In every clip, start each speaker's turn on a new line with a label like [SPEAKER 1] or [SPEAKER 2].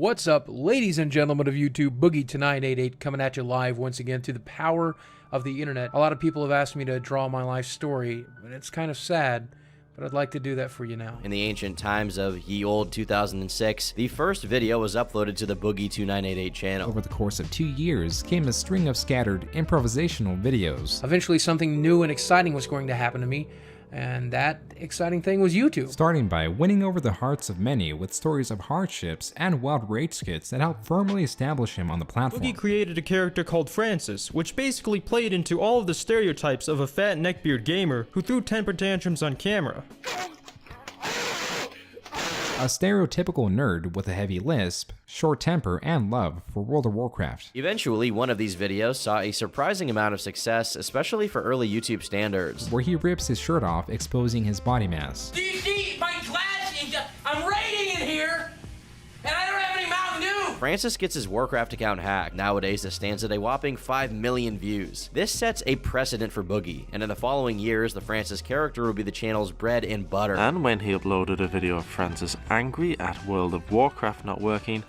[SPEAKER 1] What's up, ladies and gentlemen of YouTube? Boogie2988 coming at you live once again through the power of the internet. A lot of people have asked me to draw my life story, and it's kind of sad, but I'd like to do that for you now.
[SPEAKER 2] In the ancient times of ye old 2006, the first video was uploaded to the Boogie2988 channel.
[SPEAKER 3] Over the course of 2 years came a string of scattered improvisational videos.
[SPEAKER 1] Eventually something new and exciting was going to happen to me, and that exciting thing was YouTube.
[SPEAKER 3] Starting by winning over the hearts of many with stories of hardships and wild rage skits that helped firmly establish him on the platform.
[SPEAKER 4] Boogie created a character called Francis, which basically played into all of the stereotypes of a fat neckbeard gamer who threw temper tantrums on camera.
[SPEAKER 3] A stereotypical nerd with a heavy lisp, short temper, and love for World of Warcraft.
[SPEAKER 2] Eventually, one of these videos saw a surprising amount of success, especially for early YouTube standards.
[SPEAKER 3] Where he rips his shirt off, exposing his body mass.
[SPEAKER 5] Do you see my glasses? I'm raiding in here, and I don't have any Mountain Dew.
[SPEAKER 2] Francis gets his Warcraft account hacked. Nowadays, this stands at a whopping 5 million views. This sets a precedent for Boogie, and in the following years, the Francis character will be the channel's bread and butter.
[SPEAKER 6] And when he uploaded a video of Francis angry at World of Warcraft not working,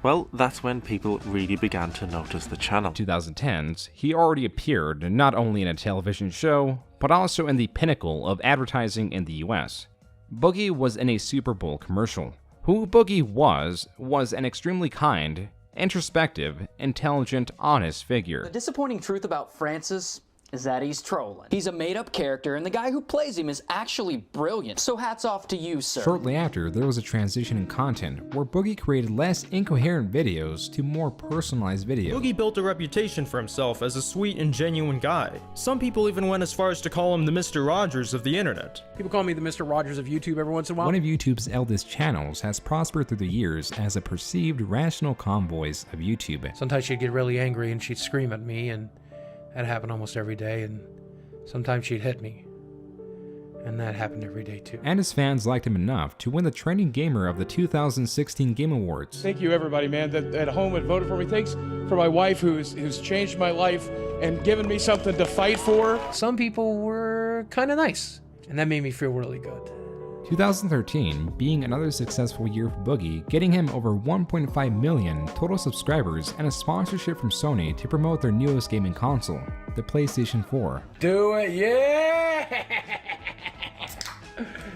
[SPEAKER 6] well, that's when people really began to notice the channel.
[SPEAKER 3] 2010s, he already appeared not only in a television show, but also in the pinnacle of advertising in the US. Boogie was in a Super Bowl commercial. Who Boogie was an extremely kind, introspective, intelligent, honest figure.
[SPEAKER 7] The disappointing truth about Francis is that he's trolling. He's a made-up character, and the guy who plays him is actually brilliant. So hats off to you, sir.
[SPEAKER 3] Shortly after, there was a transition in content where Boogie created less incoherent videos to more personalized videos.
[SPEAKER 4] Boogie built a reputation for himself as a sweet and genuine guy. Some people even went as far as to call him the Mr. Rogers of the internet.
[SPEAKER 1] People call me the Mr. Rogers of YouTube every once in a while.
[SPEAKER 3] One of YouTube's eldest channels has prospered through the years as a perceived rational convoys of YouTube.
[SPEAKER 1] Sometimes she'd get really angry and she'd scream at me, and that happened almost every day, and sometimes she'd hit me, and that happened every day too.
[SPEAKER 3] And his fans liked him enough to win the Trending Gamer of the 2016 Game Awards.
[SPEAKER 8] Thank you, everybody, man, that at home that voted for me. Thanks for my wife, who's changed my life and given me something to fight for.
[SPEAKER 1] Some people were kind of nice, and that made me feel really good.
[SPEAKER 3] 2013 being another successful year for Boogie, getting him over 1.5 million total subscribers and a sponsorship from Sony to promote their newest gaming console, the PlayStation 4.
[SPEAKER 1] Do it, yeah!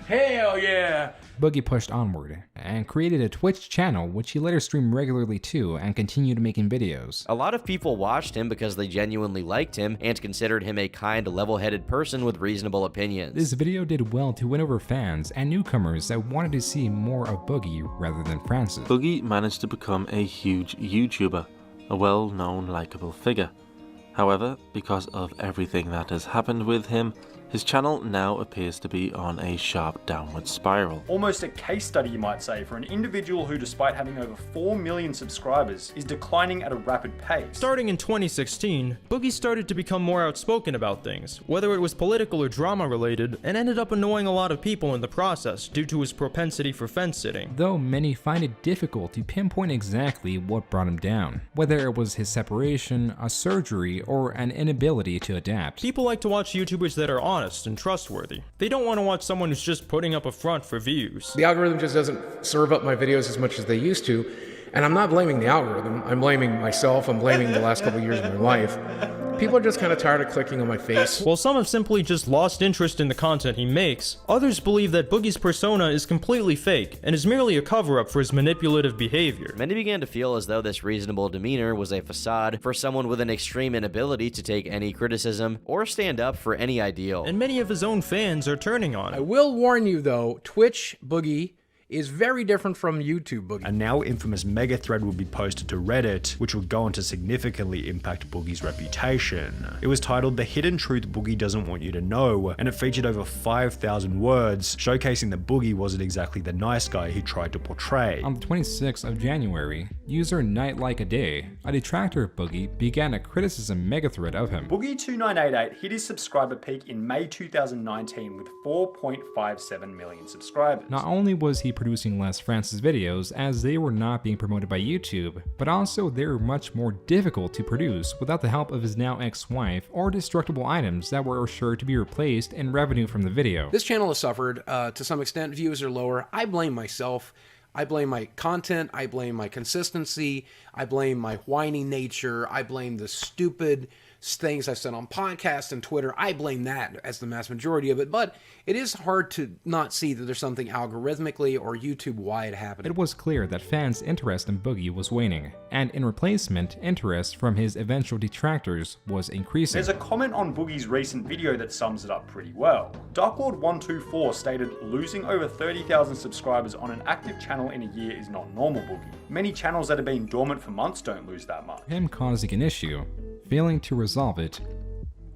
[SPEAKER 1] Hell yeah!
[SPEAKER 3] Boogie pushed onward and created a Twitch channel which he later streamed regularly to and continued making videos.
[SPEAKER 2] A lot of people watched him because they genuinely liked him and considered him a kind, level-headed person with reasonable opinions.
[SPEAKER 3] This video did well to win over fans and newcomers that wanted to see more of Boogie rather than Francis.
[SPEAKER 6] Boogie managed to become a huge YouTuber, a well-known, likable figure. However, because of everything that has happened with him, his channel now appears to be on a sharp downward spiral.
[SPEAKER 9] Almost a case study, you might say, for an individual who, despite having over 4 million subscribers, is declining at a rapid pace.
[SPEAKER 4] Starting in 2016, Boogie started to become more outspoken about things, whether it was political or drama related, and ended up annoying a lot of people in the process due to his propensity for fence sitting.
[SPEAKER 3] Though many find it difficult to pinpoint exactly what brought him down, whether it was his separation, a surgery, or an inability to adapt.
[SPEAKER 4] People like to watch YouTubers that are honest and trustworthy. They don't want to watch someone who's just putting up a front for views.
[SPEAKER 8] The algorithm just doesn't serve up my videos as much as they used to, and I'm not blaming the algorithm. I'm blaming myself. I'm blaming the last couple of years of my life. People are just kind of tired of clicking on my face.
[SPEAKER 4] While some have simply just lost interest in the content he makes, others believe that Boogie's persona is completely fake and is merely a cover-up for his manipulative behavior.
[SPEAKER 2] Many began to feel as though this reasonable demeanor was a facade for someone with an extreme inability to take any criticism or stand up for any ideal.
[SPEAKER 4] And many of his own fans are turning on
[SPEAKER 1] I
[SPEAKER 4] him.
[SPEAKER 1] will warn you though, Twitch Boogie is very different from YouTube Boogie.
[SPEAKER 10] A now infamous mega thread will be posted to Reddit, which will go on to significantly impact Boogie's reputation. It was titled "The Hidden Truth Boogie Doesn't Want You to Know," and it featured over 5,000 words, showcasing that Boogie wasn't exactly the nice guy he tried to portray.
[SPEAKER 3] On the 26th of January, user Night Like a Day, a detractor of Boogie, began a criticism megathread of him.
[SPEAKER 9] Boogie2988 hit his subscriber peak in May 2019 with 4.57 million subscribers.
[SPEAKER 3] Not only was he producing less Francis videos as they were not being promoted by YouTube, but also they were much more difficult to produce without the help of his now ex-wife or destructible items that were sure to be replaced in revenue from the video.
[SPEAKER 1] This channel has suffered to some extent. Views are lower. I blame myself.
[SPEAKER 8] I blame my content, I blame my consistency, I blame my whiny nature, I blame the stupid things I said on podcasts and Twitter. I blame that as the mass majority of it, but it is hard to not see that there's something algorithmically or YouTube-wide happening.
[SPEAKER 3] It was clear that fans' interest in Boogie was waning, and in replacement, interest from his eventual detractors was increasing.
[SPEAKER 9] There's a comment on Boogie's recent video that sums it up pretty well. Darklord124 stated, losing over 30,000 subscribers on an active channel in a year is not normal, Boogie. Many channels that have been dormant for months don't lose that much.
[SPEAKER 3] Him causing an issue, failing to resolve it,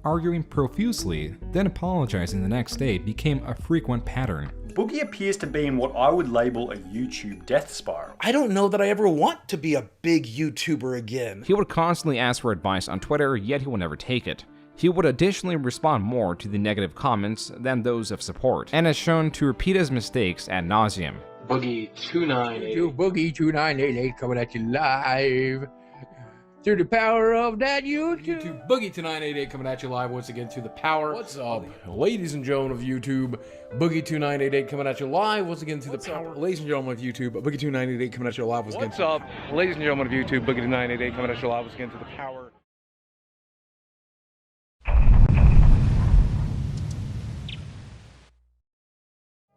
[SPEAKER 3] arguing profusely, then apologizing the next day became a frequent pattern.
[SPEAKER 9] Boogie appears to be in what I would label a YouTube death spiral.
[SPEAKER 11] I don't know that I ever want to be a big YouTuber again.
[SPEAKER 3] He would constantly ask for advice on Twitter, yet he would never take it. He would additionally respond more to the negative comments than those of support, and has shown to repeat his mistakes ad nauseum.
[SPEAKER 1] Boogie2988. Boogie2988 coming at you live. Through the power of that YouTube. Boogie2988 coming at you live once again through the power. What's up, ladies and gentlemen of YouTube? Boogie2988 coming at you live once again through the power.
[SPEAKER 11] Ladies and gentlemen of YouTube, Boogie2988 coming at you live once again.
[SPEAKER 1] What's up, ladies and gentlemen of YouTube? Boogie2988 coming at you live once again through the power.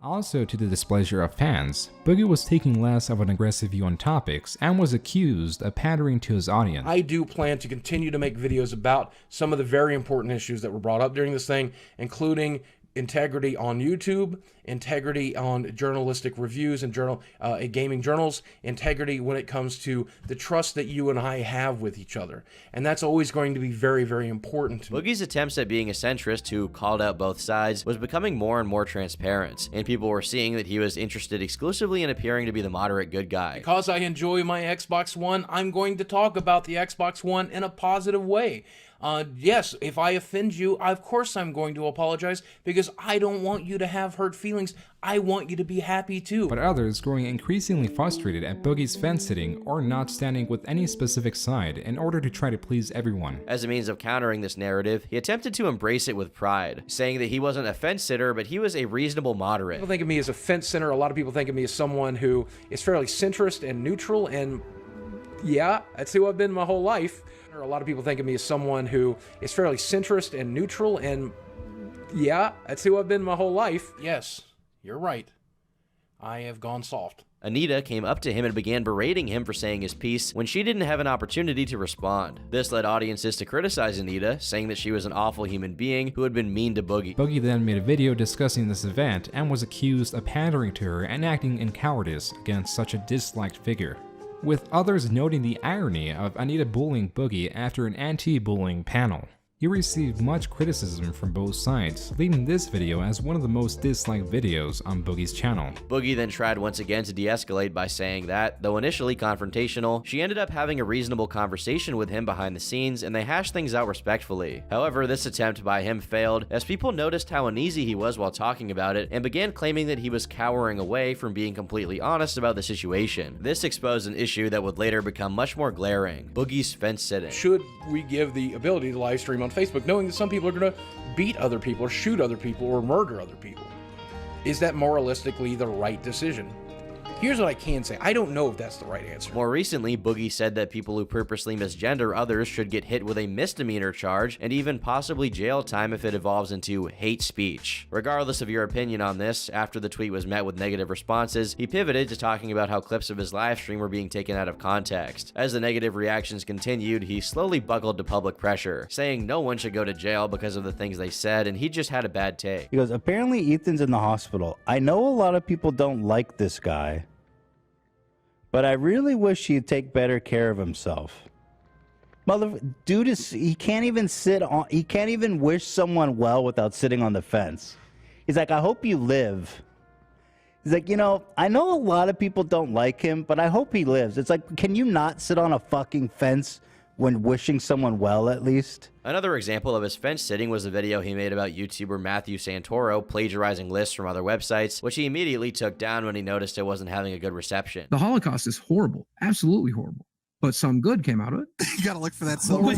[SPEAKER 3] Also, to the displeasure of fans, Boogie was taking less of an aggressive view on topics and was accused of pandering to his audience.
[SPEAKER 8] I do plan to continue to make videos about some of the very important issues that were brought up during this thing, including integrity on YouTube, integrity on journalistic reviews and gaming journals, integrity when it comes to the trust that you and I have with each other. And that's always going to be very, very important to me.
[SPEAKER 2] Boogie's attempts at being a centrist who called out both sides was becoming more and more transparent, and people were seeing that he was interested exclusively in appearing to be the moderate good guy.
[SPEAKER 8] Because I enjoy my Xbox One, I'm going to talk about the Xbox One in a positive way. Yes, if I offend you, of course I'm going to apologize, because I don't want you to have hurt feelings. I want you to be happy too.
[SPEAKER 3] But others growing increasingly frustrated at Boogie's fence-sitting or not standing with any specific side in order to try to please everyone.
[SPEAKER 2] As a means of countering this narrative, he attempted to embrace it with pride, saying that he wasn't a fence-sitter, but he was a reasonable moderate.
[SPEAKER 8] People think of me as a fence-sitter. A lot of people think of me as someone who is fairly centrist and neutral, and yeah, that's who I've been my whole life. A lot of people think of me as someone who is fairly centrist and neutral, and yeah, that's who I've been my whole life. Yes, you're right. I have gone soft.
[SPEAKER 2] Anita came up to him and began berating him for saying his piece when she didn't have an opportunity to respond. This led audiences to criticize Anita, saying that she was an awful human being who had been mean to Boogie.
[SPEAKER 3] Boogie then made a video discussing this event and was accused of pandering to her and acting in cowardice against such a disliked figure, with others noting the irony of Anita bullying Boogie after an anti-bullying panel. He received much criticism from both sides, leaving this video as one of the most disliked videos on Boogie's channel.
[SPEAKER 2] Boogie then tried once again to de-escalate by saying that, though initially confrontational, she ended up having a reasonable conversation with him behind the scenes and they hashed things out respectfully. However, this attempt by him failed as people noticed how uneasy he was while talking about it and began claiming that he was cowering away from being completely honest about the situation. This exposed an issue that would later become much more glaring: Boogie's fence-sitting.
[SPEAKER 8] Should we give the ability to live stream on Facebook, knowing that some people are going to beat other people or shoot other people or murder other people? Is that moralistically the right decision? Here's what I can say. I don't know if that's the right answer.
[SPEAKER 2] More recently, Boogie said that people who purposely misgender others should get hit with a misdemeanor charge and even possibly jail time if it evolves into hate speech. Regardless of your opinion on this, after the tweet was met with negative responses, he pivoted to talking about how clips of his livestream were being taken out of context. As the negative reactions continued, he slowly buckled to public pressure, saying no one should go to jail because of the things they said and he just had a bad take.
[SPEAKER 12] He goes, apparently Ethan's in the hospital. I know a lot of people don't like this guy, but I really wish he'd take better care of himself. Dude he can't even he can't even wish someone well without sitting on the fence. He's like, I hope you live. He's like, you know, I know a lot of people don't like him, but I hope he lives. It's like, can you not sit on a fucking fence when wishing someone well, at least?
[SPEAKER 2] Another example of his fence sitting was the video he made about YouTuber Matthew Santoro plagiarizing lists from other websites, which he immediately took down when he noticed it wasn't having a good reception.
[SPEAKER 13] The Holocaust is horrible, absolutely horrible. but some good came out of it.
[SPEAKER 14] You gotta look for that silver.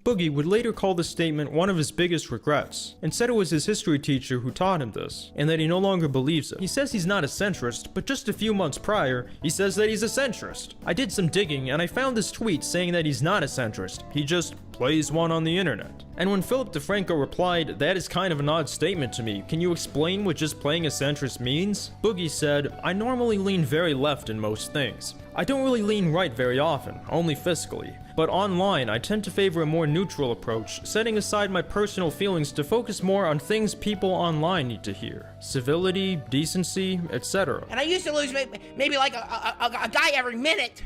[SPEAKER 4] Boogie would later call the statement one of his biggest regrets, and said it was his history teacher who taught him this, and that he no longer believes it. He says he's not a centrist, but just a few months prior, he says that he's a centrist. I did some digging, and I found this tweet saying that he's not a centrist, he just plays one on the internet. And when Philip DeFranco replied, "That is kind of an odd statement to me, can you explain what just playing a centrist means?" Boogie said, "I normally lean very left in most things. I don't really lean right very often, only fiscally. But online, I tend to favor a more neutral approach, setting aside my personal feelings to focus more on things people online need to hear. Civility, decency, etc."
[SPEAKER 5] And I used to lose maybe like a guy every minute,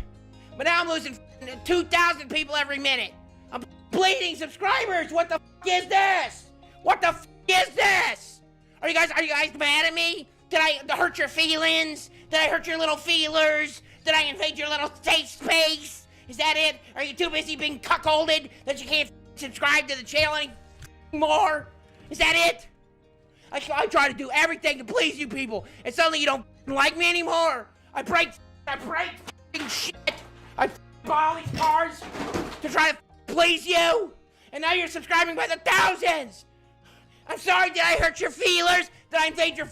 [SPEAKER 5] but now I'm losing 2,000 people every minute. I'm bleeding subscribers. What the is this? What the is this? Are you guys mad at me? Did I hurt your feelings? Did I hurt your little feelers? Did I invade your little safe space? Is that it? Are you too busy being cuckolded that you can't subscribe to the channel anymore? Is that it? I try to do everything to please you people, and suddenly you don't like me anymore. I break shit. I buy all these cars to try to please you, and now you're subscribing by the thousands. I'm sorry, did I hurt your feelers? Did I invade your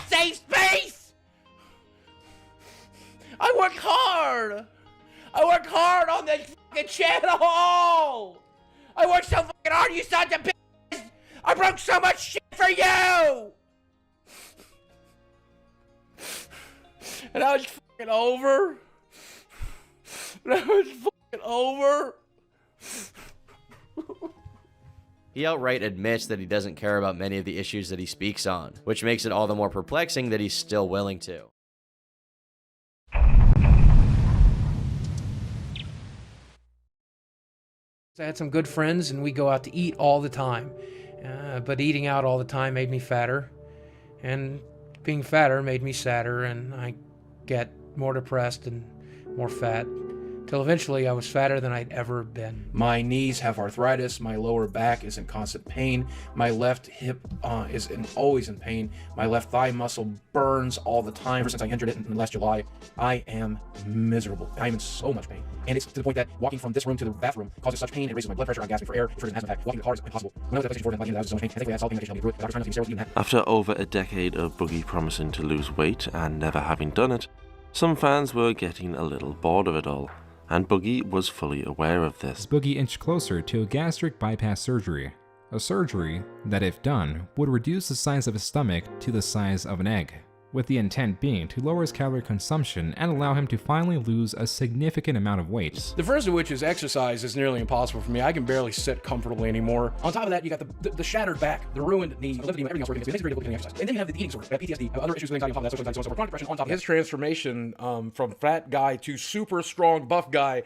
[SPEAKER 5] safe space? I work hard. I work hard on this fucking channel. I work so fucking hard, you sons of bitches. I broke so much shit for you. And now it's fucking over. Now it's fucking over.
[SPEAKER 2] He outright admits that he doesn't care about many of the issues that he speaks on, which makes it all the more perplexing that he's still willing to.
[SPEAKER 1] I had some good friends and we go out to eat all the time. But eating out all the time made me fatter. And being fatter made me sadder, and I get more depressed and more fat. Till eventually I was fatter than I'd ever been.
[SPEAKER 8] My knees have arthritis, my lower back is in constant pain, my left hip is always in pain, my left thigh muscle burns all the time. Ever since I injured it in last July, I am miserable. I am in so much pain. And it's to the point that walking from this room to the bathroom causes such pain, it raises my blood pressure, I'm gasping for air, it triggers an asthma attack. Walking to the car is impossible. When I was at PlayStation 4, I was in so much pain, and thankfully I had solid pain medication helping me through it. The doctor trying not to give me steroids, even that.
[SPEAKER 6] After over a decade of Boogie promising to lose weight and never having done it, some fans were getting a little bored of it all, and Boogie was fully aware of this.
[SPEAKER 3] Boogie inched closer to a gastric bypass surgery, a surgery that, if done, would reduce the size of his stomach to the size of an egg, with the intent being to lower his calorie consumption and allow him to finally lose a significant amount of weight.
[SPEAKER 8] The first of which is exercise is nearly impossible for me. I can barely sit comfortably anymore. On top of that, you got the shattered back, the ruined knee, lymphedema, everything else working. It makes it very difficult to exercise. And then you have the eating disorder, PTSD, other issues with anxiety on top of that, social anxiety, chronic depression on top of that. His transformation from fat guy to super strong buff guy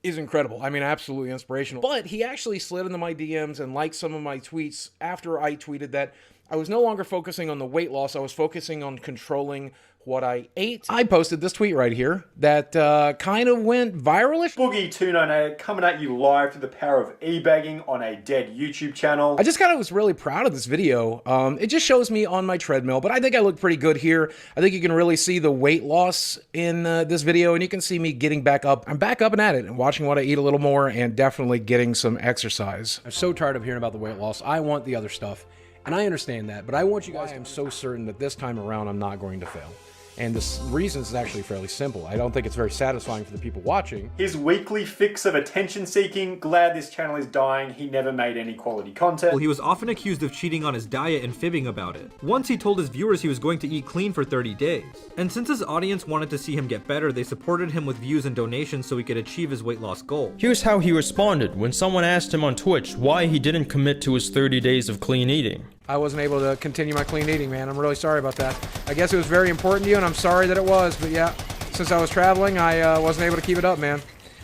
[SPEAKER 8] is incredible. I mean, absolutely inspirational. But he actually slid into my DMs and liked some of my tweets after I tweeted that I was no longer focusing on the weight loss. I was focusing on controlling what I ate. I posted this tweet right here that kind of went viralish.
[SPEAKER 9] Boogie298 coming at you live through the power of e-bagging on a dead YouTube channel.
[SPEAKER 8] I just kind of was really proud of this video. It just shows me on my treadmill, but I think I look pretty good here. I think you can really see the weight loss in this video, and you can see me getting back up. I'm back up and at it and watching what I eat a little more and definitely getting some exercise. I'm so tired of hearing about the weight loss. I want the other stuff. And I understand that, but I want you guys, I am so certain that this time around I'm not going to fail. And the reason is actually fairly simple. I don't think it's very satisfying for the people watching.
[SPEAKER 9] His weekly fix of attention seeking, glad this channel is dying, he never made any quality content.
[SPEAKER 15] Well, he was often accused of cheating on his diet and fibbing about it. Once he told his viewers he was going to eat clean for 30 days. And since his audience wanted to see him get better, they supported him with views and donations so he could achieve his weight loss goal.
[SPEAKER 4] Here's how he responded when someone asked him on Twitch why he didn't commit to his 30 days of clean eating.
[SPEAKER 8] I wasn't able to continue my clean eating, man. I'm really sorry about that. I guess it was very important to you, and I'm sorry that it was, but yeah, since I was traveling, I wasn't able to keep it up, man.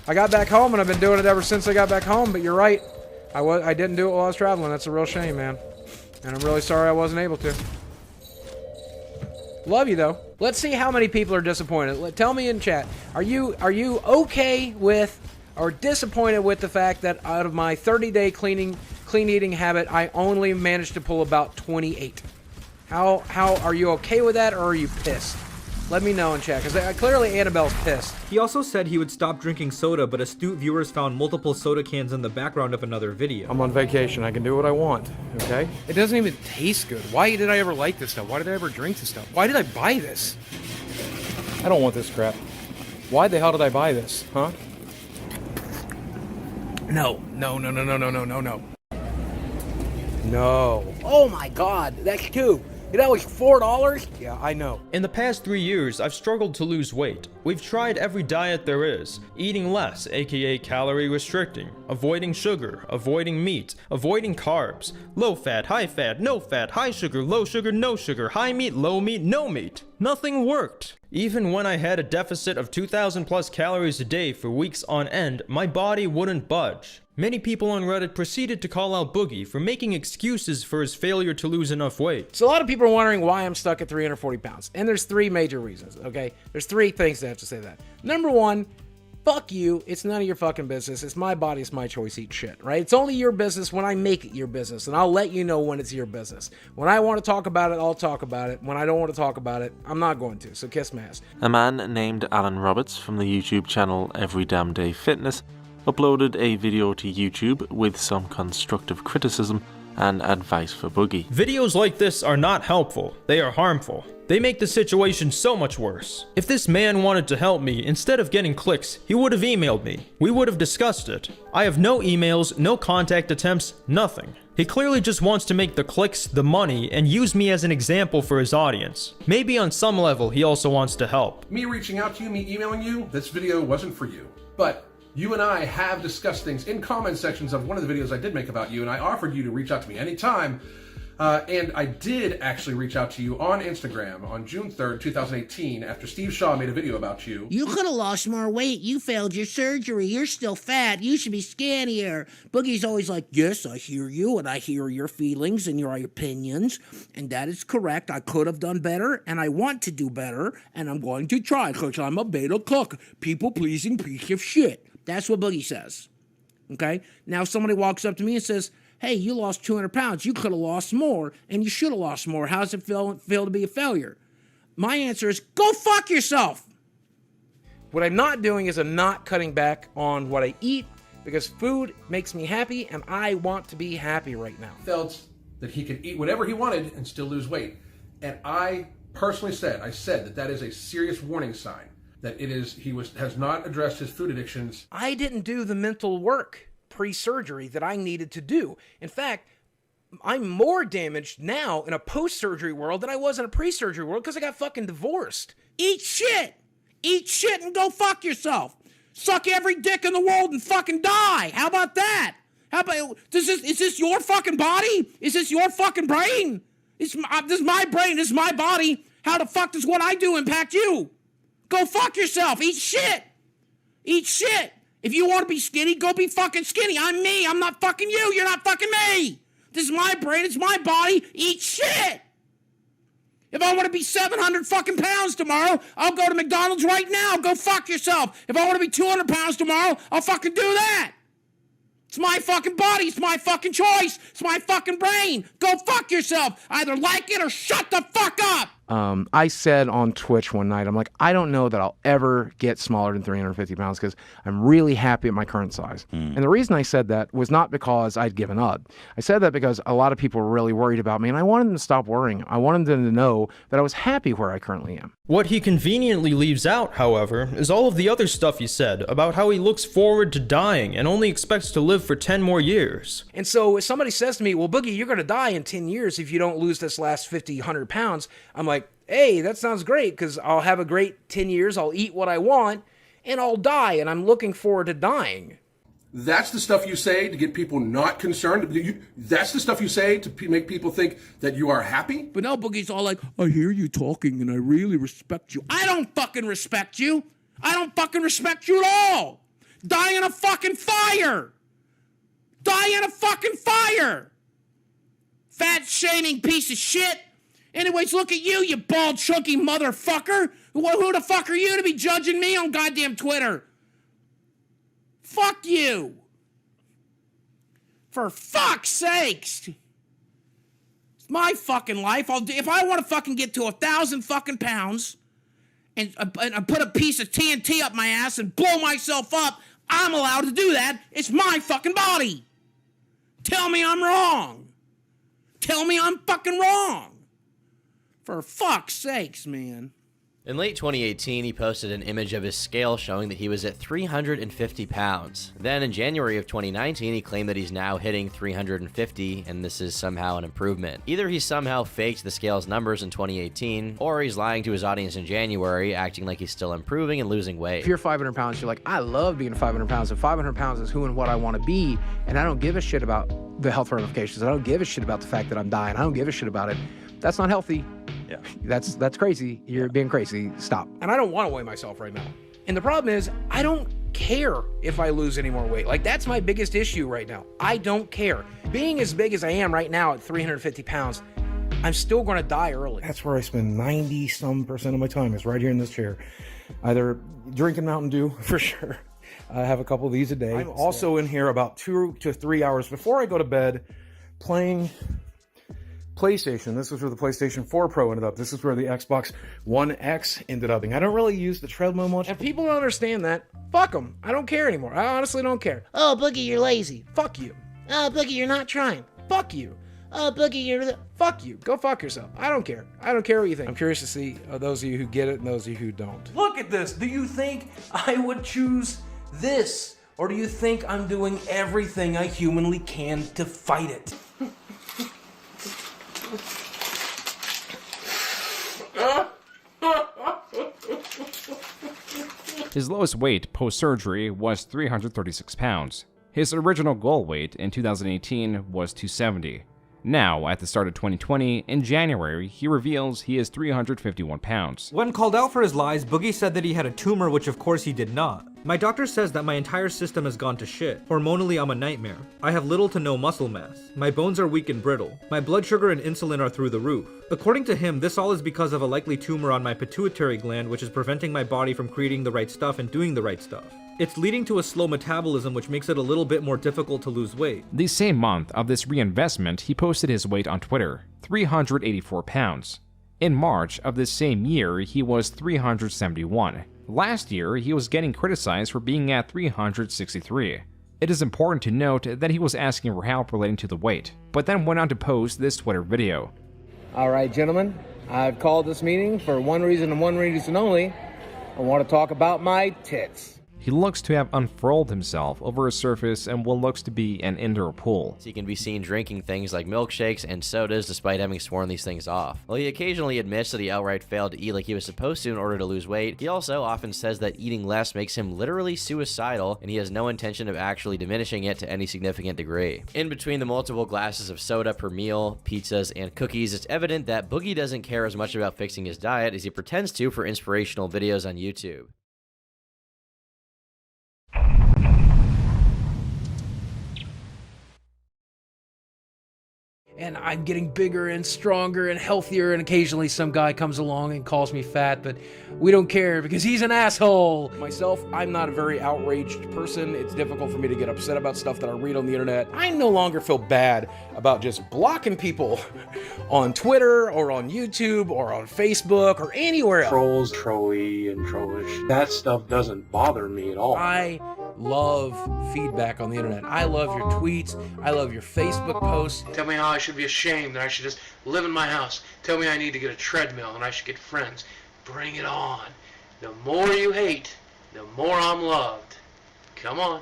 [SPEAKER 8] I got back home, and I've been doing it ever since I got back home, but you're right. I didn't do it while I was traveling. That's a real shame, man. And I'm really sorry I wasn't able to. Love you, though. Let's see how many people are disappointed. Tell me in chat. Are you okay with or disappointed with the fact that out of my 30-day clean eating habit, I only managed to pull about 28? How are you okay with that, or are you pissed?
[SPEAKER 1] Let me know in chat, because clearly Annabelle's pissed.
[SPEAKER 15] He also said he would stop drinking soda, but astute viewers found multiple soda cans in the background of another video.
[SPEAKER 1] I'm on vacation. I can do what I want, okay? It doesn't even taste good. Why did I ever like this stuff? Why did I ever drink this stuff? Why did I buy this? I don't want this crap. Why the hell did I buy this, huh? No. No. Oh my god, that's two. That was $4? Yeah, I know.
[SPEAKER 4] In the past 3 years, I've struggled to lose weight. We've tried every diet there is, eating less, aka calorie restricting, avoiding sugar, avoiding meat, avoiding carbs, low fat, no fat, high sugar, no sugar, high meat, low meat, no meat. Nothing worked. Even when I had a deficit of 2,000 plus calories a day for weeks on end, my body wouldn't budge. Many people on Reddit proceeded to call out Boogie for making excuses for his failure to lose enough weight.
[SPEAKER 1] So a lot of people are wondering why I'm stuck at 340 pounds. And there's three major reasons, okay? There's three things that I have to say that. Number one, fuck you. It's none of your fucking business. It's my body. It's my choice. Eat shit, right? It's only your business when I make it your business. And I'll let you know when it's your business. When I want to talk about it, I'll talk about it. When I don't want to talk about it, I'm not going to. So kiss my ass.
[SPEAKER 6] A man named Alan Roberts from the YouTube channel Every Damn Day Fitness uploaded a video to YouTube with some constructive criticism and advice for Boogie.
[SPEAKER 4] Videos like this are not helpful. They are harmful. They make the situation so much worse. If this man wanted to help me, instead of getting clicks, he would have emailed me. We would have discussed it. I have no emails, no contact attempts, nothing. He clearly just wants to make the clicks, the money, and use me as an example for his audience. Maybe on some level, he also wants to help.
[SPEAKER 13] Me reaching out to you, me emailing you, this video wasn't for you. But you and I have discussed things in comment sections of one of the videos I did make about you, and I offered you to reach out to me anytime. And I did actually reach out to you on Instagram on June 3rd, 2018, after Steve Shaw made a video about you.
[SPEAKER 5] You could have lost more weight. You failed your surgery. You're still fat. You should be skinnier. Boogie's always like, yes, I hear you, and I hear your feelings and your opinions, and that is correct. I could have done better, and I want to do better, and I'm going to try, because I'm a beta cook. People-pleasing piece of shit. That's what Boogie says. Okay? Now, if somebody walks up to me and says, hey, you lost 200 pounds. You could have lost more, and you should have lost more. How does it feel to be a failure? My answer is, go fuck yourself.
[SPEAKER 1] What I'm not doing is I'm not cutting back on what I eat, because food makes me happy, and I want to be happy right now.
[SPEAKER 13] Felt that he could eat whatever he wanted and still lose weight. And I personally said that is a serious warning sign. That has not addressed his food addictions.
[SPEAKER 1] I didn't do the mental work pre-surgery that I needed to do. In fact, I'm more damaged now in a post-surgery world than I was in a pre-surgery world because I got fucking divorced.
[SPEAKER 5] Eat shit! Eat shit and go fuck yourself! Suck every dick in the world and fucking die! How about that? How about, is this your fucking body? Is this your fucking brain? This is my brain, this is my body. How the fuck does what I do impact you? Go fuck yourself. Eat shit. Eat shit. If you want to be skinny, go be fucking skinny. I'm me. I'm not fucking you. You're not fucking me. This is my brain. It's my body. Eat shit. If I want to be 700 fucking pounds tomorrow, I'll go to McDonald's right now. Go fuck yourself. If I want to be 200 pounds tomorrow, I'll fucking do that. It's my fucking body. It's my fucking choice. It's my fucking brain. Go fuck yourself. Either like it or shut the fuck up.
[SPEAKER 1] I said on Twitch one night, I'm like, I don't know that I'll ever get smaller than 350 pounds because I'm really happy at my current size. And the reason I said that was not because I'd given up. I said that because a lot of people were really worried about me, and I wanted them to stop worrying. I wanted them to know that I was happy where I currently am.
[SPEAKER 4] What he conveniently leaves out, however, is all of the other stuff he said about how he looks forward to dying and only expects to live for 10 more years.
[SPEAKER 1] And so if somebody says to me, well, Boogie, you're going to die in 10 years if you don't lose this last 50, 100 pounds, I'm like, hey, that sounds great, because I'll have a great 10 years, I'll eat what I want, and I'll die, and I'm looking forward to dying.
[SPEAKER 13] That's the stuff you say to get people not concerned. That's the stuff you say to make people think that you are happy.
[SPEAKER 5] But now Boogie's all like, I hear you talking and I really respect you. I don't fucking respect you. I don't fucking respect you at all. Die in a fucking fire. Die in a fucking fire. Fat shaming piece of shit. Anyways, look at you, you bald chunky motherfucker. Who the fuck are you to be judging me on goddamn Twitter? Fuck you. For fuck's sakes. It's my fucking life. If I want to fucking get to 1,000 fucking pounds and put a piece of TNT up my ass and blow myself up, I'm allowed to do that. It's my fucking body. Tell me I'm wrong. Tell me I'm fucking wrong. For fuck's sakes, man.
[SPEAKER 2] In late 2018, he posted an image of his scale showing that he was at 350 pounds. Then in January of 2019, he claimed that he's now hitting 350, and this is somehow an improvement. Either he somehow faked the scale's numbers in 2018, or he's lying to his audience in January, acting like he's still improving and losing weight.
[SPEAKER 1] If you're 500 pounds, you're like, I love being 500 pounds, and 500 pounds is who and what I want to be, and I don't give a shit about the health ramifications. I don't give a shit about the fact that I'm dying. I don't give a shit about it. That's not healthy.
[SPEAKER 8] Yeah.
[SPEAKER 1] That's crazy. You're being crazy. Stop.
[SPEAKER 8] And I don't want to weigh myself right now. And the problem is, I don't care if I lose any more weight. Like, that's my biggest issue right now. I don't care. Being as big as I am right now at 350 pounds, I'm still going to die early.
[SPEAKER 11] That's where I spend 90-some% of my time, is right here in this chair. Either drinking Mountain Dew, for sure. I have a couple of these a day. I'm also in here about 2 to 3 hours before I go to bed playing PlayStation. This is where the PlayStation 4 Pro ended up. This is where the Xbox One X ended up. I don't really use the treadmill much.
[SPEAKER 8] And people don't understand that. Fuck them. I don't care anymore. I honestly don't care.
[SPEAKER 5] Oh, Boogie, you're lazy.
[SPEAKER 8] Fuck you.
[SPEAKER 5] Oh, Boogie, you're not trying.
[SPEAKER 8] Fuck you.
[SPEAKER 5] Oh, Boogie, you're...
[SPEAKER 8] Fuck you. Go fuck yourself. I don't care. I don't care what you think. I'm curious to see those of you who get it and those of you who don't.
[SPEAKER 14] Look at this. Do you think I would choose this? Or do you think I'm doing everything I humanly can to fight it?
[SPEAKER 3] His lowest weight post-surgery was 336 pounds. His original goal weight in 2018 was 270. Now, at the start of 2020, in January, he reveals he is 351 pounds.
[SPEAKER 15] When called out for his lies, Boogie said that he had a tumor, which of course he did not. My doctor says that my entire system has gone to shit. Hormonally, I'm a nightmare. I have little to no muscle mass. My bones are weak and brittle. My blood sugar and insulin are through the roof. According to him, this all is because of a likely tumor on my pituitary gland, which is preventing my body from creating the right stuff and doing the right stuff. It's leading to a slow metabolism, which makes it a little bit more difficult to lose weight.
[SPEAKER 3] The same month of this reinvestment, he posted his weight on Twitter, 384 pounds. In March of this same year, he was 371. Last year, he was getting criticized for being at 363. It is important to note that he was asking for help relating to the weight, but then went on to post this Twitter video.
[SPEAKER 16] All right, gentlemen, I've called this meeting for one reason and one reason only. I want to talk about my tits.
[SPEAKER 3] He looks to have unfurled himself over a surface and what looks to be an indoor pool.
[SPEAKER 2] He can be seen drinking things like milkshakes and sodas despite having sworn these things off. While he occasionally admits that he outright failed to eat like he was supposed to in order to lose weight, he also often says that eating less makes him literally suicidal and he has no intention of actually diminishing it to any significant degree. In between the multiple glasses of soda per meal, pizzas, and cookies, it's evident that Boogie doesn't care as much about fixing his diet as he pretends to for inspirational videos on YouTube.
[SPEAKER 1] And I'm getting bigger and stronger and healthier, and occasionally some guy comes along and calls me fat, but we don't care because he's an asshole.
[SPEAKER 8] Myself, I'm not a very outraged person. It's difficult for me to get upset about stuff that I read on the internet. I no longer feel bad about just blocking people on Twitter or on YouTube or on Facebook or anywhere else.
[SPEAKER 17] Trolls, trolly, and trollish. That stuff doesn't bother me at all.
[SPEAKER 8] I love feedback on the internet. I love your tweets. I love your Facebook posts.
[SPEAKER 14] Tell me how I should be ashamed that I should just live in my house. Tell me I need to get a treadmill and I should get friends. Bring it on. The more you hate, the more I'm loved. Come on.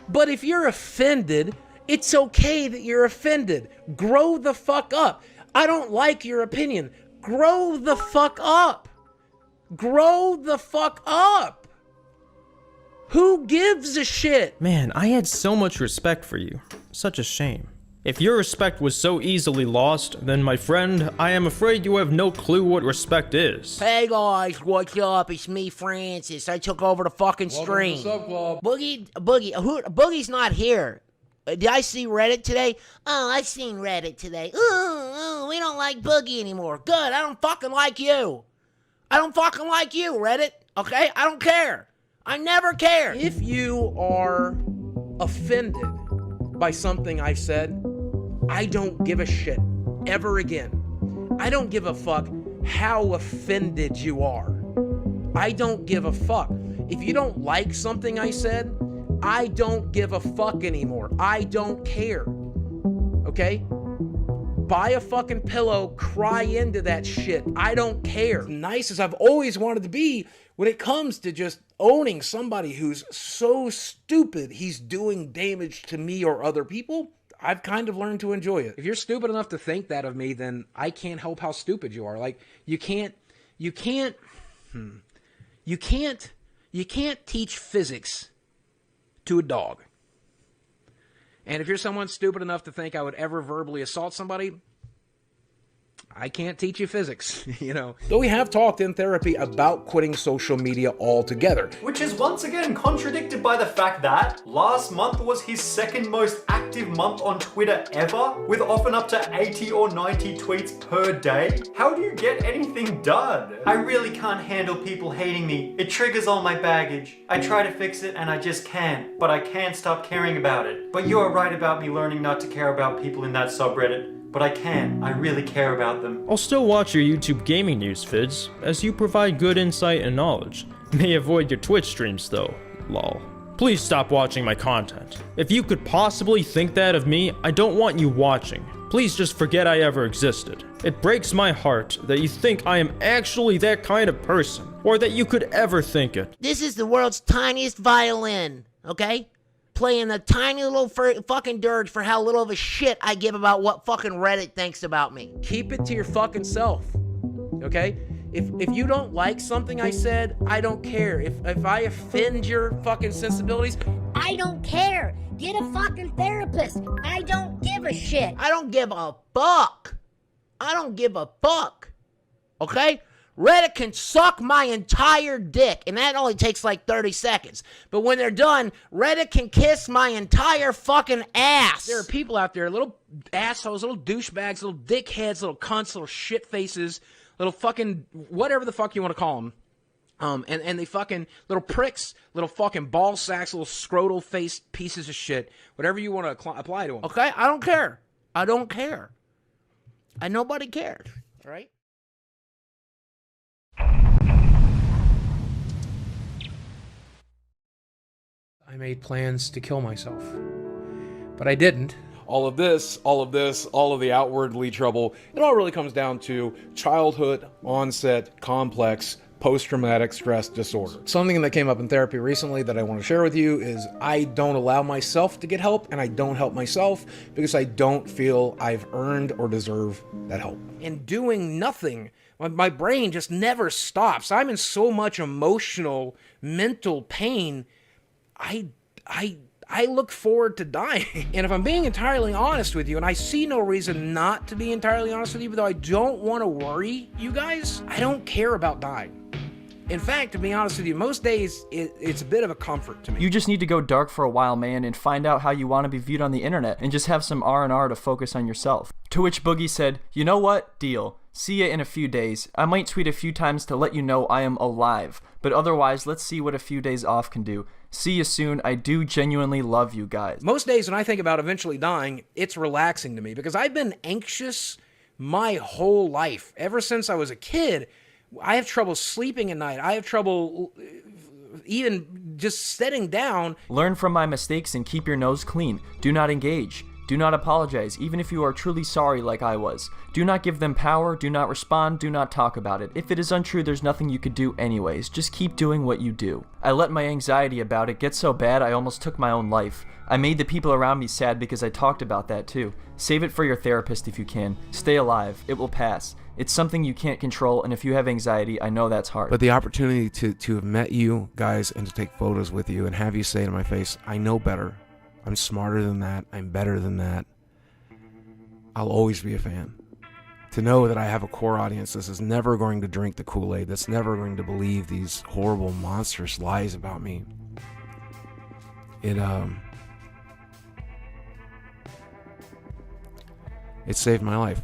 [SPEAKER 1] But if you're offended, it's okay that you're offended. Grow the fuck up. I don't like your opinion. Grow the fuck up. Grow the fuck up. Who gives a shit?
[SPEAKER 4] Man, I had so much respect for you. Such a shame. If your respect was so easily lost, then my friend, I am afraid you have no clue what respect is.
[SPEAKER 5] Hey guys, what's up? It's me, Francis. I took over the fucking stream. Boogie's not here. Did I see Reddit today? Oh, I've seen Reddit today. Ooh, we don't like Boogie anymore. Good, I don't fucking like you. I don't fucking like you, Reddit. Okay? I don't care. I never care.
[SPEAKER 8] If you are offended by something I've said, I don't give a shit ever again. I don't give a fuck how offended you are. I don't give a fuck. If you don't like something I said, I don't give a fuck anymore. I don't care. Okay? Buy a fucking pillow, cry into that shit. I don't care. Nice as I've always wanted to be when it comes to just owning somebody who's so stupid he's doing damage to me or other people, I've kind of learned to enjoy it. If you're stupid enough to think that of me, then I can't help how stupid you are. Like, you can't teach physics to a dog. And if you're someone stupid enough to think I would ever verbally assault somebody, I can't teach you physics, you know. Though we have talked in therapy about quitting social media altogether.
[SPEAKER 18] Which is once again contradicted by the fact that last month was his second most active month on Twitter ever, with often up to 80 or 90 tweets per day. How do you get anything done? I really can't handle people hating me. It triggers all my baggage. I try to fix it and I just can't, but I can't stop caring about it. But you are right about me learning not to care about people in that subreddit. But I can. I really care about them.
[SPEAKER 4] I'll still watch your YouTube gaming news vids, as you provide good insight and knowledge. May avoid your Twitch streams though, lol. Please stop watching my content. If you could possibly think that of me, I don't want you watching. Please just forget I ever existed. It breaks my heart that you think I am actually that kind of person, or that you could ever think it.
[SPEAKER 5] This is the world's tiniest violin, okay? Playing a tiny little fucking dirge for how little of a shit I give about what fucking Reddit thinks about me.
[SPEAKER 8] Keep it to your fucking self, okay? If you don't like something I said, I don't care. If I offend your fucking sensibilities,
[SPEAKER 5] I don't care. Get a fucking therapist. I don't give a shit. I don't give a fuck. I don't give a fuck, okay? Reddit can suck my entire dick, and that only takes like 30 seconds. But when they're done, Reddit can kiss my entire fucking ass.
[SPEAKER 8] There are people out there, little assholes, little douchebags, little dickheads, little cunts, little shit faces, little fucking whatever the fuck you want to call them. And they fucking little pricks, little fucking ball sacks, little scrotal faced pieces of shit. Whatever you want to apply to them.
[SPEAKER 5] Okay, I don't care. I don't care. And nobody cares, all right?
[SPEAKER 1] I made plans to kill myself, but I didn't.
[SPEAKER 11] All of the outwardly trouble, it all really comes down to childhood onset complex post-traumatic stress disorder. Something that came up in therapy recently that I want to share with you is I don't allow myself to get help, and I don't help myself because I don't feel I've earned or deserve that help.
[SPEAKER 8] And doing nothing, my brain just never stops. I'm in so much emotional, mental pain. I look forward to dying. And if I'm being entirely honest with you, and I see no reason not to be entirely honest with you, but though I don't want to worry you guys, I don't care about dying. In fact, to be honest with you, most days it's a bit of a comfort to me.
[SPEAKER 19] You just need to go dark for a while, man, and find out how you want to be viewed on the internet, and just have some R&R to focus on yourself. To which Boogie said, "You know what? Deal. See ya in a few days. I might tweet a few times to let you know I am alive, but otherwise, let's see what a few days off can do. See you soon. I do genuinely love you guys."
[SPEAKER 8] Most days when I think about eventually dying, it's relaxing to me because I've been anxious my whole life. Ever since I was a kid, I have trouble sleeping at night. I have trouble even just sitting down.
[SPEAKER 19] Learn from my mistakes and keep your nose clean. Do not engage. Do not apologize, even if you are truly sorry like I was. Do not give them power, do not respond, do not talk about it. If it is untrue, there's nothing you could do anyways. Just keep doing what you do. I let my anxiety about it get so bad I almost took my own life. I made the people around me sad because I talked about that too. Save it for your therapist if you can. Stay alive. It will pass. It's something you can't control, and if you have anxiety, I know that's hard.
[SPEAKER 11] But the opportunity to have met you guys and to take photos with you and have you say to my face, I know better. I'm smarter than that. I'm better than that. I'll always be a fan. To know that I have a core audience that is never going to drink the Kool-Aid, that's never going to believe these horrible, monstrous lies about me. It saved my life.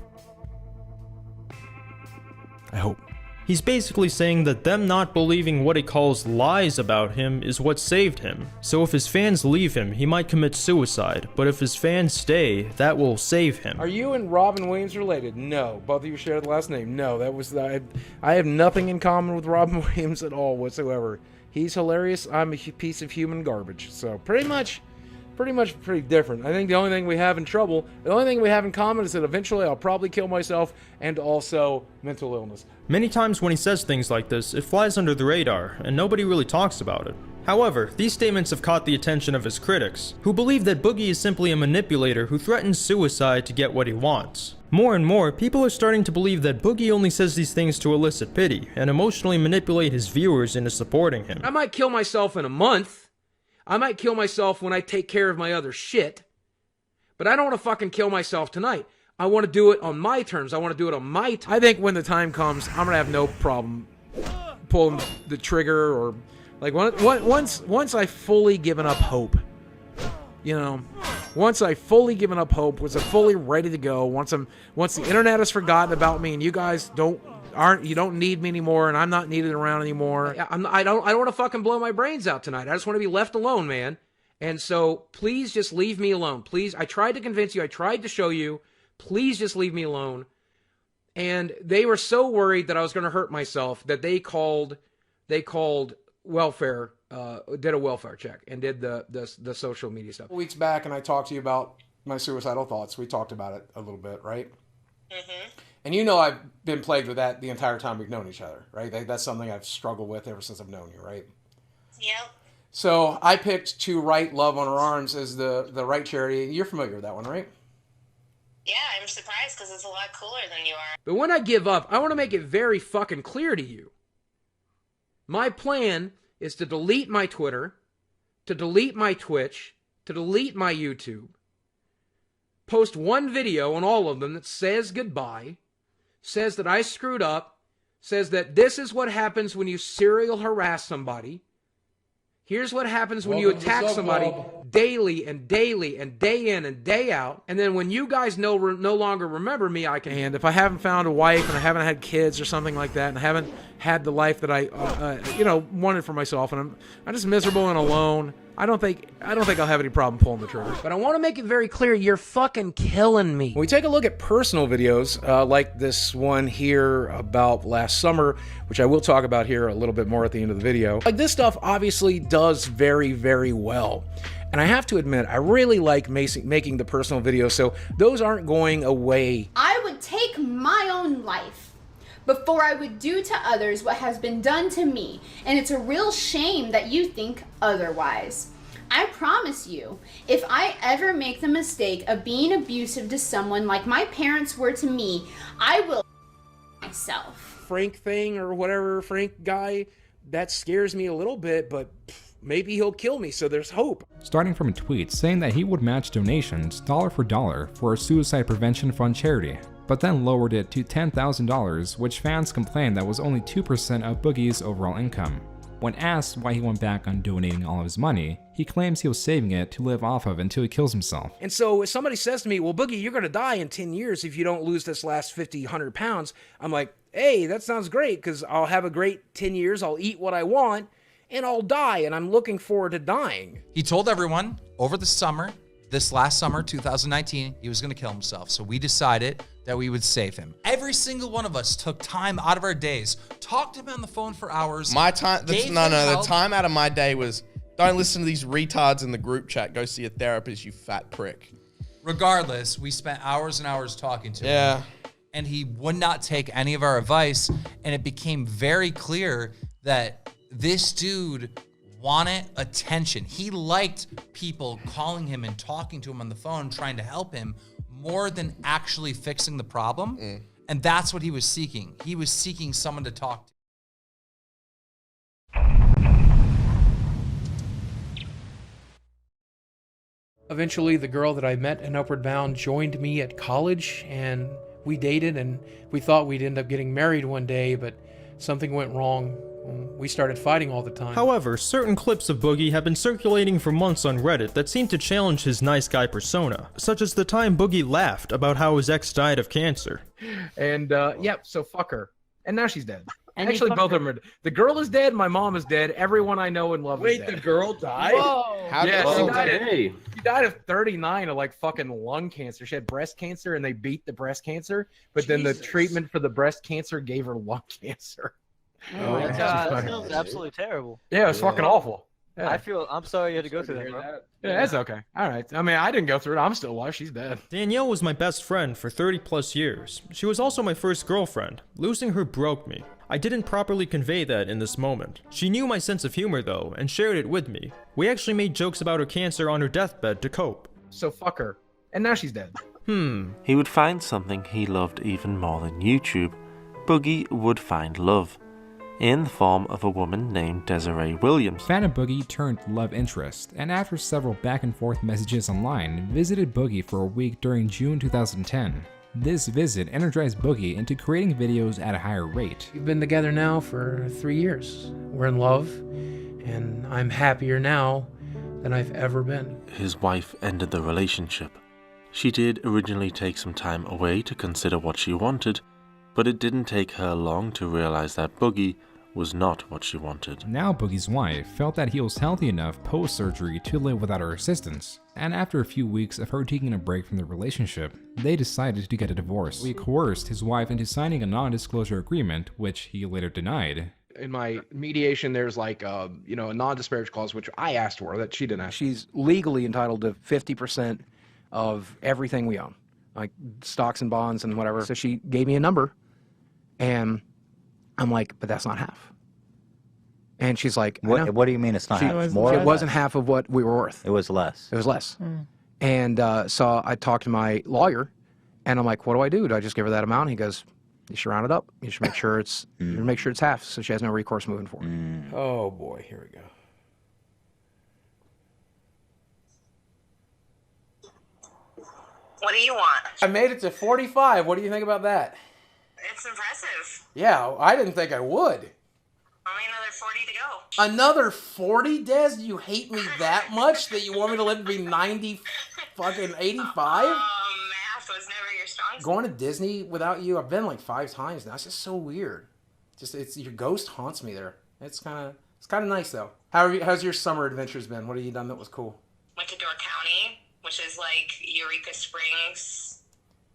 [SPEAKER 11] I hope.
[SPEAKER 4] He's basically saying that them not believing what he calls lies about him is what saved him. So if his fans leave him, he might commit suicide, but if his fans stay, that will save him.
[SPEAKER 11] Are you and Robin Williams related? No. Both of you share the last name? No. That was I have nothing in common with Robin Williams at all whatsoever. He's hilarious. I'm a piece of human garbage. So pretty much pretty different. I think the only thing we have in common is that eventually I'll probably kill myself, and also mental illness.
[SPEAKER 4] Many times when he says things like this, it flies under the radar, and nobody really talks about it. However, these statements have caught the attention of his critics, who believe that Boogie is simply a manipulator who threatens suicide to get what he wants. More and more, people are starting to believe that Boogie only says these things to elicit pity, and emotionally manipulate his viewers into supporting him.
[SPEAKER 1] I might kill myself in a month. I might kill myself when I take care of my other shit. But I don't want to fucking kill myself tonight. I want to do it on my terms. I want to do it on my time. I think when the time comes, I'm going to have no problem pulling the trigger, or like once I've fully given up hope. You know, once I've fully given up hope, once I'm fully ready to go, once the internet has forgotten about me and you guys you don't need me anymore, and I'm not needed around anymore. I don't want to fucking blow my brains out tonight. I just want to be left alone, man. And so please just leave me alone. Please, I tried to convince you. I tried to show you. Please just leave me alone. And they were so worried that I was going to hurt myself that they called welfare, did a welfare check and did the social media stuff.
[SPEAKER 11] Weeks back, and I talked to you about my suicidal thoughts. We talked about it a little bit, right? Mm-hmm. And you know I've been plagued with that the entire time we've known each other, right? That's something I've struggled with ever since I've known you, right?
[SPEAKER 20] Yep.
[SPEAKER 11] So I picked To Right Love on Her Arms as the right charity. You're familiar with that one, right?
[SPEAKER 20] Yeah, I'm surprised because it's a lot cooler than you are.
[SPEAKER 1] But when I give up, I want to make it very fucking clear to you. My plan is to delete my Twitter, to delete my Twitch, to delete my YouTube, post one video on all of them that says goodbye, says that I screwed up, says that this is what happens when you serial harass somebody. Here's what happens when you attack somebody daily and daily and day in and day out. And then when you guys no longer remember me, I can... And if I haven't found a wife and I haven't had kids or something like that, and I haven't had the life that I, wanted for myself, and I'm just miserable and alone, I don't think I'll have any problem pulling the trigger. But I want to make it very clear, you're fucking killing me. When we take a look at personal videos, like this one here about last summer, which I will talk about here a little bit more at the end of the video, like this stuff obviously does very, very well. And I have to admit, I really like making the personal videos, so those aren't going away.
[SPEAKER 21] I would take my own life before I would do to others what has been done to me, and it's a real shame that you think otherwise. I promise you, if I ever make the mistake of being abusive to someone like my parents were to me, I will myself.
[SPEAKER 1] Frank thing or whatever, Frank guy, that scares me a little bit, but maybe he'll kill me, so there's hope.
[SPEAKER 3] Starting from a tweet saying that he would match donations dollar for dollar for a suicide prevention fund charity, but then lowered it to $10,000, which fans complained that was only 2% of Boogie's overall income. When asked why he went back on donating all of his money, he claims he was saving it to live off of until he kills himself.
[SPEAKER 1] And so if somebody says to me, well, Boogie, you're going to die in 10 years if you don't lose this last 50, 100 pounds, I'm like, hey, that sounds great, because I'll have a great 10 years, I'll eat what I want, and I'll die, and I'm looking forward to dying.
[SPEAKER 22] He told everyone over the summer, this last summer, 2019, he was going to kill himself. So we decided that we would save him. Every single one of us took time out of our days, talked to him on the phone for hours.
[SPEAKER 23] My time, the time out of my day was, don't listen to these retards in the group chat. Go see a therapist, you fat prick.
[SPEAKER 22] Regardless, we spent hours and hours talking to him.
[SPEAKER 23] Yeah.
[SPEAKER 22] And he would not take any of our advice. And it became very clear that this dude wanted attention. He liked people calling him and talking to him on the phone, trying to help him more than actually fixing the problem. And that's what he was seeking. He was seeking someone to talk to.
[SPEAKER 1] Eventually, the girl that I met in Upward Bound joined me at college, and we dated, and we thought we'd end up getting married one day, but something went wrong. We started fighting all the time.
[SPEAKER 4] However, certain clips of Boogie have been circulating for months on Reddit that seem to challenge his nice guy persona, such as the time Boogie laughed about how his ex died of cancer.
[SPEAKER 11] And, so fuck her. And now she's dead.
[SPEAKER 7] And actually, both of them are. The girl is dead. My mom is dead. Everyone I know and love is dead.
[SPEAKER 11] Wait, the girl died?
[SPEAKER 7] Whoa.
[SPEAKER 11] Yeah,
[SPEAKER 7] she died of 39 of like fucking lung cancer. She had breast cancer and they beat the breast cancer, but then the treatment for the breast cancer gave her lung cancer.
[SPEAKER 10] Oh my God, that sounds absolutely terrible.
[SPEAKER 7] Yeah, it was fucking awful. Yeah.
[SPEAKER 10] I'm sorry you had to go through that, bro.
[SPEAKER 7] Yeah, that's okay. All right. I mean, I didn't go through it. I'm still alive. She's dead.
[SPEAKER 4] Danielle was my best friend for 30 plus years. She was also my first girlfriend. Losing her broke me. I didn't properly convey that in this moment. She knew my sense of humor though, and shared it with me. We actually made jokes about her cancer on her deathbed to cope.
[SPEAKER 7] So fuck her. And now she's dead.
[SPEAKER 6] He would find something he loved even more than YouTube. Boogie would find love, in the form of a woman named Desiree Williams.
[SPEAKER 3] Fan of Boogie turned love interest, and after several back and forth messages online, visited Boogie for a week during June 2010. This visit energized Boogie into creating videos at a higher rate.
[SPEAKER 1] We've been together now for 3 years. We're in love, and I'm happier now than I've ever been.
[SPEAKER 6] His wife ended the relationship. She did originally take some time away to consider what she wanted, but it didn't take her long to realize that Boogie was not what she wanted.
[SPEAKER 3] Now Boogie's wife felt that he was healthy enough post-surgery to live without her assistance, and after a few weeks of her taking a break from the relationship, they decided to get a divorce. We coerced his wife into signing a non-disclosure agreement, which he later denied.
[SPEAKER 11] In my mediation, there's like a non-disparage clause, which I asked for, that she didn't ask.
[SPEAKER 7] She's legally entitled to 50% of everything we own, like stocks and bonds and whatever. So she gave me a number, and I'm like, but that's not half. And she's like,
[SPEAKER 12] What do you mean it's not half?
[SPEAKER 7] It
[SPEAKER 12] More or
[SPEAKER 7] wasn't
[SPEAKER 12] less?
[SPEAKER 7] half of what we were worth.
[SPEAKER 12] It was less.
[SPEAKER 7] It was less. And so I talked to my lawyer, and I'm like, what do I do? Do I just give her that amount? And he goes, you should round it up. You should make sure it's half, so she has no recourse moving forward.
[SPEAKER 11] Oh boy, here we go.
[SPEAKER 20] What do you want?
[SPEAKER 11] I made it to 45. What do you think about that?
[SPEAKER 20] It's impressive.
[SPEAKER 11] Yeah, I didn't think I would.
[SPEAKER 20] Only another 40 to go.
[SPEAKER 11] Another 40, Des? You hate me that much that you want me to live to be 90 fucking 85?
[SPEAKER 20] Math was never your strong suit.
[SPEAKER 11] Going to Disney without you, I've been like 5 times now. It's just so weird. Your ghost haunts me there. It's kind of nice though. How's your summer adventures been? What have you done that was cool?
[SPEAKER 20] Went to Door County, which is like Eureka Springs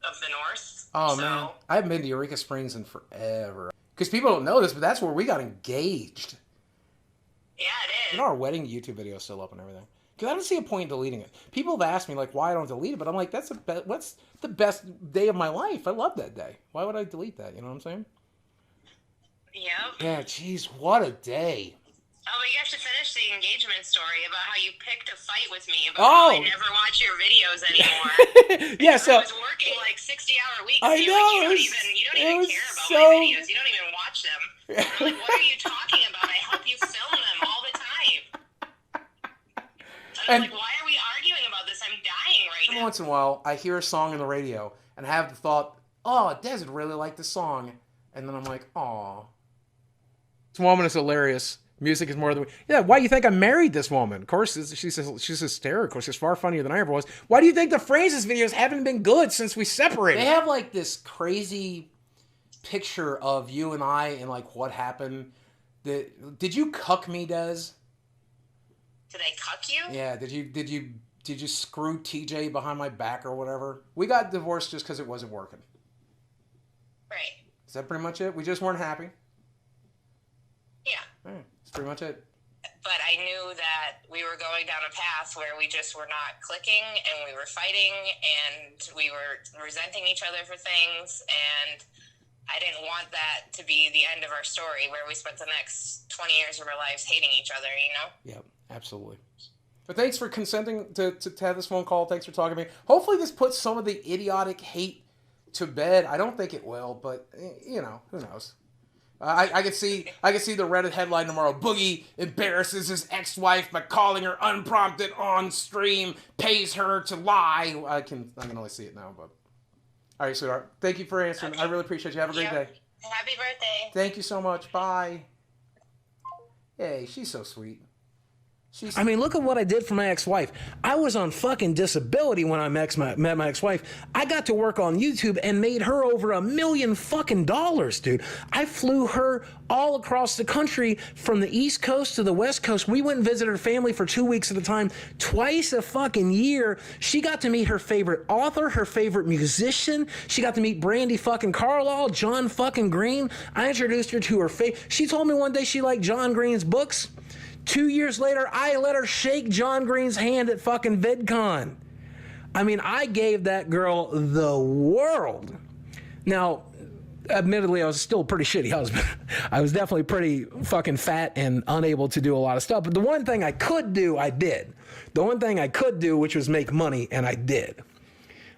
[SPEAKER 20] of the North.
[SPEAKER 11] Oh man, I haven't been to Eureka Springs in forever. Because people don't know this, but that's where we got engaged.
[SPEAKER 20] Yeah, it is.
[SPEAKER 11] You know, our wedding YouTube video is still up and everything. Because I don't see a point in deleting it. People have asked me like why I don't delete it, but I'm like, what's the best day of my life? I love that day. Why would I delete that? You know what I'm saying?
[SPEAKER 20] Yep.
[SPEAKER 11] Yeah, jeez, what a day.
[SPEAKER 20] Oh, but you have to finish the engagement story about how you picked a fight with me about how I never watch your videos anymore.
[SPEAKER 11] Yeah, so
[SPEAKER 20] I was working like 60-hour weeks.
[SPEAKER 11] I
[SPEAKER 20] and
[SPEAKER 11] know,
[SPEAKER 20] you don't even care about my videos. You don't even watch them. I'm like, what are you talking about? I help you film them all the time. And I'm like, why are we arguing about this? I'm dying right
[SPEAKER 11] every
[SPEAKER 20] now.
[SPEAKER 11] once in a while, I hear a song on the radio and have the thought, oh, Des would really like the song. And then I'm like, aw. This woman is hilarious. Music is more than... Yeah, why do you think I married this woman? Of course, she's hysterical. She's far funnier than I ever was. Why do you think the Phrases videos haven't been good since we separated? They have like this crazy picture of you and I and like what happened. Did you cuck me, Des?
[SPEAKER 20] Did I cuck you?
[SPEAKER 11] Yeah, did you screw TJ behind my back or whatever? We got divorced just because it wasn't working.
[SPEAKER 20] Right.
[SPEAKER 11] Is that pretty much it? We just weren't happy?
[SPEAKER 20] Yeah.
[SPEAKER 11] That's pretty much it.
[SPEAKER 20] But I knew that we were going down a path where we just were not clicking, and we were fighting, and we were resenting each other for things, and I didn't want that to be the end of our story where we spent the next 20 years of our lives hating each other, you know?
[SPEAKER 11] Yep, absolutely. But thanks for consenting to have this phone call. Thanks for talking to me. Hopefully this puts some of the idiotic hate to bed. I don't think it will, but, you know, who knows? I could see the Reddit headline tomorrow. Boogie embarrasses his ex-wife by calling her unprompted on stream, pays her to lie. I can only see it now, but all right, sweetheart. Thank you for answering. Okay. I really appreciate you. Have a great day.
[SPEAKER 20] Happy birthday.
[SPEAKER 11] Thank you so much. Bye. Hey, she's so sweet. I mean, look at what I did for my ex-wife. I was on fucking disability when I met my ex-wife. I got to work on YouTube and made her over $1 million fucking dollars, dude. I flew her all across the country from the East Coast to the West Coast. We went and visited her family for 2 weeks at a time, twice a fucking year. She got to meet her favorite author, her favorite musician. She got to meet Brandy fucking Carlisle, John fucking Green. I introduced her to her She told me one day she liked John Green's books. 2 years later, I let her shake John Green's hand at fucking VidCon. I mean, I gave that girl the world. Now, admittedly, I was still a pretty shitty husband. I was definitely pretty fucking fat and unable to do a lot of stuff. But the one thing I could do, I did. The one thing I could do, which was make money, and I did.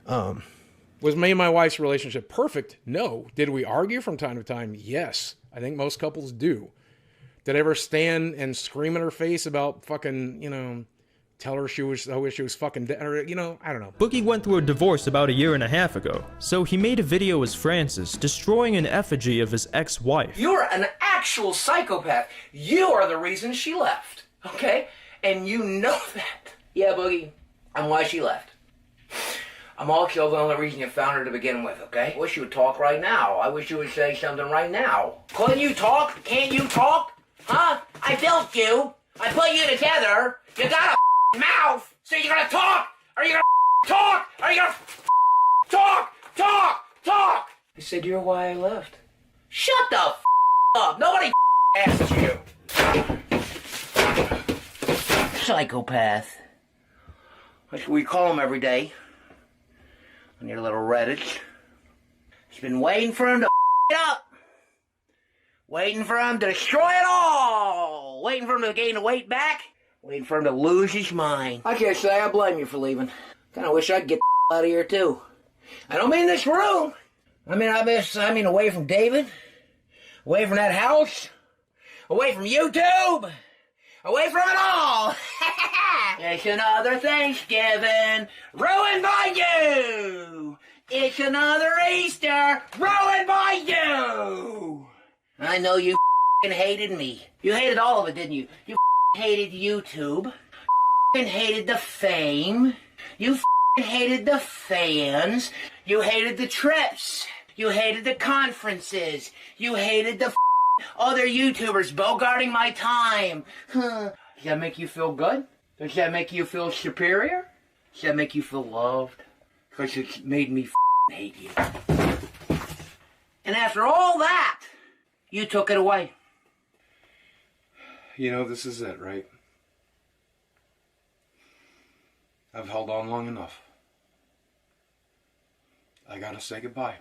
[SPEAKER 8] Was me and my wife's relationship perfect? No. Did we argue from time to time? Yes. I think most couples do. Did I ever stand and scream in her face about fucking, tell her I wish she was fucking dead, or, I don't know.
[SPEAKER 4] Boogie went through a divorce about 1.5 years ago, so he made a video as Francis, destroying an effigy of his ex-wife.
[SPEAKER 5] You're an actual psychopath. You are the reason she left, okay? And you know that. Yeah, Boogie, I'm why she left. I'm also the only reason you found her to begin with, okay? I wish you would talk right now. I wish you would say something right now. Couldn't you talk? Can't you talk? Huh? I built you. I put you together. You got a mouth. So you're gonna talk? Are you gonna talk? Are you gonna talk? Talk! I said you're why I left. Shut the up. Nobody asked you. Psychopath. We call him every day. On your little Reddit. He's been waiting for him to it up. Waiting for him to destroy it all. Waiting for him to gain the weight back. Waiting for him to lose his mind. I can't say I blame you for leaving. Kinda wish I'd get the out of here too. I don't mean this room. I mean away from David. Away from that house. Away from YouTube. Away from it all. It's another Thanksgiving ruined by you. It's another Easter ruined by you. I know you hated me. You hated all of it, didn't you? You hated YouTube. You hated the fame. You hated the fans. You hated the trips. You hated the conferences. You hated the other YouTubers bogarting my time. Does that make you feel good? Does that make you feel superior? Does that make you feel loved? Because it made me hate you. And after all that, you took it away.
[SPEAKER 8] This is it, right? I've held on long enough. I gotta say goodbye.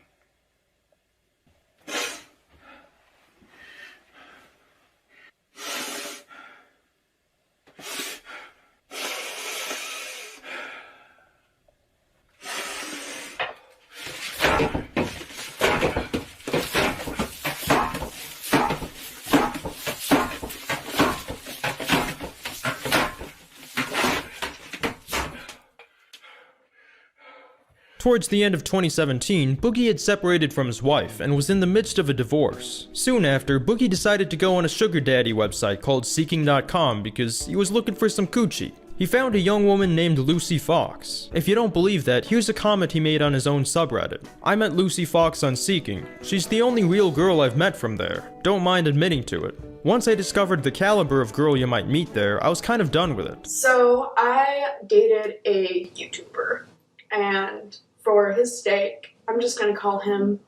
[SPEAKER 4] Towards the end of 2017, Boogie had separated from his wife and was in the midst of a divorce. Soon after, Boogie decided to go on a sugar daddy website called Seeking.com because he was looking for some coochie. He found a young woman named Lucy Fox. If you don't believe that, here's a comment he made on his own subreddit. I met Lucy Fox on Seeking. She's the only real girl I've met from there. Don't mind admitting to it. Once I discovered the caliber of girl you might meet there, I was kind of done with it.
[SPEAKER 9] So I dated a YouTuber, and for his sake, I'm just gonna call him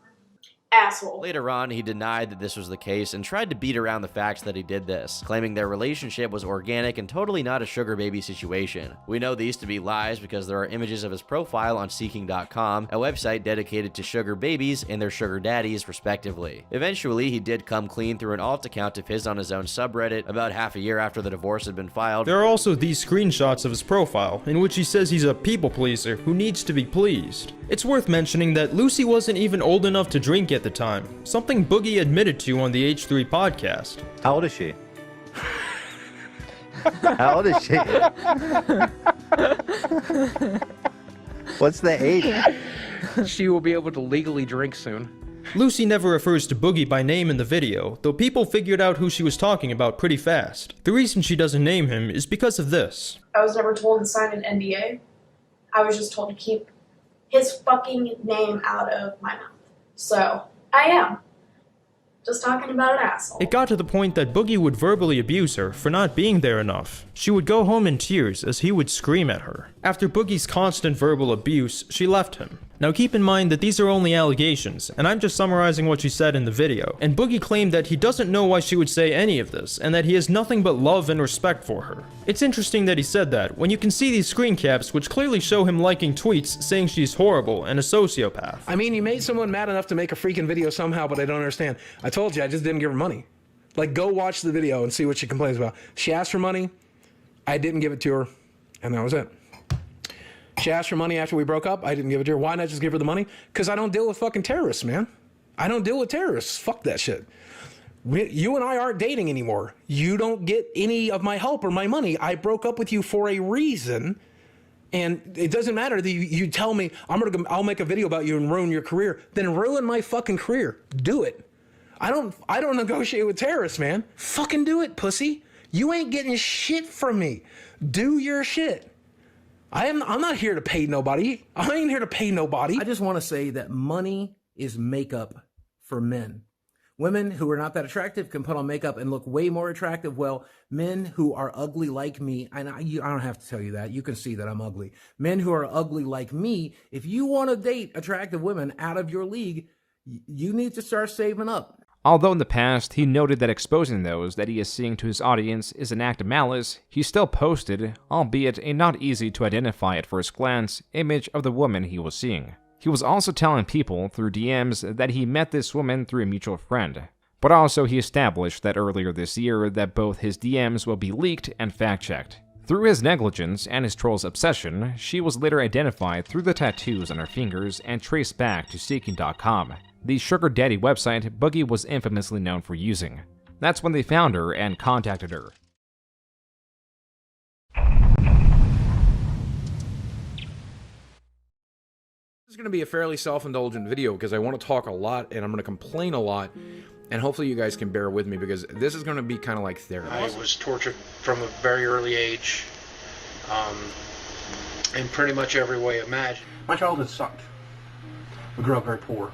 [SPEAKER 9] asshole.
[SPEAKER 2] Later on, he denied that this was the case and tried to beat around the facts that he did this, claiming their relationship was organic and totally not a sugar baby situation. We know these to be lies because there are images of his profile on Seeking.com, a website dedicated to sugar babies and their sugar daddies, respectively. Eventually, he did come clean through an alt account of his on his own subreddit about half a year after the divorce had been filed.
[SPEAKER 4] There are also these screenshots of his profile, in which he says he's a people pleaser who needs to be pleased. It's worth mentioning that Lucy wasn't even old enough to drink at the time, something Boogie admitted to on the H3 podcast.
[SPEAKER 12] How old is she? How old is she? What's the age?
[SPEAKER 7] She will be able to legally drink soon.
[SPEAKER 4] Lucy never refers to Boogie by name in the video, though people figured out who she was talking about pretty fast. The reason she doesn't name him is because of this.
[SPEAKER 9] I was never told to sign an NDA. I was just told to keep his fucking name out of my mouth. So, I am. Just talking about an asshole.
[SPEAKER 4] It got to the point that Boogie would verbally abuse her for not being there enough. She would go home in tears as he would scream at her. After Boogie's constant verbal abuse, she left him. Now keep in mind that these are only allegations, and I'm just summarizing what she said in the video. And Boogie claimed that he doesn't know why she would say any of this, and that he has nothing but love and respect for her. It's interesting that he said that, when you can see these screen caps which clearly show him liking tweets saying she's horrible and a sociopath.
[SPEAKER 11] I mean, you made someone mad enough to make a freaking video somehow, but I don't understand. I told you, I just didn't give her money. Like, go watch the video and see what she complains about. She asked for money, I didn't give it to her, and that was it. She asked for money after we broke up, I didn't give it to her. Why not just give her the money? Because I don't deal with fucking terrorists, man. I don't deal with terrorists. Fuck that shit. You and I aren't dating anymore. You don't get any of my help or my money. I broke up with you for a reason. And it doesn't matter that you tell me I'll make a video about you and ruin your career. Then ruin my fucking career. Do it. I don't negotiate with terrorists, man. Fucking do it, pussy. You ain't getting shit from me. Do your shit. I'm not here to pay nobody. I ain't here to pay nobody.
[SPEAKER 12] I just want to say that money is makeup for men. Women who are not that attractive can put on makeup and look way more attractive. Well, men who are ugly like me, and I don't have to tell you that. You can see that I'm ugly. Men who are ugly like me, if you want to date attractive women out of your league, you need to start saving up.
[SPEAKER 3] Although in the past he noted that exposing those that he is seeing to his audience is an act of malice, he still posted, albeit a not easy to identify at first glance, image of the woman he was seeing. He was also telling people through DMs that he met this woman through a mutual friend. But also he established that earlier this year that both his DMs will be leaked and fact-checked. Through his negligence and his troll's obsession, she was later identified through the tattoos on her fingers and traced back to Seeking.com, the sugar daddy website Boogie was infamously known for using. That's when they found her and contacted her.
[SPEAKER 8] This is going to be a fairly self-indulgent video because I want to talk a lot and I'm going to complain a lot, and hopefully you guys can bear with me because this is going to be kind of like therapy.
[SPEAKER 14] I was tortured from a very early age, in pretty much every way imagined.
[SPEAKER 17] My childhood sucked. We grew up very poor.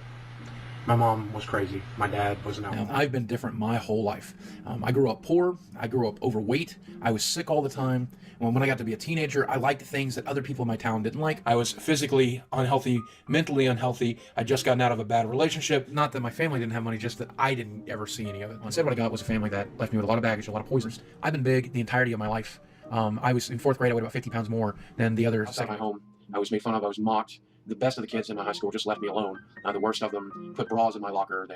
[SPEAKER 17] My mom was crazy. My dad was an alcoholic.
[SPEAKER 8] I've been different my whole life. I grew up poor. I grew up overweight. I was sick all the time. When I got to be a teenager, I liked things that other people in my town didn't like. I was physically unhealthy, mentally unhealthy. I'd just gotten out of a bad relationship. Not that my family didn't have money, just that I didn't ever see any of it. Instead, what I got was a family that left me with a lot of baggage, a lot of poisons. I've been big the entirety of my life. I was in 4th grade, I weighed about 50 pounds more than the others. Outside my home, I was made fun of, I was mocked. The best of the kids in my high school just left me alone. The worst of them put bras in my locker.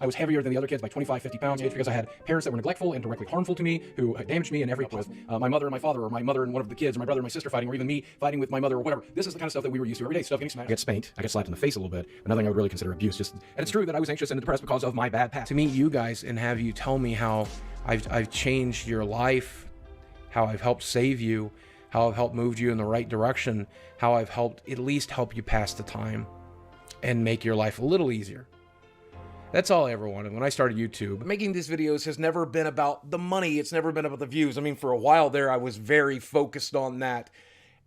[SPEAKER 8] I was heavier than the other kids by 25, 50 pounds each because I had parents that were neglectful and directly harmful to me, who damaged me in every way. My mother and my father, or my mother and one of the kids, or my brother and my sister fighting, or even me fighting with my mother, or whatever. This is the kind of stuff that we were used to every day. Stuff getting smacked. I get spanked. I get slapped in the face a little bit. But nothing I would really consider abuse. And it's true that I was anxious and depressed because of my bad past. To meet you guys and have you tell me how I've changed your life, how I've helped save you, how I've helped move you in the right direction, how I've helped at least help you pass the time and make your life a little easier. That's all I ever wanted when I started YouTube.
[SPEAKER 11] Making these videos has never been about the money. It's never been about the views. I mean, for a while there, I was very focused on that,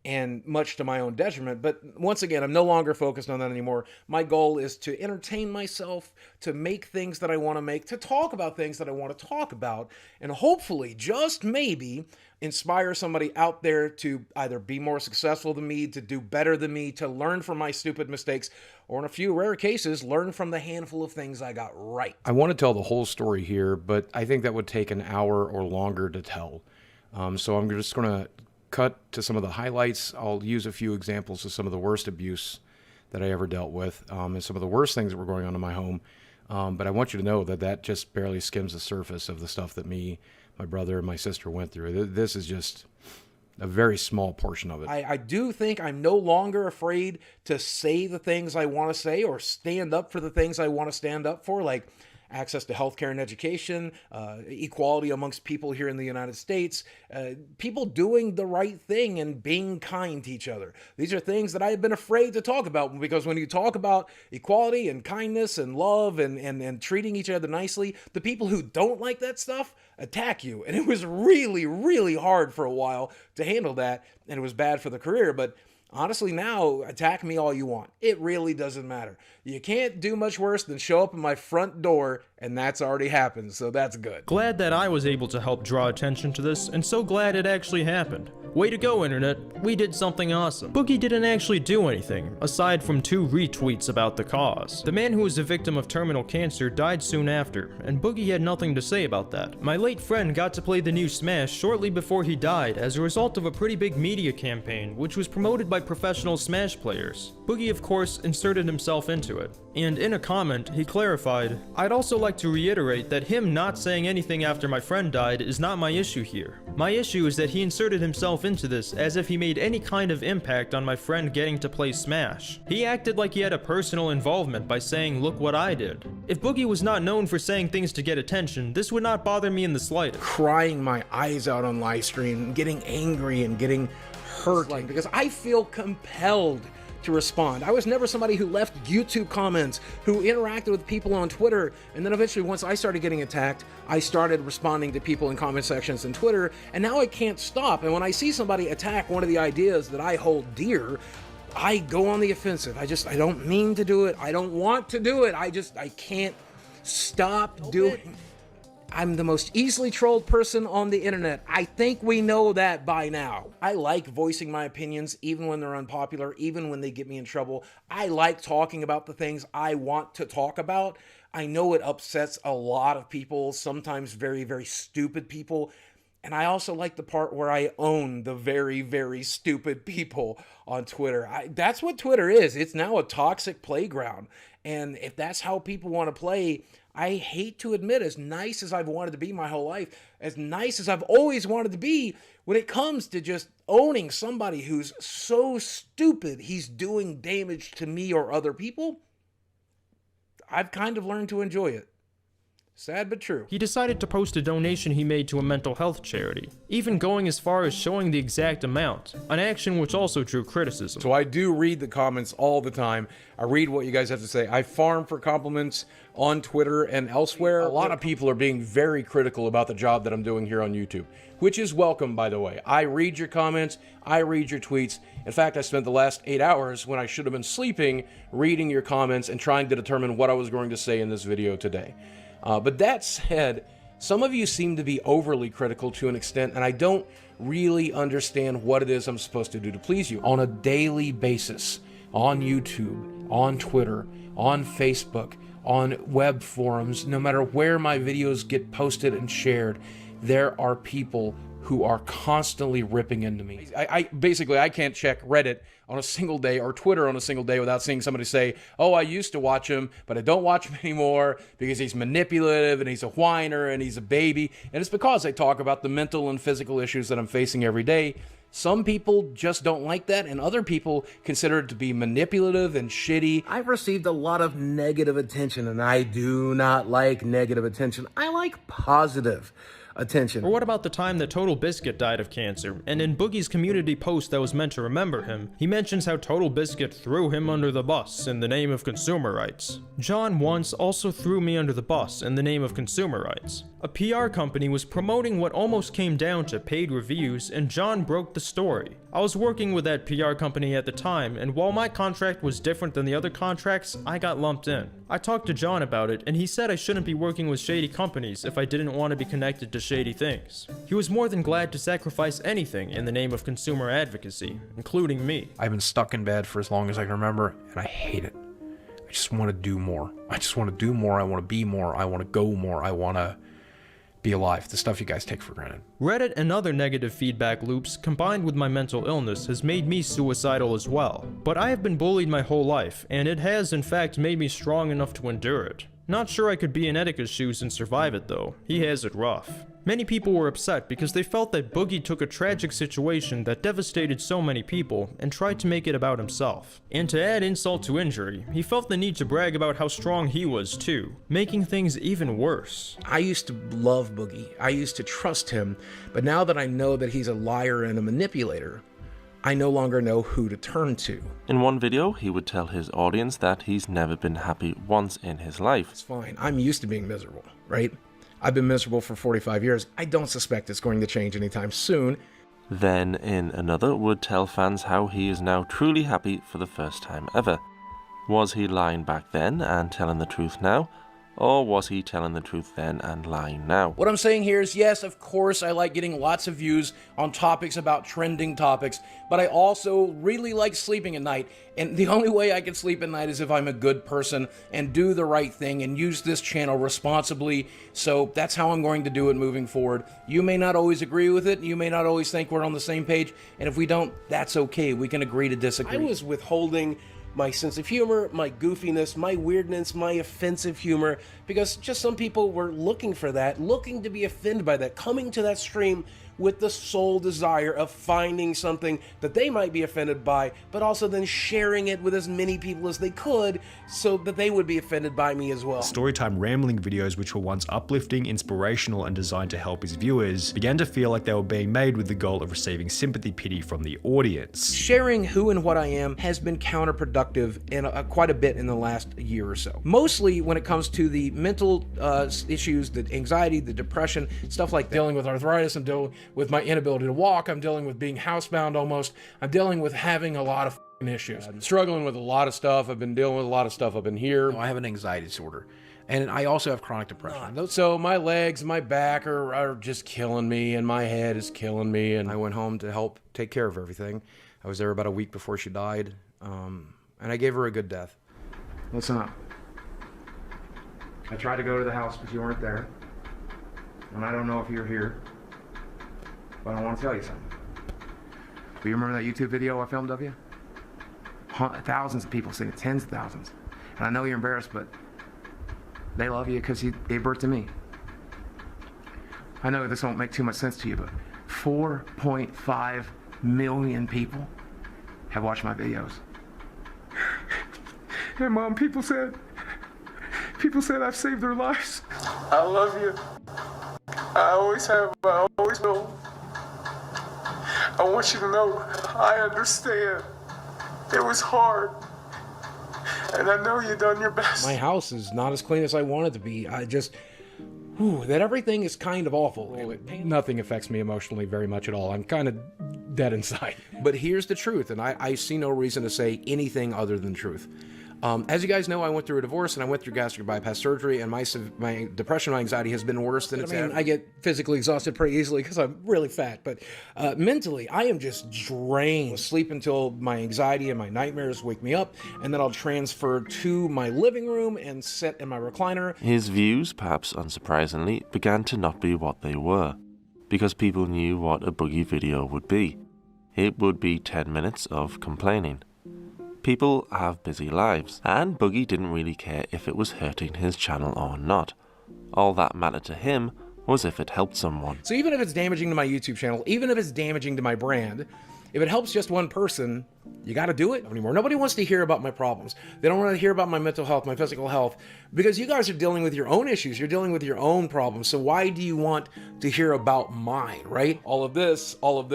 [SPEAKER 11] and much to my own detriment. But once again, I'm no longer focused on that anymore. My goal is to entertain myself, to make things that I want to make, to talk about things that I want to talk about, and hopefully, just maybe, inspire somebody out there to either be more successful than me, to do better than me, to learn from my stupid mistakes, or in a few rare cases, learn from the handful of things I got right.
[SPEAKER 8] I want to tell the whole story here, but I think that would take an hour or longer to tell. So I'm just going to cut to some of the highlights. I'll use a few examples of some of the worst abuse that I ever dealt with, and some of the worst things that were going on in my home. But I want you to know that that just barely skims the surface of the stuff that me, my brother, and my sister went through. This is just a very small portion of it.
[SPEAKER 11] I do think I'm no longer afraid to say the things I want to say or stand up for the things I want to stand up for. Like, access to healthcare and education, equality amongst people here in the United States, people doing the right thing and being kind to each other. These are things that I have been afraid to talk about, because when you talk about equality and kindness and love and treating each other nicely, the people who don't like that stuff attack you. And it was really, really hard for a while to handle that, and it was bad for the career. But honestly, now, attack me all you want. It really doesn't matter. You can't do much worse than show up at my front door, and that's already happened, so that's good.
[SPEAKER 4] Glad that I was able to help draw attention to this, and so glad it actually happened. Way to go, Internet. We did something awesome. Boogie didn't actually do anything, aside from 2 retweets about the cause. The man who was a victim of terminal cancer died soon after, and Boogie had nothing to say about that. My late friend got to play the new Smash shortly before he died as a result of a pretty big media campaign, which was promoted by professional Smash players. Boogie, of course, inserted himself into it, and in a comment, he clarified, "I'd also like to reiterate that him not saying anything after my friend died is not my issue here. My issue is that he inserted himself into this as if he made any kind of impact on my friend getting to play Smash. He acted like he had a personal involvement by saying, 'Look what I did.' If Boogie was not known for saying things to get attention, this would not bother me in the slightest."
[SPEAKER 11] Crying my eyes out on live stream, getting angry and getting hurt, because I feel compelled to respond. I was never somebody who left YouTube comments, who interacted with people on Twitter, and then eventually once I started getting attacked, I started responding to people in comment sections on Twitter, and now I can't stop. And when I see somebody attack one of the ideas that I hold dear, I go on the offensive. I don't mean to do it. I don't want to do it. I can't stop doing. I'm the most easily trolled person on the internet. I think we know that by now. I like voicing my opinions, even when they're unpopular, even when they get me in trouble. I like talking about the things I want to talk about. I know it upsets a lot of people, sometimes very, very stupid people. And I also like the part where I own the very, very stupid people on Twitter. That's what Twitter is. It's now a toxic playground. And if that's how people want to play, I hate to admit, as nice as I've wanted to be my whole life, as nice as I've always wanted to be, when it comes to just owning somebody who's so stupid he's doing damage to me or other people, I've kind of learned to enjoy it. Sad but true.
[SPEAKER 4] He decided to post a donation he made to a mental health charity, even going as far as showing the exact amount, an action which also drew criticism.
[SPEAKER 8] So I do read the comments all the time. I read what you guys have to say. I farm for compliments on Twitter and elsewhere. A lot of people are being very critical about the job that I'm doing here on YouTube, which is welcome, by the way. I read your comments, I read your tweets. In fact, I spent the last 8 hours, when I should have been sleeping, reading your comments and trying to determine what I was going to say in this video today. But that said, some of you seem to be overly critical to an extent, and I don't really understand what it is I'm supposed to do to please you. On a daily basis, on YouTube, on Twitter, on Facebook, on web forums, no matter where my videos get posted and shared, there are people who are constantly ripping into me. I basically can't check Reddit on a single day or Twitter on a single day without seeing somebody say, "Oh, I used to watch him, but I don't watch him anymore because he's manipulative and he's a whiner and he's a baby." And it's because I talk about the mental and physical issues that I'm facing every day. Some people just don't like that, and other people consider it to be manipulative and shitty.
[SPEAKER 12] I've received a lot of negative attention, and I do not like negative attention. I like positive attention.
[SPEAKER 4] Or what about the time that Total Biscuit died of cancer, and in Boogie's community post that was meant to remember him, he mentions how Total Biscuit threw him under the bus in the name of consumer rights. John once also threw me under the bus in the name of consumer rights. A PR company was promoting what almost came down to paid reviews, and John broke the story. I was working with that PR company at the time, and while my contract was different than the other contracts, I got lumped in. I talked to John about it, and he said I shouldn't be working with shady companies if I didn't want to be connected to shady things. He was more than glad to sacrifice anything in the name of consumer advocacy, including me.
[SPEAKER 8] I've been stuck in bed for as long as I can remember, and I hate it. I just want to do more. I just want to do more. I want to be more. I want to go more. I want to be alive. The stuff you guys take for granted.
[SPEAKER 4] Reddit and other negative feedback loops combined with my mental illness has made me suicidal as well. But I have been bullied my whole life, and it has in fact made me strong enough to endure it. Not sure I could be in Etika's shoes and survive it though. He has it rough. Many people were upset because they felt that Boogie took a tragic situation that devastated so many people and tried to make it about himself. And to add insult to injury, he felt the need to brag about how strong he was too, making things even worse.
[SPEAKER 7] I used to love Boogie. I used to trust him, but now that I know that he's a liar and a manipulator, I no longer know who to turn to.
[SPEAKER 6] In one video, he would tell his audience that he's never been happy once in his life.
[SPEAKER 7] It's fine. I'm used to being miserable, right? I've been miserable for 45 years. I don't suspect it's going to change anytime soon.
[SPEAKER 6] Then, in another, would tell fans how he is now truly happy for the first time ever. Was he lying back then and telling the truth now? Or was he telling the truth then and lying now?
[SPEAKER 8] What I'm saying here is, yes, of course, I like getting lots of views on topics about trending topics, but I also really like sleeping at night. And the only way I can sleep at night is if I'm a good person and do the right thing and use this channel responsibly. So that's how I'm going to do it moving forward. You may not always agree with it. You may not always think we're on the same page. And if we don't, that's okay. We can agree to disagree.
[SPEAKER 13] I was withholding my sense of humor, my goofiness, my weirdness, my offensive humor, because just some people were looking for that, looking to be offended by that, coming to that stream with the sole desire of finding something that they might be offended by, but also then sharing it with as many people as they could so that they would be offended by me as well.
[SPEAKER 15] Storytime rambling videos, which were once uplifting, inspirational, and designed to help his viewers, began to feel like they were being made with the goal of receiving sympathy pity from the audience.
[SPEAKER 7] Sharing who and what I am has been counterproductive in quite a bit in the last year or so. Mostly when it comes to the mental issues, the anxiety, the depression, stuff like that.
[SPEAKER 8] Dealing with arthritis, I'm dealing with my inability to walk, I'm dealing with being housebound almost, I'm dealing with having a lot of issues. I'm struggling with a lot of stuff, I've been dealing with a lot of stuff up in here.
[SPEAKER 1] I have an anxiety disorder, and I also have chronic depression.
[SPEAKER 8] So my legs, my back are just killing me, and my head is killing me. And
[SPEAKER 1] I went home to help take care of everything. I was there about a week before she died, and I gave her a good death.
[SPEAKER 7] Listen up. I tried to go to the house, but you weren't there. And I don't know if you're here, but I want to tell you something. Do you remember that YouTube video I filmed of you? Thousands of people seen it, tens of thousands. And I know you're embarrassed, but they love you because you gave birth to me. I know this won't make too much sense to you, but 4.5 million people have watched my videos. And Mom, people said I've saved their lives.
[SPEAKER 16] I love you. I always have, I always will. I want you to know I understand. It was hard. And I know you've done your best.
[SPEAKER 7] My house is not as clean as I want it to be. I just, that everything is kind of awful.
[SPEAKER 8] Nothing affects me emotionally very much at all. I'm kind of dead inside.
[SPEAKER 7] But here's the truth, and I see no reason to say anything other than truth. As you guys know, I went through a divorce and I went through gastric bypass surgery, and my depression and anxiety has been worse than it's. I get physically exhausted pretty easily because I'm really fat, but mentally, I am just drained. I'll sleep until my anxiety and my nightmares wake me up, and then I'll transfer to my living room and sit in my recliner.
[SPEAKER 6] His views, perhaps unsurprisingly, began to not be what they were, because people knew what a Boogie video would be. It would be 10 minutes of complaining. People have busy lives, and Boogie didn't really care if it was hurting his channel or not. All that mattered to him was if it helped someone.
[SPEAKER 7] So even if it's damaging to my YouTube channel, even if it's damaging to my brand, if it helps just one person, you got to do it anymore. Nobody wants to hear about my problems. They don't want to hear about my mental health, my physical health, because you guys are dealing with your own issues. You're dealing with your own problems. So why do you want to hear about mine, right?
[SPEAKER 8] All of this, all of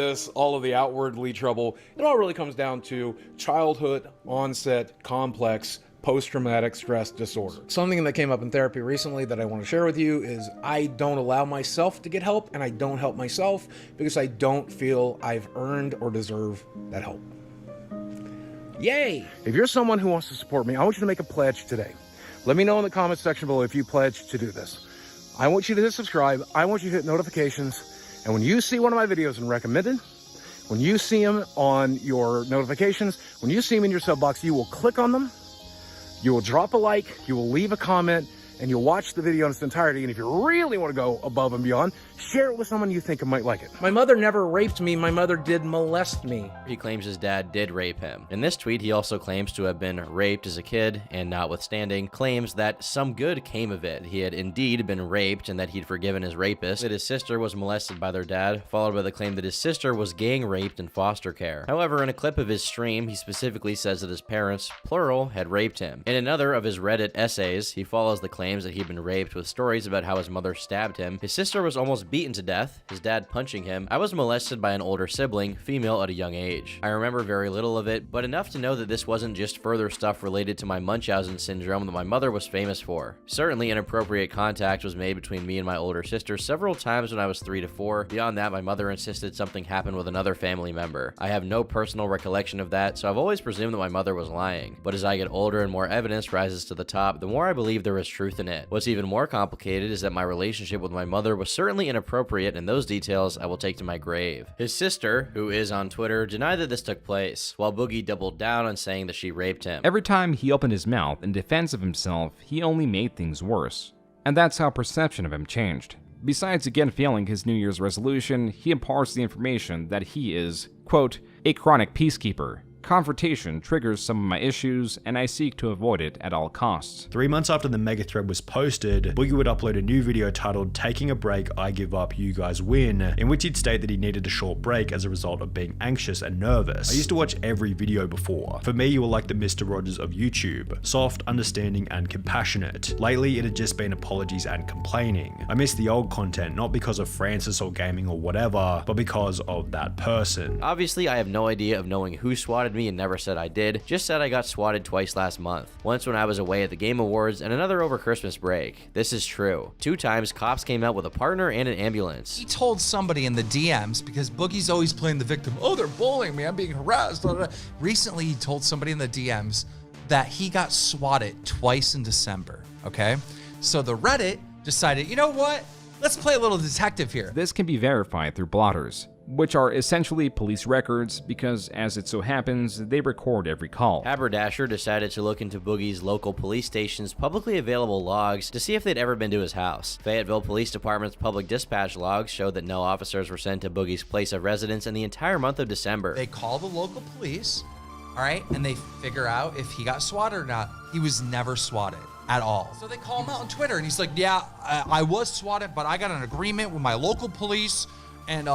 [SPEAKER 8] the outwardly trouble, it all really comes down to childhood onset complex post-traumatic stress disorder.
[SPEAKER 7] Something that came up in therapy recently that I want to share with you is I don't allow myself to get help, and I don't help myself because I don't feel I've earned or deserve that help. Yay! If you're someone who wants to support me, I want you to make a pledge today. Let me know in the comments section below if you pledge to do this. I want you to hit subscribe. I want you to hit notifications. And when you see one of my videos and recommended, when you see them on your notifications, when you see them in your sub box, you will click on them. You will drop a like, you will leave a comment,
[SPEAKER 11] and you'll watch the video in its entirety, and if you really want to go above and beyond, share it with someone you think might like it.
[SPEAKER 13] My mother never raped me, my mother did molest me.
[SPEAKER 2] He claims his dad did rape him. In this tweet, he also claims to have been raped as a kid, and notwithstanding, claims that some good came of it. He had indeed been raped and that he'd forgiven his rapist, that his sister was molested by their dad, followed by the claim that his sister was gang raped in foster care. However, in a clip of his stream, he specifically says that his parents, plural, had raped him. In another of his Reddit essays, he follows the claims that he'd been raped with stories about how his mother stabbed him, his sister was almost beaten to death, his dad punching him, I was molested by an older sibling, female at a young age. I remember very little of it, but enough to know that this wasn't just further stuff related to my Munchausen syndrome that my mother was famous for. Certainly inappropriate contact was made between me and my older sister several times when I was 3 to 4. Beyond that, my mother insisted something happened with another family member. I have no personal recollection of that, so I've always presumed that my mother was lying. But as I get older and more evidence rises to the top, the more I believe there is truth in it. What's even more complicated is that my relationship with my mother was certainly inappropriate, and those details I will take to my grave. His sister, who is on Twitter, denied that this took place, while Boogie doubled down on saying that she raped him.
[SPEAKER 3] Every time he opened his mouth in defense of himself, he only made things worse. And that's how perception of him changed. Besides again failing his New Year's resolution, he imparts the information that he is, quote, a chronic peacekeeper. Confrontation triggers some of my issues, and I seek to avoid it at all costs.
[SPEAKER 15] 3 months after the mega thread was posted, Boogie would upload a new video titled Taking a Break, I Give Up, You Guys Win, in which he'd state that he needed a short break as a result of being anxious and nervous. I used to watch every video before. For me, you were like the Mr. Rogers of YouTube, soft, understanding, and compassionate. Lately, it had just been apologies and complaining. I miss the old content, not because of Francis or gaming or whatever, but because of that person.
[SPEAKER 2] Obviously, I have no idea of knowing who swatted me and never said I did, just said I got swatted twice last month. Once when I was away at the Game Awards and another over Christmas break. This is true. 2 times cops came out with a partner and an ambulance.
[SPEAKER 22] He told somebody in the DMs, because Boogie's always playing the victim, oh, they're bullying me, I'm being harassed. Blah, blah, blah. Recently, he told somebody in the DMs that he got swatted twice in December, okay? So the Reddit decided, you know what? Let's play a little detective here.
[SPEAKER 3] This can be verified through blotters, which are essentially police records because, as it so happens, they record every call.
[SPEAKER 2] Haberdasher decided to look into Boogie's local police station's publicly available logs to see if they'd ever been to his house. Fayetteville Police Department's public dispatch logs showed that no officers were sent to Boogie's place of residence in the entire month of December.
[SPEAKER 22] They call the local police, all right, and they figure out if he got swatted or not. He was never swatted at all. So they call him out on Twitter, and he's like, yeah, I was swatted, but I got an agreement with my local police, and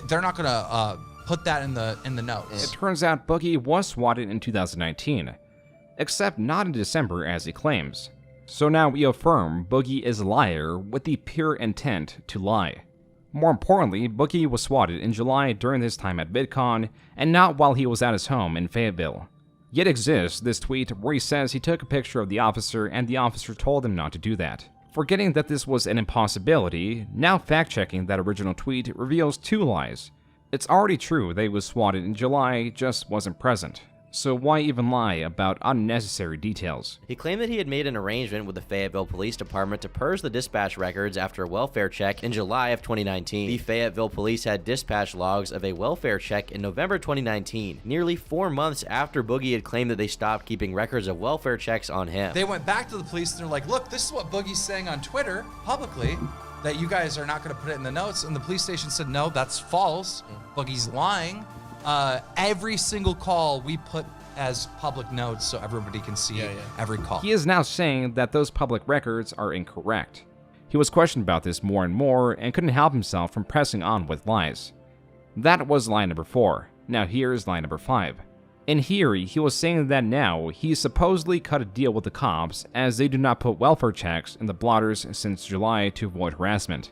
[SPEAKER 22] they're not gonna put that in the notes.
[SPEAKER 3] It turns out Boogie was swatted in 2019, except not in December as he claims. So now we affirm Boogie is a liar with the pure intent to lie. More importantly, Boogie was swatted in July during his time at VidCon, and not while he was at his home in Fayetteville. Yet exists this tweet where he says he took a picture of the officer and the officer told him not to do that. Forgetting that this was an impossibility, now fact-checking that original tweet reveals 2 lies. It's already true that he was swatted in July, just wasn't present. So why even lie about unnecessary details?
[SPEAKER 2] He claimed that he had made an arrangement with the Fayetteville Police Department to purge the dispatch records after a welfare check in July of 2019. The Fayetteville Police had dispatch logs of a welfare check in November 2019, nearly 4 months after Boogie had claimed that they stopped keeping records of welfare checks on him.
[SPEAKER 22] They went back to the police and they're like, look, this is what Boogie's saying on Twitter publicly, that you guys are not going to put it in the notes. And the police station said, no, that's false. Boogie's lying. Every single call we put as public notes so everybody can see every call.
[SPEAKER 3] He is now saying that those public records are incorrect. He was questioned about this more and more and couldn't help himself from pressing on with lies. That was lie number 4. Now here's lie number 5. In here, he was saying that now he supposedly cut a deal with the cops as they do not put welfare checks in the blotters since July to avoid harassment.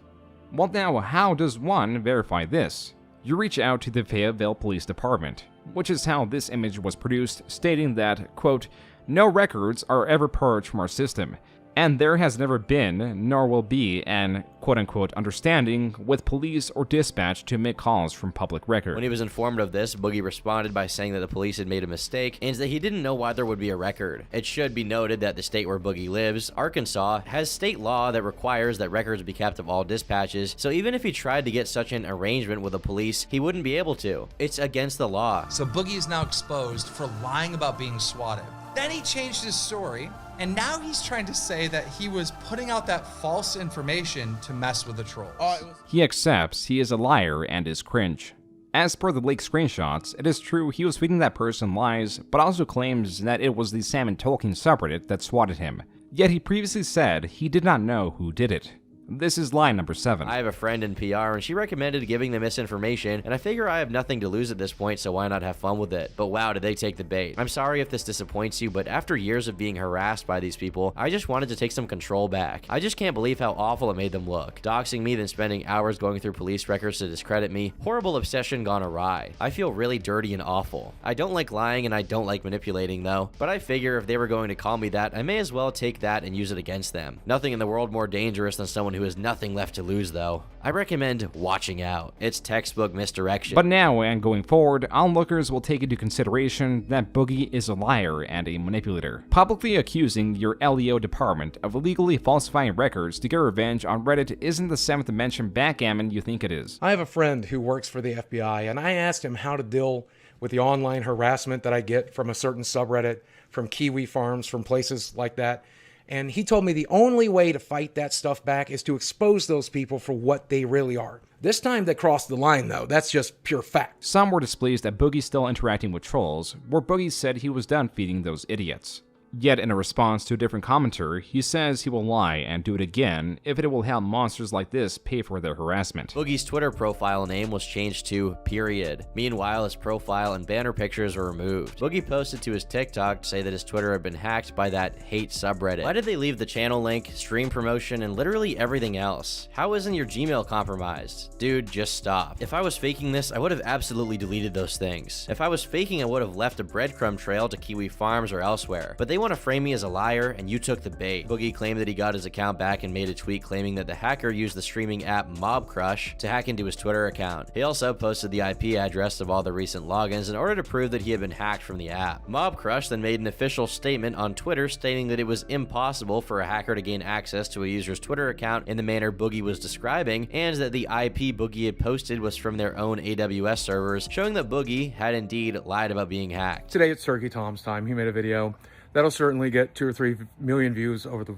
[SPEAKER 3] Well, now how does one verify this? You reach out to the Fayetteville Police Department, which is how this image was produced, stating that, quote, no records are ever purged from our system, and there has never been, nor will be, an quote-unquote understanding with police or dispatch to make calls from public record.
[SPEAKER 2] When he was informed of this, Boogie responded by saying that the police had made a mistake and that he didn't know why there would be a record. It should be noted that the state where Boogie lives, Arkansas, has state law that requires that records be kept of all dispatches, so even if he tried to get such an arrangement with the police, he wouldn't be able to. It's against the law.
[SPEAKER 22] So Boogie is now exposed for lying about being swatted. Then he changed his story And now he's trying to say that he was putting out that false information to mess with the trolls.
[SPEAKER 3] He accepts he is a liar and is cringe. As per the leaked screenshots, it is true he was feeding that person lies, but also claims that it was the Sam and Tolkien subreddit that swatted him. Yet he previously said he did not know who did it. This is line number 7.
[SPEAKER 2] I have a friend in PR and she recommended giving the misinformation, and I figure I have nothing to lose at this point, so why not have fun with it? But wow, did they take the bait. I'm sorry if this disappoints you, but after years of being harassed by these people, I just wanted to take some control back. I just can't believe how awful it made them look. Doxing me, then spending hours going through police records to discredit me. Horrible obsession gone awry. I feel really dirty and awful. I don't like lying and I don't like manipulating though, but I figure if they were going to call me that, I may as well take that and use it against them. Nothing in the world more dangerous than someone who has nothing left to lose though. I recommend watching out. It's textbook misdirection.
[SPEAKER 3] But now and going forward, onlookers will take into consideration that Boogie is a liar and a manipulator. Publicly accusing your LEO department of illegally falsifying records to get revenge on Reddit isn't the 7th dimension backgammon you think it is.
[SPEAKER 11] I have a friend who works for the FBI, and I asked him how to deal with the online harassment that I get from a certain subreddit, from Kiwi Farms, from places like that. And he told me the only way to fight that stuff back is to expose those people for what they really are. This time they crossed the line though, that's just pure fact.
[SPEAKER 3] Some were displeased that Boogie's still interacting with trolls, where Boogie said he was done feeding those idiots. Yet in a response to a different commenter, he says he will lie and do it again if it will help monsters like this pay for their harassment.
[SPEAKER 2] Boogie's Twitter profile name was changed to Period. Meanwhile, his profile and banner pictures were removed. Boogie posted to his TikTok to say that his Twitter had been hacked by that hate subreddit. Why did they leave the channel link, stream promotion, and literally everything else? How isn't your Gmail compromised? Dude, just stop. If I was faking this, I would have absolutely deleted those things. If I was faking, I would have left a breadcrumb trail to Kiwi Farms or elsewhere. But they want to frame me as a liar, and you took the bait. Boogie claimed that he got his account back and made a tweet claiming that the hacker used the streaming app Mobcrush to hack into his Twitter account. He also posted the IP address of all the recent logins in order to prove that he had been hacked from the app. Mobcrush then made an official statement on Twitter stating that it was impossible for a hacker to gain access to a user's Twitter account in the manner Boogie was describing, and that the IP Boogie had posted was from their own AWS servers, showing that Boogie had indeed lied about being hacked.
[SPEAKER 11] Today it's Turkey Tom's time. He made a video that'll certainly get 2 or 3 million views over the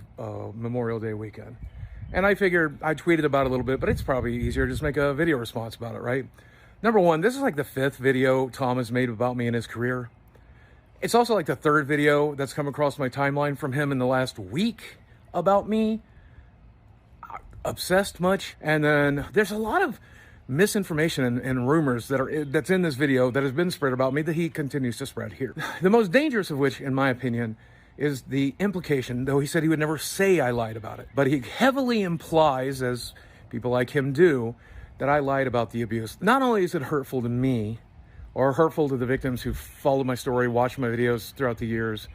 [SPEAKER 11] Memorial Day weekend. And I figured I tweeted about it a little bit, but it's probably easier to just make a video response about it, right? Number one, this is like the 5th video Tom has made about me in his career. It's also like the 3rd video that's come across my timeline from him in the last week about me. Obsessed much. And then there's a lot of misinformation and rumors that's in this video that has been spread about me that he continues to spread here. The most dangerous of which, in my opinion, is the implication, though he said he would never say I lied about it, but he heavily implies, as people like him do, that I lied about the abuse. Not only is it hurtful to me, or hurtful to the victims who followed my story, watched my videos throughout the years,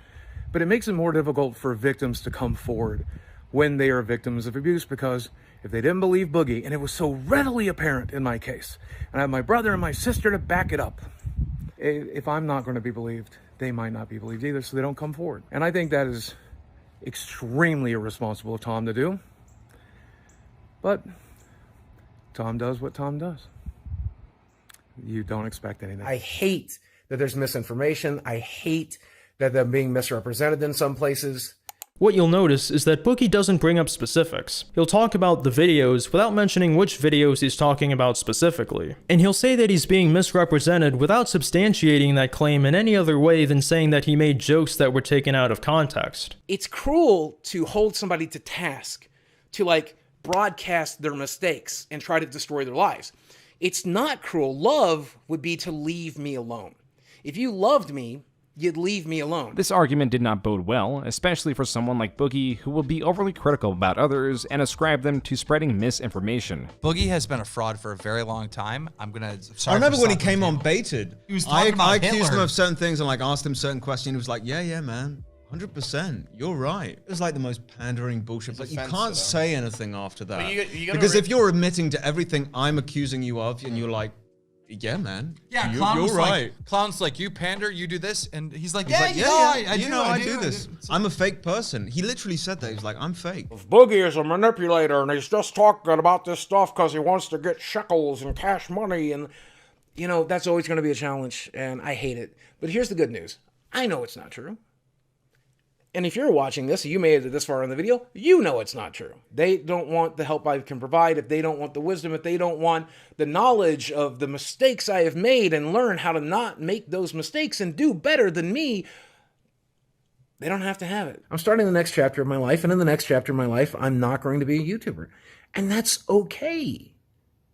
[SPEAKER 11] but it makes it more difficult for victims to come forward when they are victims of abuse, because if they didn't believe Boogie, and it was so readily apparent in my case, and I have my brother and my sister to back it up, if I'm not going to be believed, they might not be believed either, so they don't come forward. And I think that is extremely irresponsible of Tom to do. But Tom does what Tom does. You don't expect anything. I hate that there's misinformation. I hate that they're being misrepresented in some places.
[SPEAKER 4] What you'll notice is that Boogie doesn't bring up specifics. He'll talk about the videos without mentioning which videos he's talking about specifically. And he'll say that he's being misrepresented without substantiating that claim in any other way than saying that he made jokes that were taken out of context.
[SPEAKER 11] It's cruel to hold somebody to task, to like broadcast their mistakes and try to destroy their lives. It's not cruel. Love would be to leave me alone. If you loved me, you'd leave me alone.
[SPEAKER 3] This argument did not bode well, especially for someone like Boogie, who will be overly critical about others and ascribe them to spreading misinformation.
[SPEAKER 22] Boogie has been a fraud for a very long time. I
[SPEAKER 18] remember when he came on Baited.
[SPEAKER 22] He was talking about
[SPEAKER 18] I accused
[SPEAKER 22] Hitler.
[SPEAKER 18] him of certain things and like asked him certain questions. He was like, yeah, man. 100%. You're right. It was like the most pandering bullshit, but you can't say anything after that.
[SPEAKER 22] But you gotta
[SPEAKER 18] because if you're admitting to everything I'm accusing you of, and you're like, yeah, man.
[SPEAKER 22] Yeah,
[SPEAKER 18] you're right.
[SPEAKER 22] Clown's like, you pander, you do this, and he's like,
[SPEAKER 18] He's
[SPEAKER 22] yeah,
[SPEAKER 18] like,
[SPEAKER 22] I
[SPEAKER 18] do this. I'm a fake person. He literally said that. He was like, I'm fake.
[SPEAKER 11] If Boogie is a manipulator and he's just talking about this stuff because he wants to get shekels and cash money, and you know, that's always going to be a challenge, and I hate it. But here's the good news. I know it's not true. And if you're watching this, you made it this far in the video, you know it's not true. They don't want the help I can provide, if they don't want the wisdom, if they don't want the knowledge of the mistakes I have made and learn how to not make those mistakes and do better than me, they don't have to have it. I'm starting the next chapter of my life, and in the next chapter of my life, I'm not going to be a YouTuber. And that's okay.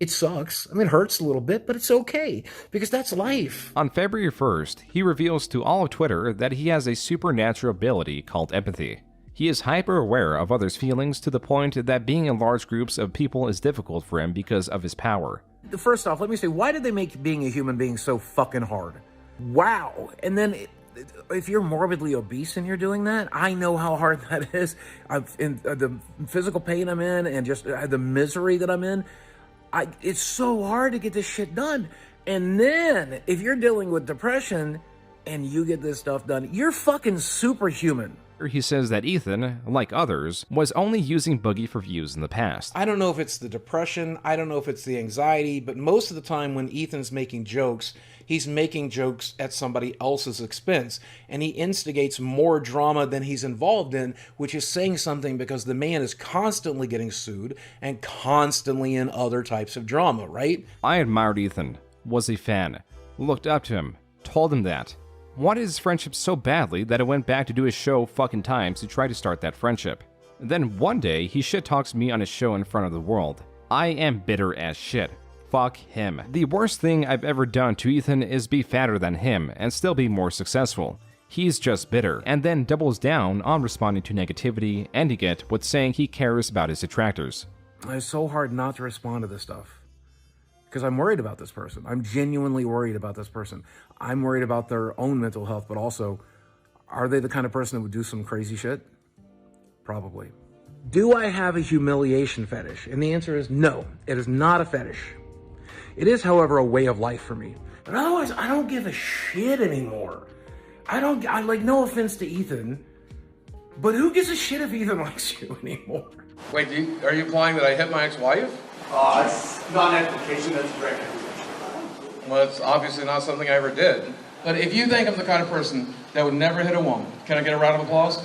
[SPEAKER 11] It sucks. I mean, it hurts a little bit, but it's okay, because that's life.
[SPEAKER 3] On February 1st, he reveals to all of Twitter that he has a supernatural ability called empathy. He is hyper aware of others' feelings to the point that being in large groups of people is difficult for him because of his power.
[SPEAKER 12] First off, let me say, why did they make being a human being so fucking hard? Wow. And then if you're morbidly obese and you're doing that, I know how hard that is. The physical pain I'm in and just the misery that I'm in, it's so hard to get this shit done. And then if you're dealing with depression and you get this stuff done, you're fucking superhuman.
[SPEAKER 3] He says that Ethan, like others, was only using Boogie for views in the past.
[SPEAKER 11] I don't know if it's the depression, I don't know if it's the anxiety, but most of the time when Ethan's making jokes, he's making jokes at somebody else's expense, and he instigates more drama than he's involved in, which is saying something because the man is constantly getting sued and constantly in other types of drama, right?
[SPEAKER 3] I admired Ethan, was a fan, looked up to him, told him that. Wanted his friendship so badly that I went back to do his show fucking times to try to start that friendship. Then one day, he shit talks me on his show in front of the world. I am bitter as shit. Fuck him. The worst thing I've ever done to Ethan is be fatter than him and still be more successful. He's just bitter, and then doubles down on responding to negativity, ending it with saying he cares about his detractors.
[SPEAKER 12] It's so hard not to respond to this stuff. Because I'm worried about this person. I'm genuinely worried about this person. I'm worried about their own mental health, but also, are they the kind of person that would do some crazy shit? Probably. Do I have a humiliation fetish? And the answer is no, it is not a fetish. It is, however, a way of life for me. But otherwise, I don't give a shit anymore. No offense to Ethan, but who gives a shit if Ethan likes you anymore?
[SPEAKER 19] Wait, are you implying that I hit my ex-wife?
[SPEAKER 17] It's not an implication, that's a direct accusation.
[SPEAKER 19] Well, it's obviously not something I ever did. But if you think I'm the kind of person that would never hit a woman, can I get a round of applause?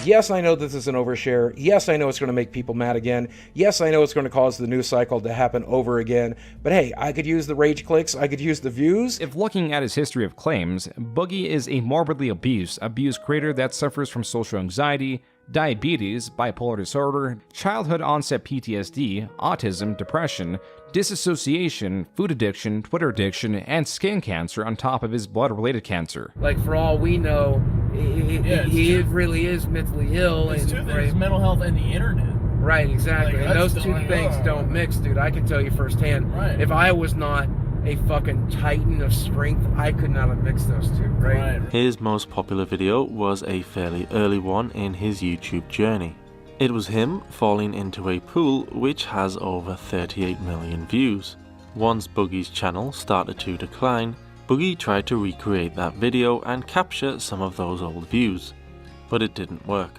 [SPEAKER 11] Yes, I know this is an overshare. Yes, I know it's going to make people mad again. Yes, I know it's going to cause the news cycle to happen over again. But hey, I could use the rage clicks. I could use the views.
[SPEAKER 3] If looking at his history of claims, Boogie is a morbidly obese creator that suffers from social anxiety, diabetes, bipolar disorder, childhood onset PTSD, autism, depression, disassociation, food addiction, Twitter addiction, and skin cancer on top of his blood-related cancer.
[SPEAKER 1] Like, for all we know, he really is mentally ill.
[SPEAKER 21] It's two things, mental health and the internet.
[SPEAKER 1] Right, exactly.
[SPEAKER 21] Like,
[SPEAKER 1] and those two
[SPEAKER 21] like,
[SPEAKER 1] things don't mix, dude. I can tell you firsthand.
[SPEAKER 21] Right.
[SPEAKER 1] If I was not a fucking titan of strength, I could not have mixed those two, right?
[SPEAKER 6] His most popular video was a fairly early one in his YouTube journey. It was him falling into a pool which has over 38 million views. Once Boogie's channel started to decline, Boogie tried to recreate that video and capture some of those old views, but it didn't work.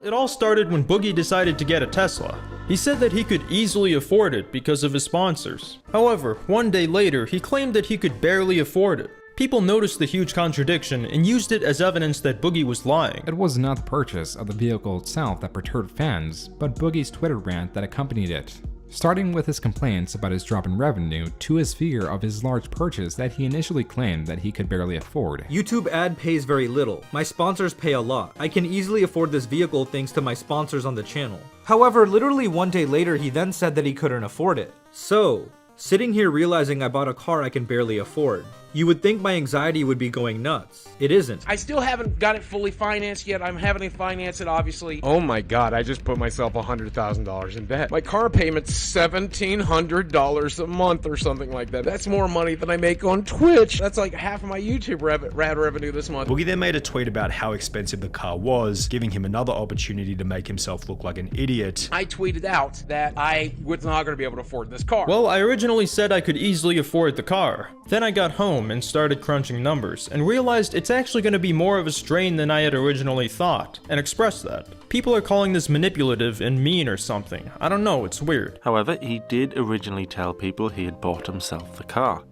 [SPEAKER 4] It all started when Boogie decided to get a Tesla. He said that he could easily afford it because of his sponsors. However, one day later, he claimed that he could barely afford it. People noticed the huge contradiction and used it as evidence that Boogie was lying.
[SPEAKER 3] It was not the purchase of the vehicle itself that perturbed fans, but Boogie's Twitter rant that accompanied it. Starting with his complaints about his drop in revenue to his fear of his large purchase that he initially claimed that he could barely afford.
[SPEAKER 23] YouTube ad pays very little. My sponsors pay a lot. I can easily afford this vehicle thanks to my sponsors on the channel. However, literally one day later, he then said that he couldn't afford it. So, sitting here realizing I bought a car I can barely afford. You would think my anxiety would be going nuts. It isn't.
[SPEAKER 13] I still haven't got it fully financed yet. I'm having to finance it, obviously.
[SPEAKER 24] Oh my god, I just put myself $100,000 in debt. My car payment's $1,700 a month or something like that. That's more money than I make on Twitch. That's like half of my YouTube revenue this month.
[SPEAKER 15] Boogie then made a tweet about how expensive the car was, giving him another opportunity to make himself look like an idiot.
[SPEAKER 13] I tweeted out that I was not going to be able to afford this car.
[SPEAKER 4] Well, I originally said I could easily afford the car. Then I got home home and started crunching numbers, and realized it's actually going to be more of a strain than I had originally thought, and expressed that. People are calling this manipulative and mean or something. I don't know, it's weird.
[SPEAKER 6] However, he did originally tell people he had bought himself the car.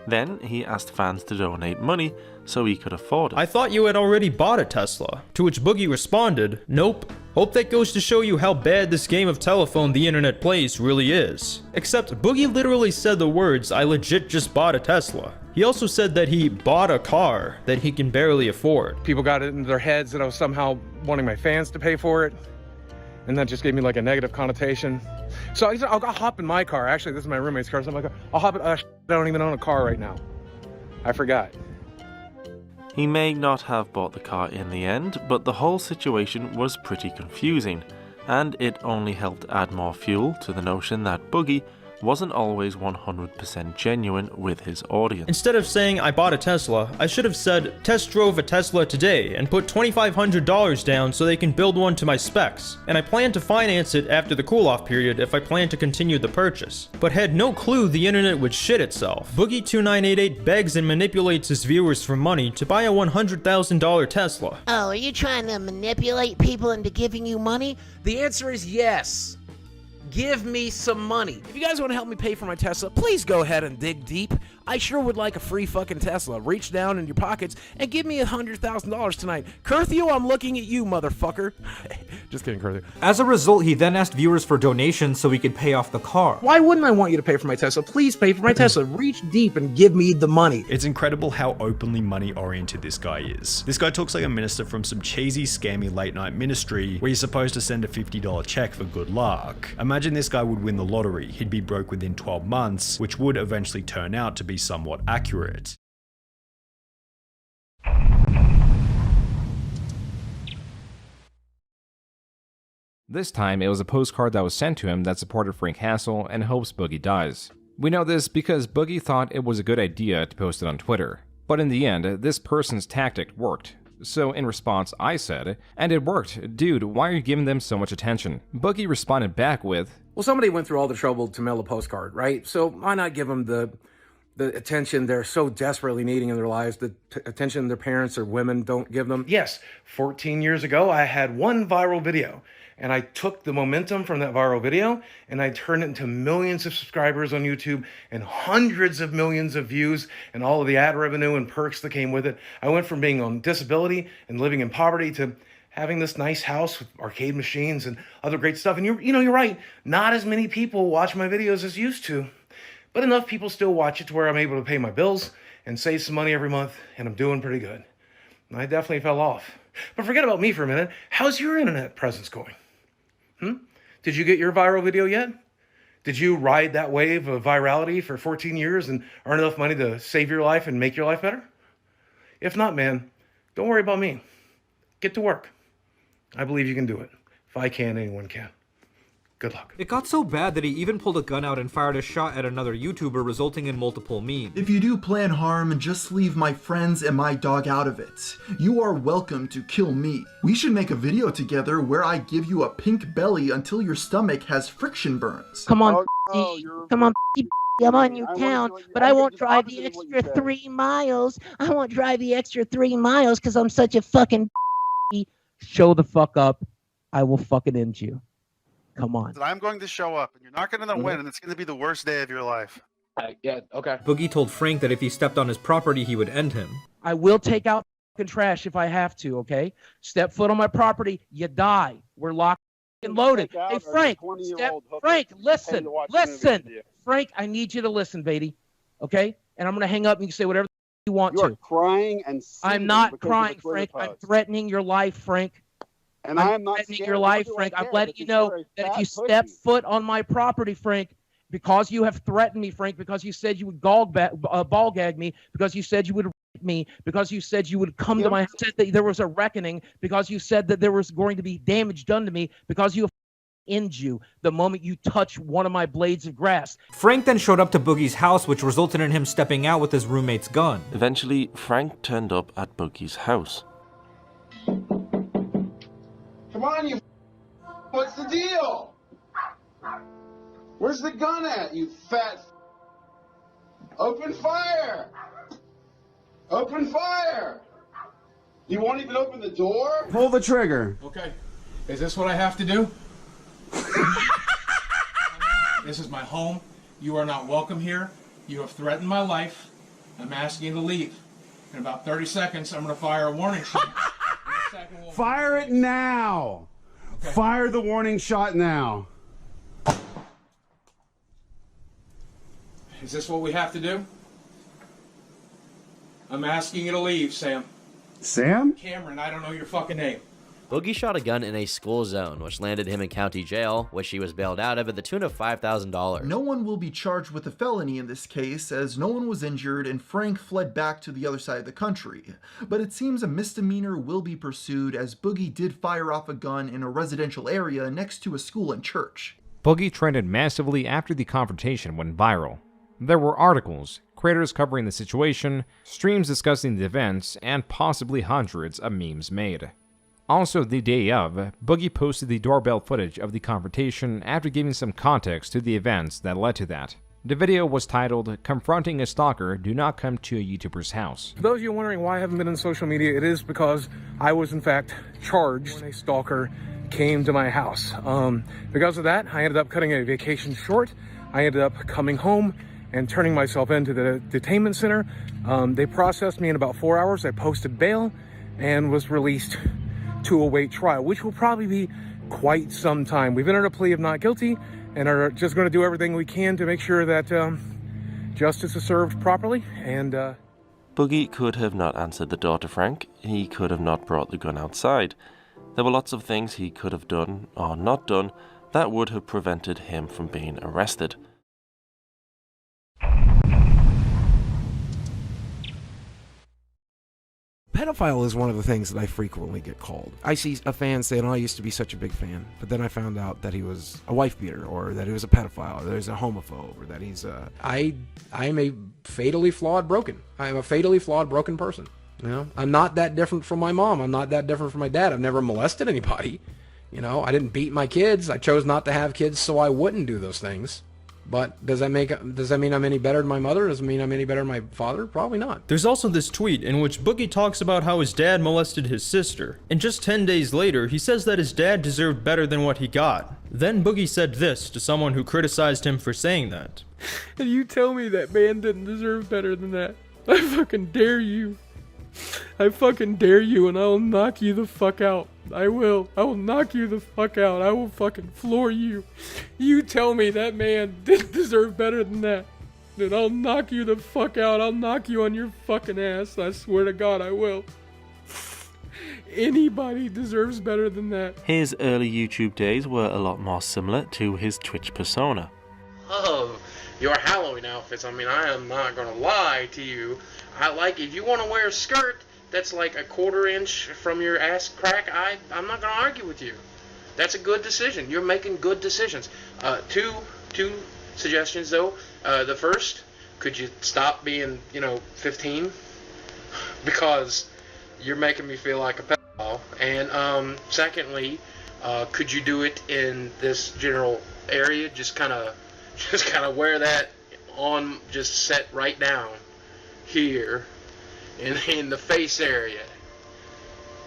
[SPEAKER 6] Then he asked fans to donate money so he could afford it.
[SPEAKER 4] I thought you had already bought a Tesla, to which Boogie responded, nope. Hope that goes to show you how bad this game of telephone the internet plays really is. Except Boogie literally said the words, I legit just bought a Tesla. He also said that he bought a car that he can barely afford.
[SPEAKER 24] People got it into their heads that I was somehow wanting my fans to pay for it, and that just gave me like a negative connotation. So I'll hop in my car. Actually, this is my roommate's car, so I'm like, I'll hop in. I don't even own a car right now. I forgot.
[SPEAKER 6] He may not have bought the car in the end, but the whole situation was pretty confusing, and it only helped add more fuel to the notion that Boogie wasn't always 100% genuine with his audience.
[SPEAKER 4] Instead of saying I bought a Tesla, I should have said test drove a Tesla today and put $2,500 down so they can build one to my specs, and I plan to finance it after the cool-off period if I plan to continue the purchase, but had no clue the internet would shit itself. Boogie2988 begs and manipulates his viewers for money to buy a $100,000 Tesla.
[SPEAKER 5] Oh, are you trying to manipulate people into giving you money?
[SPEAKER 13] The answer is yes. Give me some money. If you guys want to help me pay for my Tesla, please go ahead and dig deep. I sure would like a free fucking Tesla. Reach down in your pockets and give me $100,000 tonight. Curthew, I'm looking at you, motherfucker. Just kidding, Curthew.
[SPEAKER 23] As a result, he then asked viewers for donations so he could pay off the car.
[SPEAKER 7] Why wouldn't I want you to pay for my Tesla? Please pay for my Tesla. Reach deep and give me the money.
[SPEAKER 15] It's incredible how openly money-oriented this guy is. This guy talks like a minister from some cheesy, scammy late-night ministry where you're supposed to send a $50 check for good luck. Imagine this guy would win the lottery. He'd be broke within 12 months, which would eventually turn out to be somewhat accurate.
[SPEAKER 3] This time, it was a postcard that was sent to him that supported Frank Hassel and hopes Boogie dies. We know this because Boogie thought it was a good idea to post it on Twitter. But in the end, this person's tactic worked. So in response, I said, and it worked, dude, why are you giving them so much attention? Boogie responded back with,
[SPEAKER 7] well, somebody went through all the trouble to mail a postcard, right? So why not give them the attention they're so desperately needing in their lives, the attention their parents or women don't give them?
[SPEAKER 11] Yes, 14 years ago, I had one viral video, and I took the momentum from that viral video and I turned it into millions of subscribers on YouTube and hundreds of millions of views and all of the ad revenue and perks that came with it. I went from being on disability and living in poverty to having this nice house with arcade machines and other great stuff. And you're right, not as many people watch my videos as used to, but enough people still watch it to where I'm able to pay my bills and save some money every month, and I'm doing pretty good. And I definitely fell off. But forget about me for a minute. How's your internet presence going? Did you get your viral video yet? Did you ride that wave of virality for 14 years and earn enough money to save your life and make your life better? If not, man, don't worry about me. Get to work. I believe you can do it. If I can, anyone can. Good luck.
[SPEAKER 23] It got so bad that he even pulled a gun out and fired a shot at another YouTuber, resulting in multiple memes.
[SPEAKER 9] If you do plan harm, just leave my friends and my dog out of it. You are welcome to kill me. We should make a video together where I give you a pink belly until your stomach has friction burns.
[SPEAKER 5] Come on, come on, I'm on your town, but I won't drive the extra 3 miles. I won't drive the extra 3 miles because I'm such a fucking Show the fuck up. I will fucking end you. Come on.
[SPEAKER 10] I'm going to show up, and you're not going to win, and it's going to be the worst day of your life.
[SPEAKER 13] Yeah, okay.
[SPEAKER 23] Boogie told Frank that if he stepped on his property, he would end him.
[SPEAKER 13] I will take out fucking trash if I have to, okay? Step foot on my property, you die. We're locked and loaded. Hey, Frank, listen. Frank, I need you to listen, baby, okay? And I'm going to hang up and you can say whatever you want to.
[SPEAKER 20] You're crying and
[SPEAKER 13] I'm not crying, Frank. I'm threatening your life, Frank.
[SPEAKER 20] And I'm not
[SPEAKER 13] threatening your life, Frank. I'm letting you know that if you step foot on my property, Frank, because you have threatened me, Frank, because you said you would ball gag me, because you said you would rape me, because you said you would come to my house, said that there was a reckoning, because you said that there was going to be damage done to me, because you end you the moment you touch one of my blades of grass.
[SPEAKER 23] Frank then showed up to Boogie's house, which resulted in him stepping out with his roommate's gun.
[SPEAKER 6] Eventually, Frank turned up at Boogie's house.
[SPEAKER 20] Come on, you. What's the deal? Where's the gun at, you fat? Open fire! Open fire! You won't even open the door?
[SPEAKER 2] Pull the trigger.
[SPEAKER 19] Okay. Is this what I have to do? This is my home. You are not welcome here. You have threatened my life. I'm asking you to leave. In about 30 seconds, I'm going to fire a warning shot.
[SPEAKER 2] Fire it now.
[SPEAKER 19] Okay.
[SPEAKER 2] Fire the warning shot now.
[SPEAKER 19] Is this what we have to do? I'm asking you to leave, Sam.
[SPEAKER 2] Sam?
[SPEAKER 19] Cameron, I don't know your fucking name.
[SPEAKER 8] Boogie shot a gun in a school zone, which landed him in county jail, which he was bailed out of at the tune of $5,000.
[SPEAKER 9] No one will be charged with a felony in this case, as no one was injured and Frank fled back to the other side of the country. But it seems a misdemeanor will be pursued, as Boogie did fire off a gun in a residential area next to a school and church.
[SPEAKER 3] Boogie trended massively after the confrontation went viral. There were articles, creators covering the situation, streams discussing the events, and possibly hundreds of memes made. Also, the day of, Boogie posted the doorbell footage of the confrontation after giving some context to the events that led to that. The video was titled, "Confronting a Stalker, Do Not Come to a YouTuber's House."
[SPEAKER 11] For those of you wondering why I haven't been on social media, it is because I was in fact charged when a stalker came to my house. Because of that, I ended up cutting a vacation short. I ended up coming home and turning myself into the detainment center. They processed me in about 4 hours. I posted bail and was released to await trial, which will probably be quite some time. We've entered a plea of not guilty and are just going to do everything we can to make sure that justice is served properly. And
[SPEAKER 6] Boogie could have not answered the door to Frank. He could have not brought the gun outside. There were lots of things he could have done or not done that would have prevented him from being arrested.
[SPEAKER 12] Pedophile is one of the things that I frequently get called. I see a fan saying, "Oh, I used to be such a big fan," but then I found out that he was a wife beater, or that he was a pedophile, or that he's a homophobe, or that he's a...
[SPEAKER 7] I'm a fatally flawed broken. I am a fatally flawed broken person. You know, I'm not that different from my mom. I'm not that different from my dad. I've never molested anybody. You know, I didn't beat my kids. I chose not to have kids so I wouldn't do those things. But does that mean I'm any better than my mother? Does it mean I'm any better than my father? Probably not.
[SPEAKER 4] There's also this tweet in which Boogie talks about how his dad molested his sister. And just 10 days later, he says that his dad deserved better than what he got. Then Boogie said this to someone who criticized him for saying that.
[SPEAKER 14] And you tell me that man didn't deserve better than that. I fucking dare you. I fucking dare you, and I'll knock you the fuck out. I will knock you the fuck out. I will fucking floor you. You tell me that man didn't deserve better than that. Then I'll knock you the fuck out. I'll knock you on your fucking ass. I swear to God, I will. Anybody deserves better than that.
[SPEAKER 6] His early YouTube days were a lot more similar to his Twitch persona.
[SPEAKER 16] Love your Halloween outfits. I mean, I am not gonna lie to you. I like, if you want to wear a skirt that's like a 1/4 inch from your ass crack, I'm not gonna argue with you. That's a good decision. You're making good decisions. Two suggestions though. The first, could you stop being, 15? Because you're making me feel like a pedophile. And secondly, could you do it in this general area? Just kind of wear that on, just set right down here in the face area,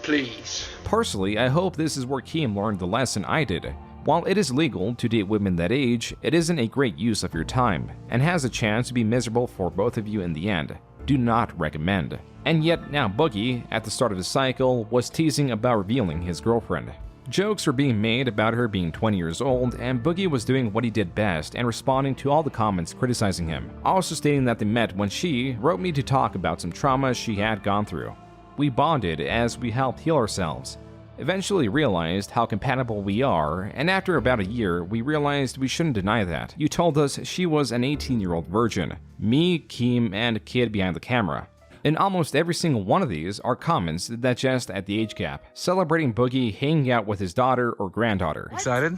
[SPEAKER 16] please.
[SPEAKER 3] Personally, I hope this is where Keem learned the lesson I did. While it is legal to date women that age, it isn't a great use of your time, and has a chance to be miserable for both of you in the end. Do not recommend. And yet now Boogie, at the start of his cycle, was teasing about revealing his girlfriend. Jokes were being made about her being 20 years old, and Boogie was doing what he did best and responding to all the comments criticizing him, also stating that they met when she wrote me to talk about some trauma she had gone through. We bonded as we helped heal ourselves. Eventually realized how compatible we are, and after about a year, we realized we shouldn't deny that. You told us she was an 18-year-old virgin. Me, Keem, and a kid behind the camera. In almost every single one of these are comments that jest at the age gap, celebrating Boogie hanging out with his daughter or granddaughter.
[SPEAKER 7] Excited?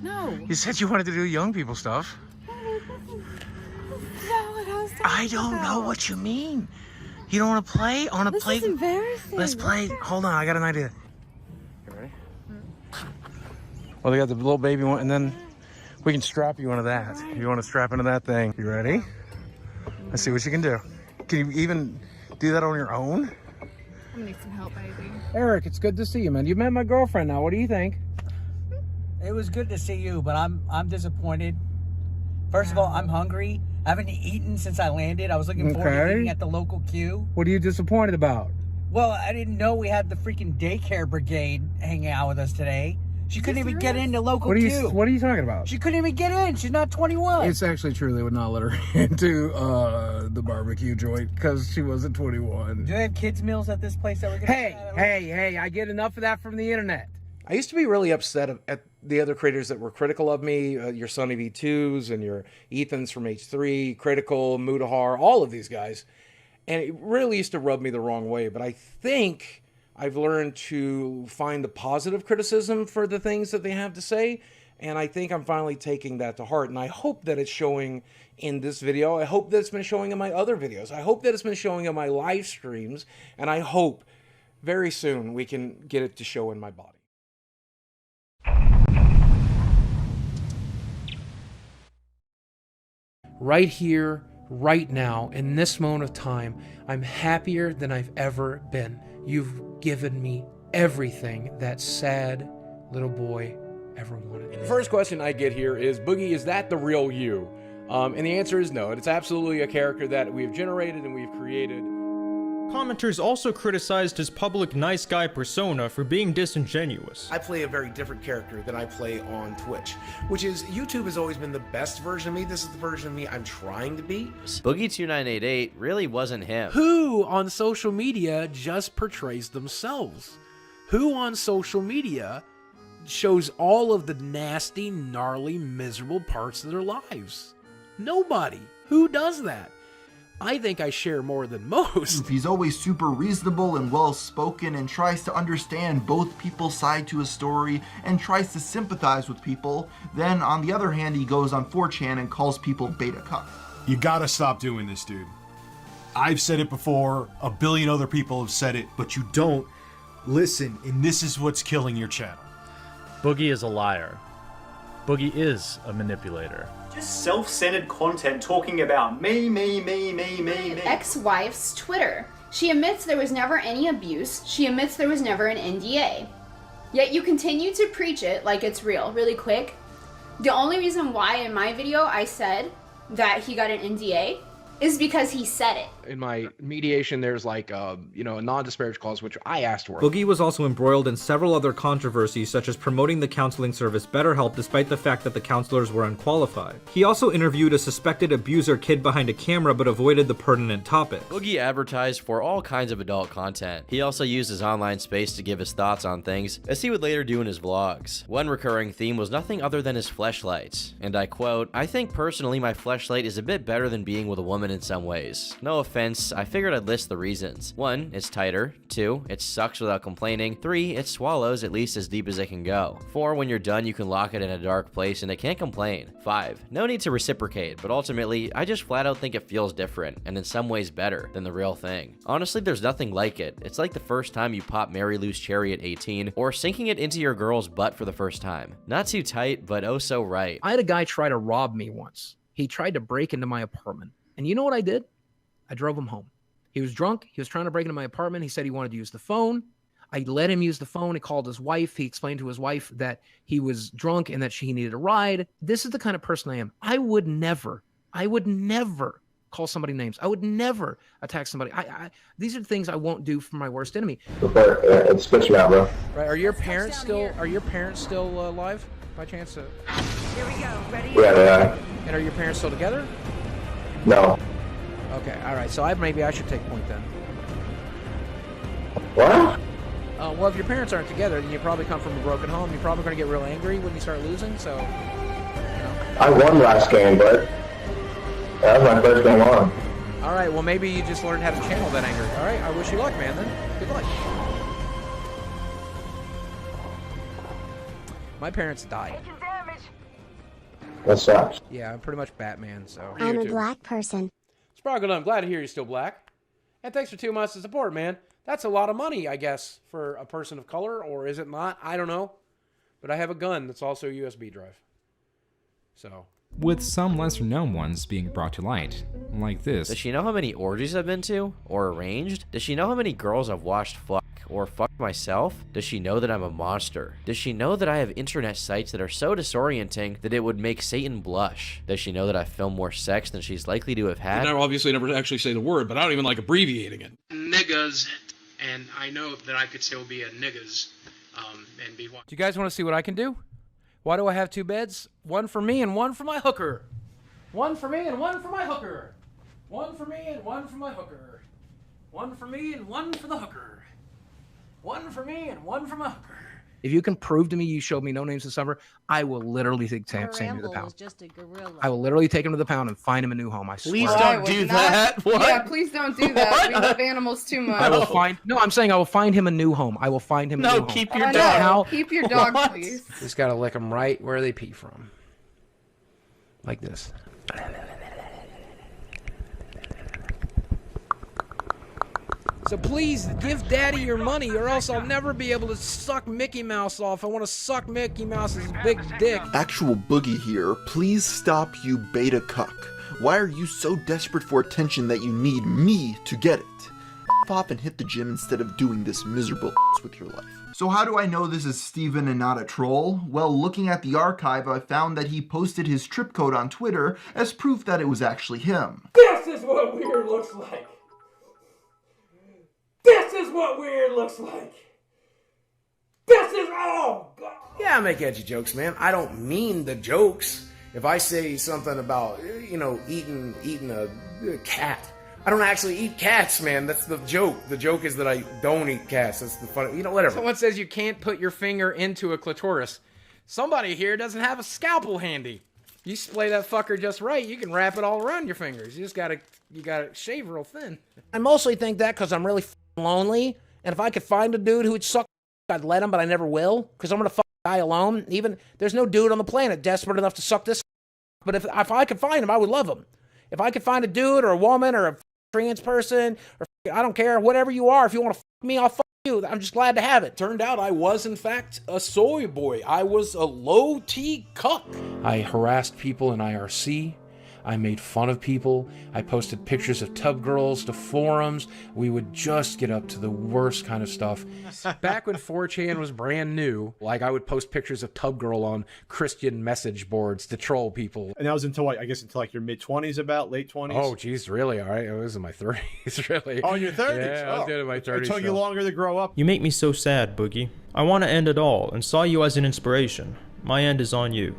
[SPEAKER 25] No.
[SPEAKER 7] You said you wanted to do young people stuff. I don't know what you mean. You don't want to play? I want to play.
[SPEAKER 25] This is embarrassing.
[SPEAKER 7] Let's play. Hold on, I got an idea. You ready? Well, they got the little baby one, and then we can strap you into that. You want to strap into that thing? You ready? Let's see what you can do. Can you even
[SPEAKER 11] do that on your own?
[SPEAKER 17] I'm gonna need some help, baby.
[SPEAKER 7] Eric, it's good to see you, man. You've met my girlfriend now. What do you think?
[SPEAKER 18] It was good to see you, but I'm disappointed. First of all, I'm hungry. I haven't eaten since I landed. I was looking forward to eating at the local queue.
[SPEAKER 7] What are you disappointed about?
[SPEAKER 18] Well, I didn't know we had the freaking daycare brigade hanging out with us today. She couldn't even get into local queue.
[SPEAKER 7] What are you talking about?
[SPEAKER 18] She couldn't even get in. She's not 21.
[SPEAKER 7] It's actually true. They would not let her into the barbecue joint because she wasn't 21.
[SPEAKER 18] Do they have kids' meals at this place that we're gonna
[SPEAKER 7] Hey, I get enough of that from the internet.
[SPEAKER 11] I used to be really upset at the other creators that were critical of me, your Sunny V2s and your Ethans from H3, Critical, Mutahar, all of these guys. And it really used to rub me the wrong way. But I think I've learned to find the positive criticism for the things that they have to say. And I think I'm finally taking that to heart. And I hope that it's showing in this video. I hope that it's been showing in my other videos. I hope that it's been showing in my live streams. And I hope very soon we can get it to show in my body.
[SPEAKER 1] Right here, right now, in this moment of time, I'm happier than I've ever been. You've given me everything that sad little boy ever wanted.
[SPEAKER 11] The first question I get here is, Boogie, is that the real you? And the answer is no. It's absolutely a character that we've generated and we've created.
[SPEAKER 4] Commenters also criticized his public nice guy persona for being disingenuous.
[SPEAKER 21] I play a very different character than I play on Twitch, which is YouTube has always been the best version of me. This is the version of me I'm trying to be.
[SPEAKER 8] Boogie2988 really wasn't him.
[SPEAKER 22] Who on social media just portrays themselves? Who on social media shows all of the nasty, gnarly, miserable parts of their lives? Nobody. Who does that? I think I share more than most.
[SPEAKER 9] He's always super reasonable and well-spoken and tries to understand both people's side to a story and tries to sympathize with people. Then on the other hand, he goes on 4chan and calls people beta cuck.
[SPEAKER 25] You gotta stop doing this, dude. I've said it before, a billion other people have said it, but you don't listen, and this is what's killing your channel.
[SPEAKER 26] Boogie is a liar. Boogie is a manipulator.
[SPEAKER 27] Just self-centered content talking about me.
[SPEAKER 28] Ex-wife's Twitter. She admits there was never any abuse. She admits there was never an NDA. Yet you continue to preach it like it's real. Really quick, the only reason why in my video I said that he got an NDA is because he said it.
[SPEAKER 7] In my mediation, there's like, a non-disparage clause, which I asked for.
[SPEAKER 23] Boogie was also embroiled in several other controversies, such as promoting the counseling service BetterHelp despite the fact that the counselors were unqualified. He also interviewed a suspected abuser kid behind a camera but avoided the pertinent topics.
[SPEAKER 8] Boogie advertised for all kinds of adult content. He also used his online space to give his thoughts on things, as he would later do in his vlogs. One recurring theme was nothing other than his fleshlights, and I quote, "I think personally my fleshlight is a bit better than being with a woman in some ways. No offense, I figured I'd list the reasons. 1, it's tighter. 2, it sucks without complaining. 3, it swallows at least as deep as it can go. 4, when you're done you can lock it in a dark place and it can't complain. 5, no need to reciprocate, but ultimately I just flat out think it feels different, and in some ways better, than the real thing. Honestly, there's nothing like it. It's like the first time you pop Mary Lou's cherry at 18, or sinking it into your girl's butt for the first time. Not too tight, but oh so right."
[SPEAKER 7] I had a guy try to rob me once. He tried to break into my apartment. And you know what I did? I drove him home. He was drunk. He was trying to break into my apartment. He said he wanted to use the phone. I let him use the phone. He called his wife. He explained to his wife that he was drunk and that she needed a ride. This is the kind of person I am. I would never call somebody names. I would never attack somebody. These are the things I won't do for my worst enemy.
[SPEAKER 29] Switch me out, bro.
[SPEAKER 1] Right? Are your parents still alive by chance?
[SPEAKER 29] Here we go. Ready? Yeah.
[SPEAKER 1] And are your parents still together?
[SPEAKER 29] No.
[SPEAKER 1] Okay, all right. So maybe I should take point then.
[SPEAKER 29] What?
[SPEAKER 1] Well, if your parents aren't together, then you probably come from a broken home. You're probably going to get real angry when you start losing. So,
[SPEAKER 29] I won last game, but that was my first game on.
[SPEAKER 1] All right. Well, maybe you just learned how to channel that anger. All right. I wish you luck, man. Then good luck. My parents died.
[SPEAKER 29] That sucks.
[SPEAKER 1] Yeah, I'm pretty much Batman. So
[SPEAKER 30] I'm a black person.
[SPEAKER 1] Sparkle, I'm glad to hear you're still black. And thanks for 2 months of support, man. That's a lot of money, I guess, for a person of color, or is it not? I don't know. But I have a gun that's also a USB drive. So,
[SPEAKER 3] with some lesser known ones being brought to light, like this.
[SPEAKER 8] Does she know how many orgies I've been to? Or arranged? Does she know how many girls I've watched fuck? Or fuck myself? Does she know that I'm a monster? Does she know that I have internet sites that are so disorienting that it would make Satan blush? Does she know that I film more sex than she's likely to have had?
[SPEAKER 2] I obviously never actually say the word, but I don't even like abbreviating it.
[SPEAKER 16] Niggas, and I know that I could still be a niggas, and be one.
[SPEAKER 1] Do you guys want to see what I can do? Why do I have 2 beds? One for me and one for my hooker. One for me and one for my hooker. One for me and one for my hooker. One for me and one for the hooker. One for me and one for my hooker. If you can prove to me you showed me No Names December, I will literally take Sam to the pound.
[SPEAKER 5] Just a gorilla.
[SPEAKER 1] I will literally take him to the pound and find him a new home. I swear.
[SPEAKER 5] Please don't
[SPEAKER 1] do
[SPEAKER 5] that.
[SPEAKER 1] What?
[SPEAKER 5] Yeah, please don't do that. We love animals too much.
[SPEAKER 1] I will find. No, I'm saying I will find him a new home. I will find him. A new home.
[SPEAKER 5] keep your dog. Keep your dog, please.
[SPEAKER 1] Just gotta lick them right where they pee from, like this. So please give Daddy your money, or else I'll never be able to suck Mickey Mouse off. I want to suck Mickey Mouse's big dick.
[SPEAKER 9] Actual Boogie here, please stop, you beta cuck. Why are you so desperate for attention that you need me to get it? F off and hit the gym instead of doing this miserable with your life. So how do I know this is Steven and not a troll? Well, looking at the archive, I found that he posted his trip code on Twitter as proof that it was actually him.
[SPEAKER 14] This is what weird looks like. This is what weird looks like. This is all. Oh,
[SPEAKER 21] Yeah, I make edgy jokes, man. I don't mean the jokes. If I say something about, eating a cat, I don't actually eat cats, man. That's the joke. The joke is that I don't eat cats. That's the fun. Whatever.
[SPEAKER 1] Someone says you can't put your finger into a clitoris. Somebody here doesn't have a scalpel handy. You splay that fucker just right, you can wrap it all around your fingers. You gotta shave real thin. I mostly think that because I'm really lonely, and if I could find a dude who would suck, I'd let him, but I never will, because I'm gonna die alone. Even there's no dude on the planet desperate enough to suck this. But if I could find him, I would love him. If I could find a dude or a woman or a trans person, or I don't care, whatever you are, if you want to fuck me, I'll fuck you. I'm just glad to have it.
[SPEAKER 22] Turned out I was, in fact, a soy boy. I was a low-T cuck.
[SPEAKER 1] I harassed people in IRC. I made fun of people. I posted pictures of tub girls to forums. We would just get up to the worst kind of stuff. Back when 4chan was brand new, I would post pictures of tub girl on Christian message boards to troll people.
[SPEAKER 25] And that was until until your mid-20s, about late 20s.
[SPEAKER 1] Oh, geez, really? All right, I was in my 30s, really.
[SPEAKER 25] Oh, in your 30s?
[SPEAKER 1] Yeah, I was in my 30s.
[SPEAKER 25] It took you longer to grow up.
[SPEAKER 4] You make me so sad, Boogie. I want to end it all and saw you as an inspiration. My end is on you.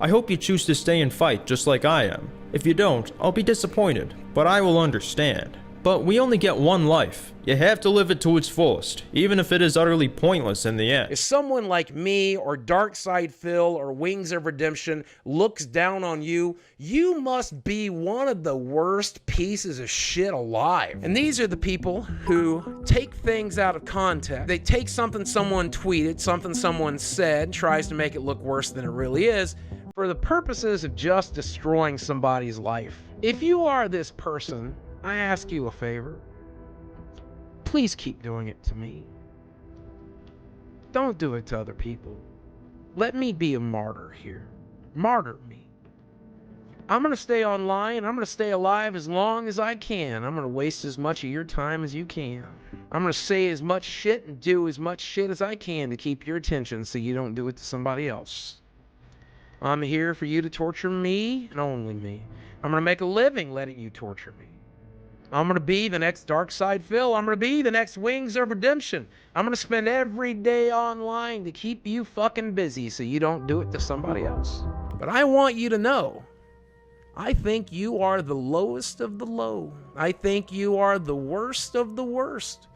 [SPEAKER 4] I hope you choose to stay and fight just like I am. If you don't, I'll be disappointed, but I will understand. But we only get one life. You have to live it to its fullest, even if it is utterly pointless in the end.
[SPEAKER 22] If someone like me or Darkside Phil or Wings of Redemption looks down on you, you must be one of the worst pieces of shit alive.
[SPEAKER 1] And these are the people who take things out of context. They take something someone tweeted, something someone said, and tries to make it look worse than it really is, for the purposes of just destroying somebody's life. If you are this person, I ask you a favor. Please keep doing it to me. Don't do it to other people. Let me be a martyr here. Martyr me. I'm going to stay online. I'm going to stay alive as long as I can. I'm going to waste as much of your time as you can. I'm going to say as much shit and do as much shit as I can to keep your attention so you don't do it to somebody else. I'm here for you to torture me and only me. I'm going to make a living letting you torture me. I'm going to be the next Darkside Phil. I'm going to be the next Wings of Redemption. I'm going to spend every day online to keep you fucking busy so you don't do it to somebody else. But I want you to know, I think you are the lowest of the low. I think you are the worst of the worst.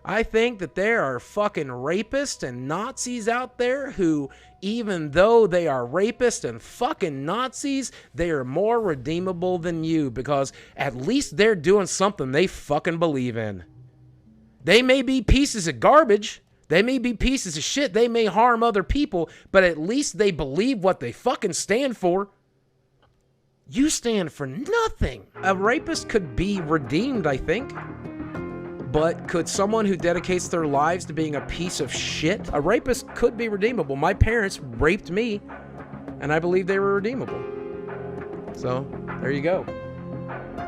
[SPEAKER 1] I think that there are fucking rapists and Nazis out there who, even though they are rapists and fucking Nazis, they are more redeemable than you because at least they're doing something they fucking believe in. They may be pieces of garbage. They may be pieces of shit. They may harm other people, but at least they believe what they fucking stand for. You stand for nothing. A rapist could be redeemed, I think. But could someone who dedicates their lives to being a piece of shit, a rapist could be redeemable. My parents raped me, and I believe they were redeemable. So, there you go.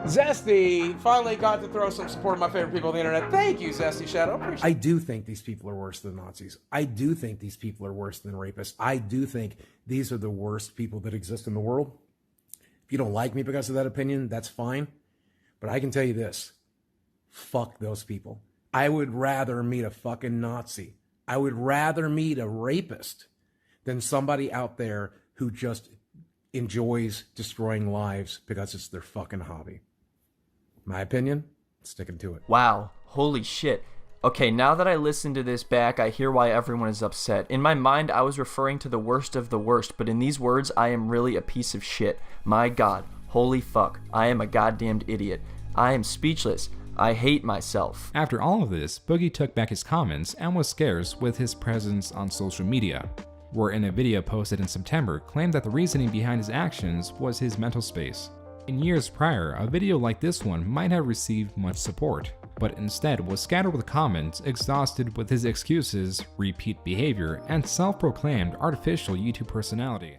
[SPEAKER 1] Zesty finally got to throw some support of my favorite people on the internet. Thank you, Zesty Shadow. Appreciate
[SPEAKER 11] I do think these people are worse than Nazis. I do think these people are worse than rapists. I do think these are the worst people that exist in the world. If you don't like me because of that opinion, that's fine. But I can tell you this. Fuck those people. I would rather meet a fucking Nazi. I would rather meet a rapist than somebody out there who just enjoys destroying lives because it's their fucking hobby. My opinion, sticking to it.
[SPEAKER 6] Wow, holy shit. Okay, now that I listen to this back, I hear why everyone is upset. In my mind, I was referring to the worst of the worst, but in these words, I am really a piece of shit. My god, holy fuck, I am a goddamned idiot. I am speechless. I hate myself.
[SPEAKER 3] After all of this, Boogie took back his comments and was scarce with his presence on social media, where in a video posted in September claimed that the reasoning behind his actions was his mental space. In years prior, a video like this one might have received much support, but instead was scattered with comments exhausted with his excuses, repeat behavior, and self-proclaimed artificial YouTube personality.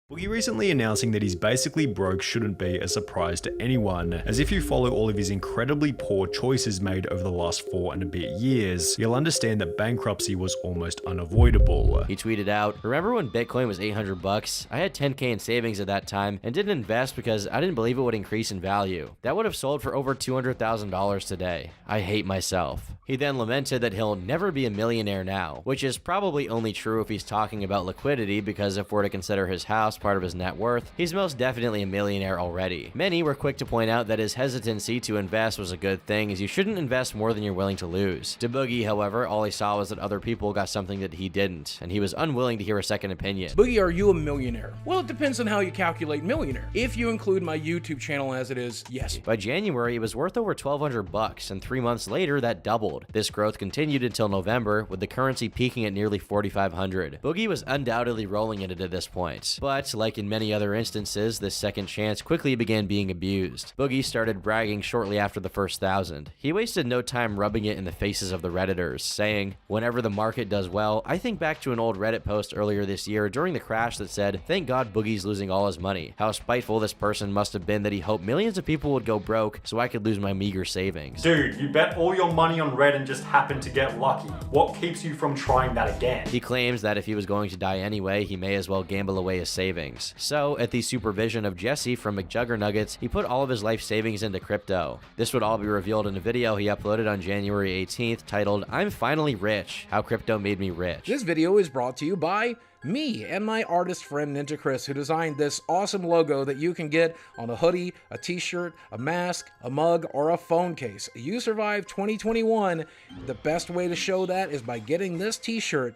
[SPEAKER 27] Boogie recently announcing that he's basically broke shouldn't be a surprise to anyone, as if you follow all of his incredibly poor choices made over the last 4 and a bit years, you'll understand that bankruptcy was almost unavoidable.
[SPEAKER 8] He tweeted out, "Remember when Bitcoin was $800? I had 10K in savings at that time and didn't invest because I didn't believe it would increase in value. That would have sold for over $200,000 today. I hate myself." He then lamented that he'll never be a millionaire now, which is probably only true if he's talking about liquidity, because if we're to consider his house part of his net worth, he's most definitely a millionaire already. Many were quick to point out that his hesitancy to invest was a good thing, as you shouldn't invest more than you're willing to lose. To Boogie, however, all he saw was that other people got something that he didn't, and he was unwilling to hear a second opinion.
[SPEAKER 1] Boogie, are you a millionaire? Well, it depends on how you calculate millionaire. If you include my YouTube channel as it is, yes.
[SPEAKER 8] By January, it was worth over $1,200, and 3 months later, that doubled. This growth continued until November, with the currency peaking at nearly $4,500. Boogie was undoubtedly rolling in it at this point, but like in many other instances, this second chance quickly began being abused. Boogie started bragging shortly after the first 1,000. He wasted no time rubbing it in the faces of the Redditors, saying, "Whenever the market does well, I think back to an old Reddit post earlier this year during the crash that said, 'Thank God Boogie's losing all his money.' How spiteful this person must have been that he hoped millions of people would go broke so I could lose my meager savings."
[SPEAKER 27] Dude, you bet all your money on Red and just happened to get lucky. What keeps you from trying that again?
[SPEAKER 8] He claims that if he was going to die anyway, he may as well gamble away his savings. So, at the supervision of Jesse from McJuggernuggets, he put all of his life savings into crypto. This would all be revealed in a video he uploaded on January 18th titled, "I'm Finally Rich, How Crypto Made Me Rich."
[SPEAKER 1] This video is brought to you by me and my artist friend Ninja Chris, who designed this awesome logo that you can get on a hoodie, a t-shirt, a mask, a mug, or a phone case. You survived 2021. The best way to show that is by getting this t-shirt,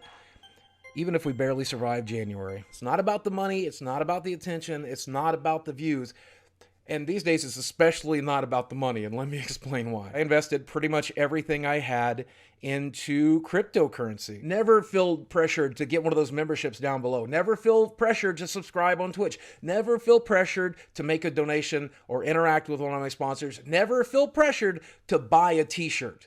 [SPEAKER 1] even if we barely survived January. It's not about the money, it's not about the attention, it's not about the views. And these days, it's especially not about the money, and let me explain why. I invested pretty much everything I had into cryptocurrency. Never feel pressured to get one of those memberships down below. Never feel pressured to subscribe on Twitch. Never feel pressured to make a donation or interact with one of my sponsors. Never feel pressured to buy a t-shirt.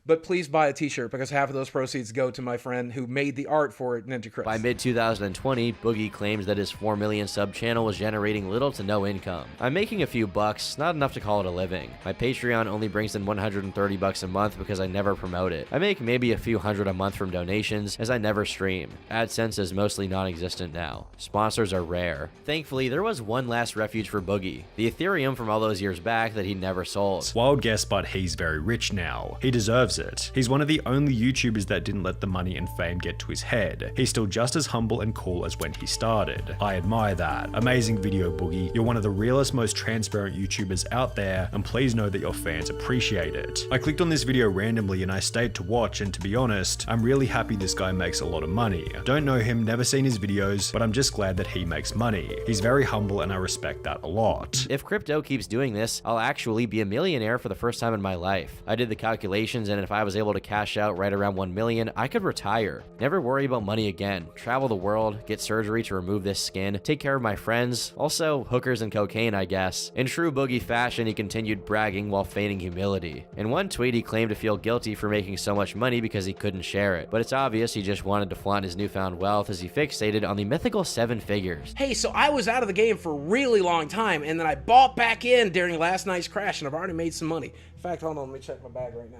[SPEAKER 1] But please buy a t-shirt, because half of those proceeds go to my friend who made the art for it, Ninja Chris.
[SPEAKER 8] By mid-2020, Boogie claims that his 4 million sub channel was generating little to no income. "I'm making a few bucks, not enough to call it a living. My Patreon only brings in $130 a month because I never promote it. I make maybe a few hundred a month from donations, as I never stream. AdSense is mostly non-existent now. Sponsors are rare." Thankfully, there was one last refuge for Boogie, the Ethereum from all those years back that he never sold.
[SPEAKER 27] Wild guess, but he's very rich now. He deserves it. He's one of the only YouTubers that didn't let the money and fame get to his head. He's still just as humble and cool as when he started. I admire that. Amazing video, Boogie. You're one of the realest, most transparent YouTubers out there, and please know that your fans appreciate it. I clicked on this video randomly and I stayed to watch, and to be honest, I'm really happy this guy makes a lot of money. Don't know him, never seen his videos, but I'm just glad that he makes money. He's very humble and I respect that a lot.
[SPEAKER 8] If crypto keeps doing this, I'll actually be a millionaire for the first time in my life. I did the calculations, and in if I was able to cash out right around 1 million, I could retire, never worry about money again, travel the world, get surgery to remove this skin, take care of my friends, also hookers and cocaine, I guess. In true Boogie fashion, he continued bragging while feigning humility. In one tweet, he claimed to feel guilty for making so much money because he couldn't share it, but it's obvious he just wanted to flaunt his newfound wealth as he fixated on the mythical 7 figures.
[SPEAKER 22] Hey, so I was out of the game for a really long time, and then I bought back in during last night's crash, and I've already made some money. In fact, hold on, let me check my bag right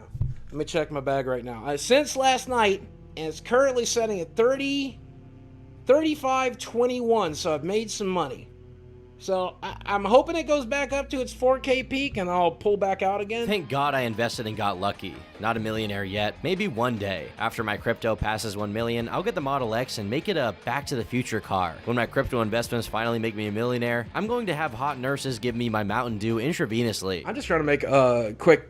[SPEAKER 22] now. Since last night, and it's currently setting at 35.21, so I've made some money. So I'm hoping it goes back up to its 4K peak and I'll pull back out again.
[SPEAKER 8] Thank God I invested and got lucky. Not a millionaire yet. Maybe one day. After my crypto passes 1 million, I'll get the Model X and make it a Back to the Future car. When my crypto investments finally make me a millionaire, I'm going to have hot nurses give me my Mountain Dew intravenously.
[SPEAKER 22] I'm just trying to make a quick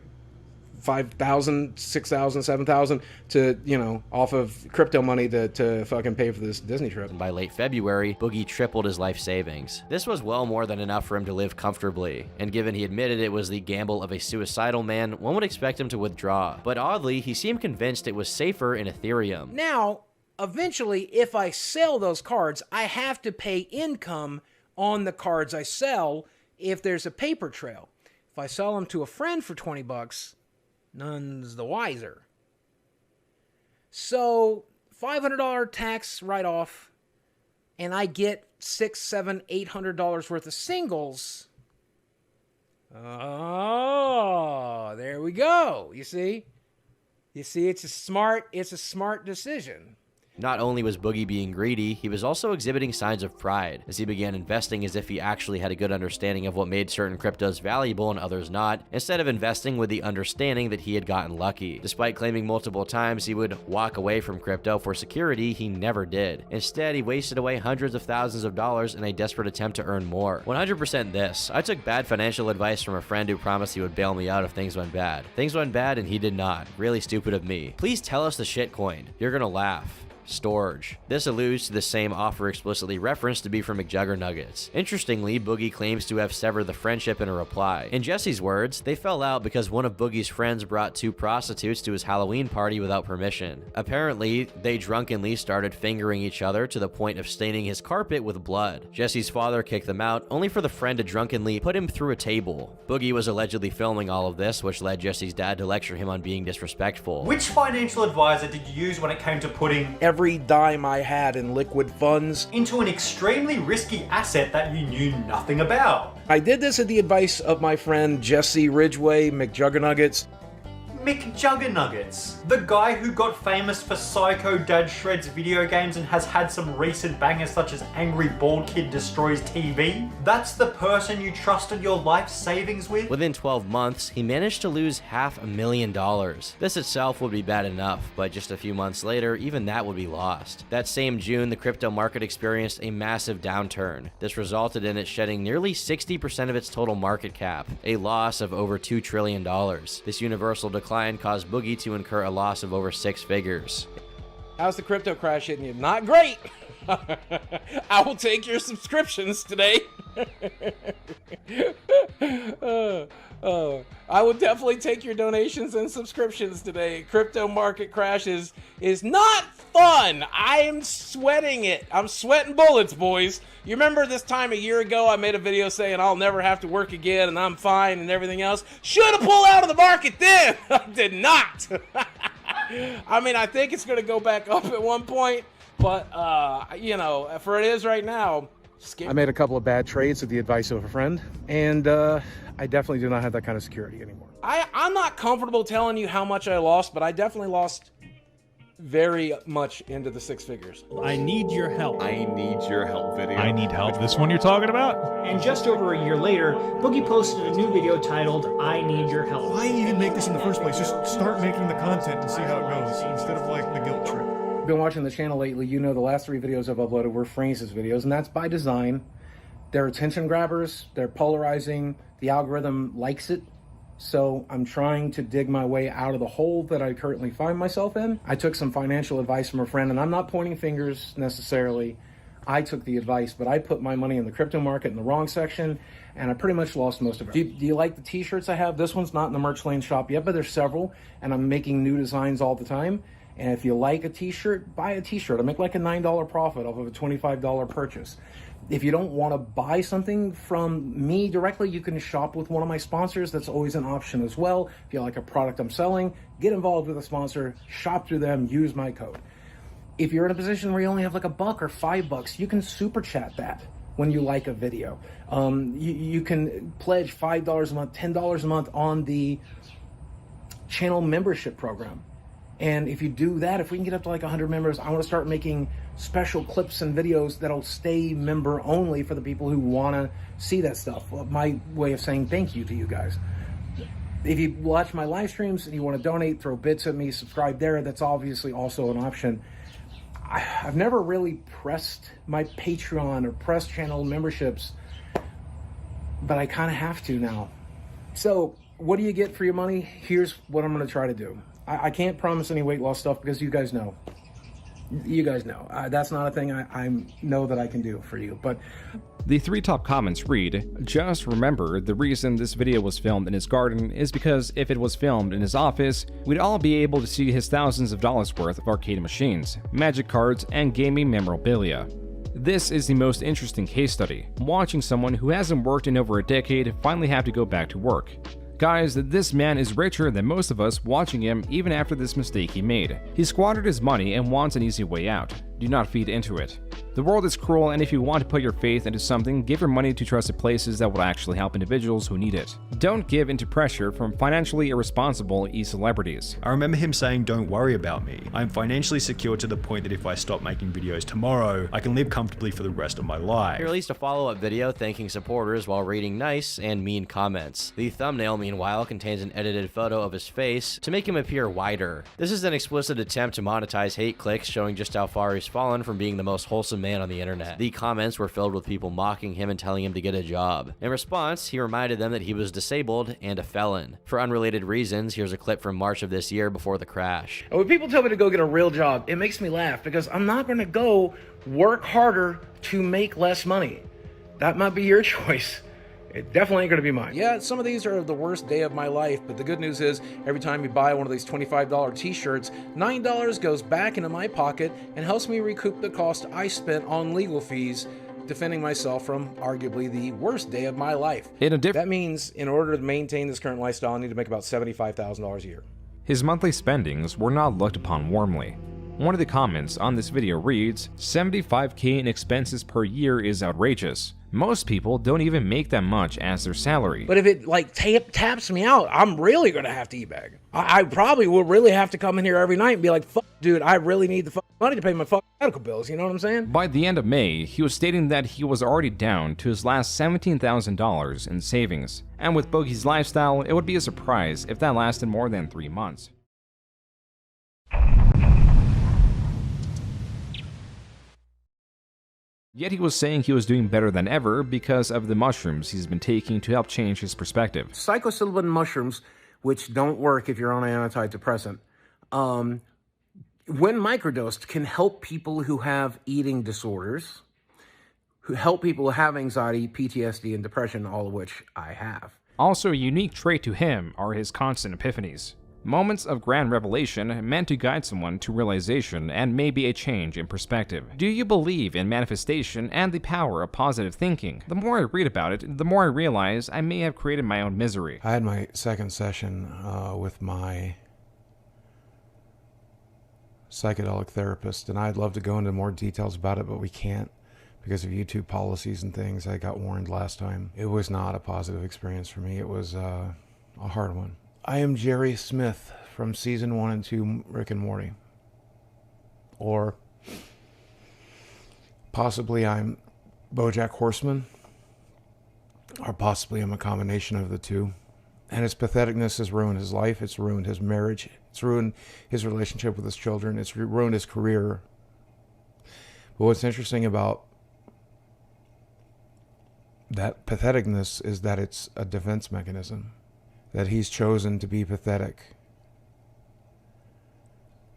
[SPEAKER 22] 5,000, 6,000, 7,000 to, off of crypto money to fucking pay for this Disney trip.
[SPEAKER 8] By late February, Boogie tripled his life savings. This was well more than enough for him to live comfortably, and given he admitted it was the gamble of a suicidal man, one would expect him to withdraw. But oddly, he seemed convinced it was safer in Ethereum.
[SPEAKER 22] Now, eventually, if I sell those cards, I have to pay income on the cards I sell if there's a paper trail. If I sell them to a friend for 20 bucks, none's the wiser. So, $500 tax write-off, and I get $600, $700, $800 worth of singles. Oh, there we go. You see, it's a smart decision.
[SPEAKER 8] Not only was Boogie being greedy, he was also exhibiting signs of pride, as he began investing as if he actually had a good understanding of what made certain cryptos valuable and others not, instead of investing with the understanding that he had gotten lucky. Despite claiming multiple times he would walk away from crypto for security, he never did. Instead, he wasted away hundreds of thousands of dollars in a desperate attempt to earn more. 100% this. I took bad financial advice from a friend who promised he would bail me out if things went bad. Things went bad and he did not. Really stupid of me. Please tell us the shitcoin. You're gonna laugh. Storage. This alludes to the same offer explicitly referenced to be from McJuggernuggets. Interestingly, Boogie claims to have severed the friendship in a reply. In Jesse's words, they fell out because one of Boogie's friends brought 2 prostitutes to his Halloween party without permission. Apparently, they drunkenly started fingering each other to the point of staining his carpet with blood. Jesse's father kicked them out, only for the friend to drunkenly put him through a table. Boogie was allegedly filming all of this, which led Jesse's dad to lecture him on being disrespectful.
[SPEAKER 23] Which financial advisor did you use when it came to putting
[SPEAKER 22] every dime I had in liquid funds
[SPEAKER 23] into an extremely risky asset that you knew nothing about?
[SPEAKER 22] I did this at the advice of my friend Jesse Ridgway, McJuggernuggets.
[SPEAKER 23] McJuggernuggets, the guy who got famous for Psycho Dad Shreds video games and has had some recent bangers such as Angry Bald Kid Destroys TV? That's the person you trusted your life savings with?
[SPEAKER 8] Within 12 months, he managed to lose $500,000. This itself would be bad enough, but just a few months later, even that would be lost. That same June, the crypto market experienced a massive downturn. This resulted in it shedding nearly 60% of its total market cap, a loss of over $2 trillion. This universal decline caused Boogie to incur a loss of over 6 figures.
[SPEAKER 22] How's the crypto crash hitting you? Not great! I will take your subscriptions today. I would definitely take your donations and subscriptions today. Crypto market crash is not fun. I am sweating it. I'm sweating bullets, boys. You remember this time a year ago I made a video saying I'll never have to work again and I'm fine and everything else? Should have pulled out of the market then. I did not. I mean, I think it's going to go back up at one point, but for it is right now.
[SPEAKER 11] I made a couple of bad trades with the advice of a friend, and I definitely do not have that kind of security anymore.
[SPEAKER 22] I'm not comfortable telling you how much I lost, but I definitely lost very much into the 6 figures.
[SPEAKER 10] I need your help.
[SPEAKER 12] I need your help video.
[SPEAKER 10] I need help. This one you're talking about?
[SPEAKER 13] And just over a year later, Boogie posted a new video titled, I Need Your Help.
[SPEAKER 25] Why even make this in the first place? Just start making the content and see how it goes, instead of like the guilt trip.
[SPEAKER 11] Been watching the channel lately, you know the last 3 videos I've uploaded were Francis videos, and that's by design. They're attention grabbers, they're polarizing, the algorithm likes it, so I'm trying to dig my way out of the hole that I currently find myself in. I took some financial advice from a friend, and I'm not pointing fingers necessarily. I took the advice, but I put my money in the crypto market in the wrong section, and I pretty much lost most of it. Do you like the t-shirts I have? This one's not in the Merch Lane shop yet, but there's several, and I'm making new designs all the time. And if you like a t-shirt, buy a t-shirt. I make like a $9 profit off of a $25 purchase. If you don't want to buy something from me directly, you can shop with one of my sponsors. That's always an option as well. If you like a product I'm selling, get involved with a sponsor, shop through them, use my code. If you're in a position where you only have like $1 or $5, you can super chat that when you like a video. You can pledge $5 a month, $10 a month on the channel membership program. And if you do that, if we can get up to like 100 members, I want to start making special clips and videos that'll stay member only for the people who want to see that stuff. Well, my way of saying thank you to you guys. If you watch my live streams and you want to donate, throw bits at me, subscribe there, that's obviously also an option. I've never really pressed my Patreon or pressed channel memberships, but I kind of have to now. So what do you get for your money? Here's what I'm going to try to do. I can't promise any weight loss stuff because you guys know. You guys know. That's not a thing I know that I can do for you. But
[SPEAKER 3] the 3 top comments read, "Just remember, the reason this video was filmed in his garden is because if it was filmed in his office, we'd all be able to see his thousands of dollars worth of arcade machines, magic cards, and gaming memorabilia. This is the most interesting case study, watching someone who hasn't worked in over a decade finally have to go back to work. Guys, this man is richer than most of us watching him even after this mistake he made. He squandered his money and wants an easy way out. Do not feed into it. The world is cruel, and if you want to put your faith into something, give your money to trusted places that will actually help individuals who need it. Don't give into pressure from financially irresponsible e-celebrities."
[SPEAKER 27] I remember him saying, "Don't worry about me. I'm financially secure to the point that if I stop making videos tomorrow, I can live comfortably for the rest of my life."
[SPEAKER 8] He released a follow-up video thanking supporters while reading nice and mean comments. The thumbnail, meanwhile, contains an edited photo of his face to make him appear wider. This is an explicit attempt to monetize hate clicks, showing just how far he's fallen from being the most wholesome man on the internet. The comments were filled with people mocking him and telling him to get a job. In response, he reminded them that he was disabled and a felon. For unrelated reasons, here's a clip from March of this year before the crash.
[SPEAKER 21] And when people tell me to go get a real job, it makes me laugh because I'm not going to go work harder to make less money. That might be your choice. It definitely ain't going to be mine.
[SPEAKER 1] Yeah, some of these are the worst day of my life, but the good news is every time you buy one of these $25 t-shirts, $9 goes back into my pocket and helps me recoup the cost I spent on legal fees defending myself from arguably the worst day of my life. That means in order to maintain this current lifestyle, I need to make about $75,000 a year.
[SPEAKER 3] His monthly spendings were not looked upon warmly. One of the comments on this video reads, "$75K in expenses per year is outrageous. Most people don't even make that much as their salary."
[SPEAKER 21] But if it like taps me out, I'm really going to have to e-bag. I probably will really have to come in here every night and be like, fuck, dude, I really need the money to pay my fucking medical bills. You know what I'm saying?
[SPEAKER 3] By the end of May, he was stating that he was already down to his last $17,000 in savings. And with Boogie's lifestyle, it would be a surprise if that lasted more than 3 months. Yet he was saying he was doing better than ever because of the mushrooms he's been taking to help change his perspective.
[SPEAKER 21] Psilocybin mushrooms, which don't work if you're on an antidepressant, when microdosed, can help people who have eating disorders, who help people who have anxiety, PTSD, and depression, all of which I have.
[SPEAKER 3] Also, a unique trait to him are his constant epiphanies. Moments of grand revelation meant to guide someone to realization and maybe a change in perspective. Do you believe in manifestation and the power of positive thinking? The more I read about it, the more I realize I may have created my own misery.
[SPEAKER 11] I had my second session with my psychedelic therapist, and I'd love to go into more details about it, but we can't because of YouTube policies and things. I got warned last time. It was not a positive experience for me. It was a hard one. I am Jerry Smith from season 1 and 2 Rick and Morty. Or possibly I'm BoJack Horseman. Or possibly I'm a combination of the two. And his patheticness has ruined his life. It's ruined his marriage. It's ruined his relationship with his children. It's ruined his career. But what's interesting about that patheticness is that it's a defense mechanism. That he's chosen to be pathetic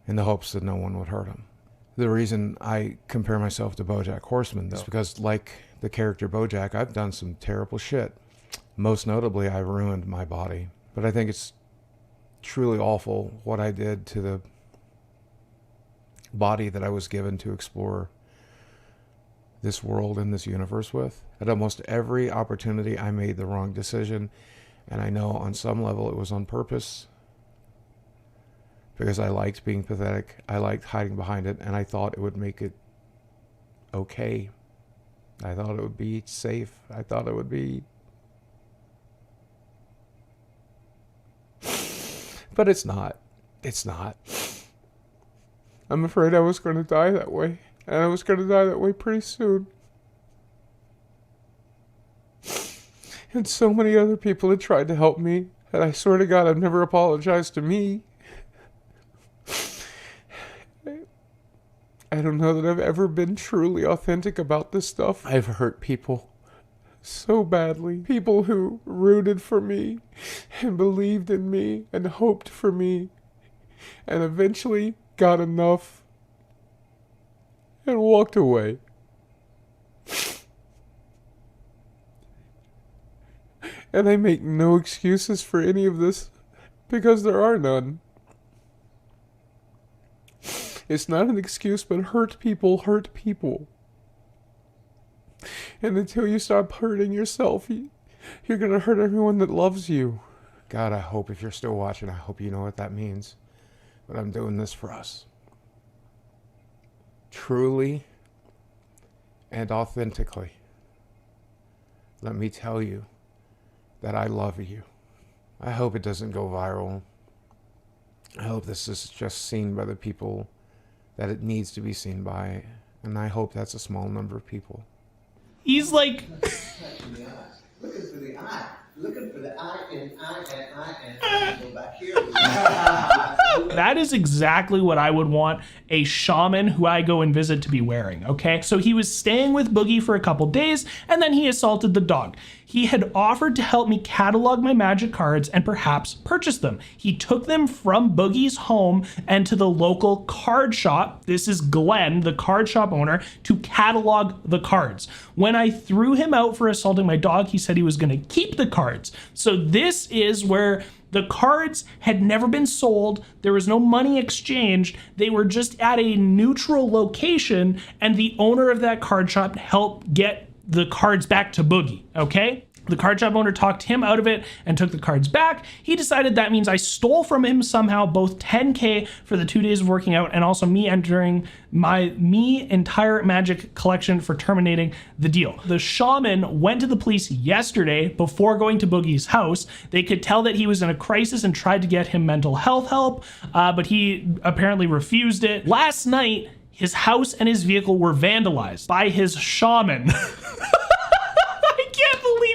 [SPEAKER 11] in the hopes that no one would hurt him. The reason I compare myself to BoJack Horseman is because, like the character BoJack, I've done some terrible shit. Most notably, I ruined my body. But I think it's truly awful what I did to the body that I was given to explore this world and this universe with. At almost every opportunity, I made the wrong decision. And I know on some level it was on purpose. Because I liked being pathetic. I liked hiding behind it. And I thought it would make it okay. I thought it would be safe. I thought it would be... But it's not. It's not. I'm afraid I was going to die that way. And I was going to die that way pretty soon. And so many other people had tried to help me. And I swear to God, I've never apologized to me. I don't know that I've ever been truly authentic about this stuff. I've hurt people so badly. People who rooted for me and believed in me and hoped for me and eventually got enough and walked away. And I make no excuses for any of this because there are none. It's not an excuse, but hurt people hurt people. And until you stop hurting yourself, you're going to hurt everyone that loves you. God, I hope if you're still watching, I hope you know what that means. But I'm doing this for us. Truly and authentically. Let me tell you that I love you. I hope it doesn't go viral. I hope this is just seen by the people that it needs to be seen by. And I hope that's a small number of people.
[SPEAKER 12] He's like...
[SPEAKER 15] Looking for the eye. Looking for the eye and go back here.
[SPEAKER 12] That is exactly what I would want a shaman who I go and visit to be wearing, okay? So he was staying with Boogie for a couple days, and then he assaulted the dog. He had offered to help me catalog my magic cards and perhaps purchase them. He took them from Boogie's home and to the local card shop, this is Glenn, the card shop owner, to catalog the cards. When I threw him out for assaulting my dog, he said he was gonna keep the cards. So this is where the cards had never been sold. There was no money exchanged. They were just at a neutral location, and the owner of that card shop helped get the cards back to Boogie, okay? The card shop owner talked him out of it and took the cards back. He decided that means I stole from him somehow both $10K for the 2 days of working out and also me entering my entire magic collection for terminating the deal. The shaman went to the police yesterday before going to Boogie's house. They could tell that he was in a crisis and tried to get him mental health help, but he apparently refused it. Last night, his house and his vehicle were vandalized by his shaman.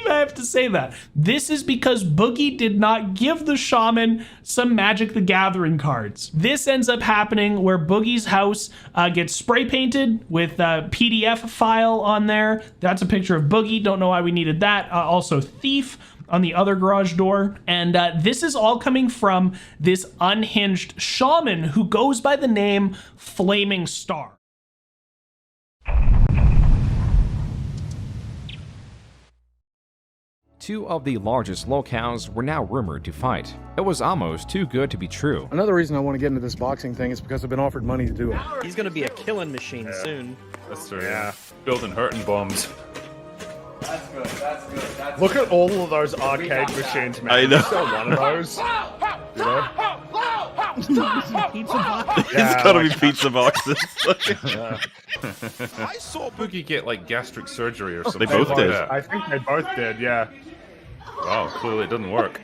[SPEAKER 12] I have to say that. This is because Boogie did not give the shaman some Magic the Gathering cards. This ends up happening where Boogie's house gets spray painted with a PDF file on there. That's a picture of Boogie. Don't know why we needed that. Also Thief on the other garage door. And this is all coming from this unhinged shaman who goes by the name Flaming Star.
[SPEAKER 3] Two of the largest locales were now rumored to fight. It was almost too good to be true.
[SPEAKER 11] Another reason I want to get into this boxing thing is because I've been offered money to do it.
[SPEAKER 17] He's gonna be a killing machine soon.
[SPEAKER 10] That's true. Yeah, building hurting bombs.
[SPEAKER 17] That's good. That's good. That's
[SPEAKER 10] Look at all of those arcade machines, man.
[SPEAKER 18] I know.
[SPEAKER 10] Still one of those. You know?
[SPEAKER 12] Pizza box.
[SPEAKER 18] It's gotta be pizza boxes.
[SPEAKER 10] I saw Boogie get like gastric surgery or something.
[SPEAKER 18] They both did.
[SPEAKER 10] I think they both did, yeah. Wow, clearly it doesn't work.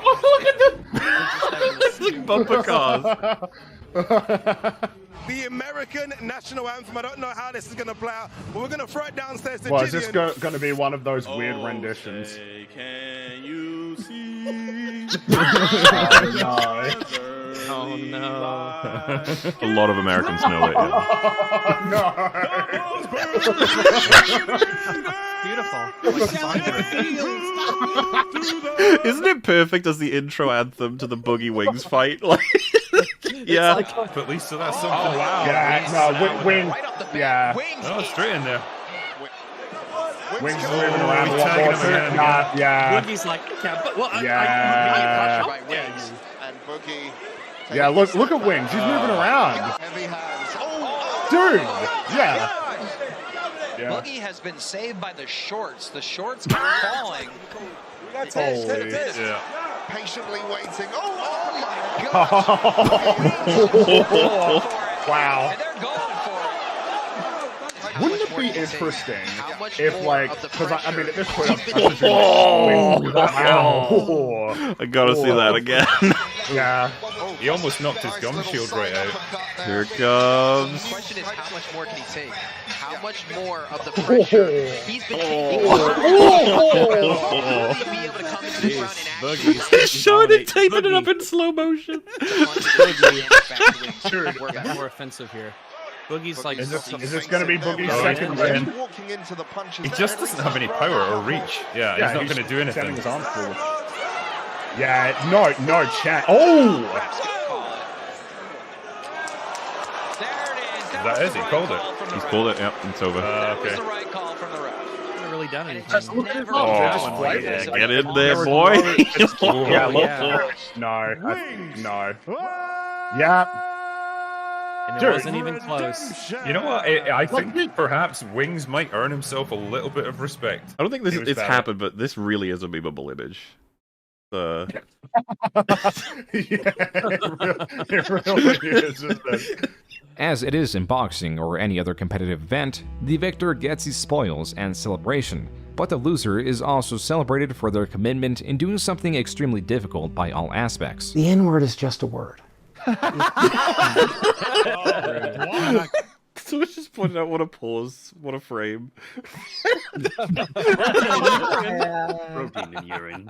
[SPEAKER 18] Look at them! It's like bumper cars.
[SPEAKER 19] The American national anthem. I don't know how this is going to play out, but we're going to throw it downstairs to
[SPEAKER 10] Well,
[SPEAKER 19] Jillian.
[SPEAKER 10] is this going to be one of those weird renditions?
[SPEAKER 19] Can you see?
[SPEAKER 8] Oh no.
[SPEAKER 10] A lot of Americans know it.
[SPEAKER 18] Beautiful. Isn't it perfect as the intro anthem to the Boogie Wings fight? Like, yeah.
[SPEAKER 10] At least so that's something.
[SPEAKER 2] Oh, wow. Yeah, no, Wing. Yeah.
[SPEAKER 10] Oh, straight in there.
[SPEAKER 2] Wings moving around a lot more. Not, yeah.
[SPEAKER 17] Boogie's like, yeah, but well,
[SPEAKER 2] Yeah.
[SPEAKER 17] right, Wings.
[SPEAKER 15] And Boogie.
[SPEAKER 2] Yeah, look at Wings. He's moving around.
[SPEAKER 15] Heavy hands. Oh,
[SPEAKER 2] Dude. Yeah.
[SPEAKER 5] Boogie has been saved by the shorts. The shorts keep falling.
[SPEAKER 15] That's
[SPEAKER 2] Holy.
[SPEAKER 15] it.
[SPEAKER 2] Yeah.
[SPEAKER 15] Patiently waiting. Oh my God.
[SPEAKER 2] Wow. Wouldn't it be interesting if, like, because I mean, at this point,
[SPEAKER 18] wow. I gotta see that again.
[SPEAKER 2] Yeah.
[SPEAKER 10] He almost knocked his gum shield right out.
[SPEAKER 18] Here it comes.
[SPEAKER 5] The question is, how much more can he take? How much more of the pressure he's been taking?
[SPEAKER 18] He's showing it, taping it up in slow motion.
[SPEAKER 17] We're more offensive here. Boogie's like,
[SPEAKER 2] is this going to be Boogie's second win?
[SPEAKER 10] He just doesn't have any power or reach. Yeah, he's not going to do anything.
[SPEAKER 2] His arms forward. Yeah, no chat. Oh!
[SPEAKER 10] That is, he called it.
[SPEAKER 18] He's called it, yep, it's over.
[SPEAKER 10] Okay.
[SPEAKER 17] Hasn't really done anything.
[SPEAKER 18] Oh, yeah, get in there, boy.
[SPEAKER 2] Yeah, no. Yeah.
[SPEAKER 17] And it wasn't even close.
[SPEAKER 10] You know what? I think perhaps Wings might earn himself a little bit of respect.
[SPEAKER 18] I don't think it's happened, but this really is a memeable image.
[SPEAKER 2] Yeah, it really is, isn't it?
[SPEAKER 3] As it is in boxing or any other competitive event, the victor gets the spoils and celebration, but the loser is also celebrated for their commitment in doing something extremely difficult by all aspects.
[SPEAKER 7] The N-word is just a word.
[SPEAKER 18] So it's just pointing out what a pause, what a frame.
[SPEAKER 17] Protein in urine.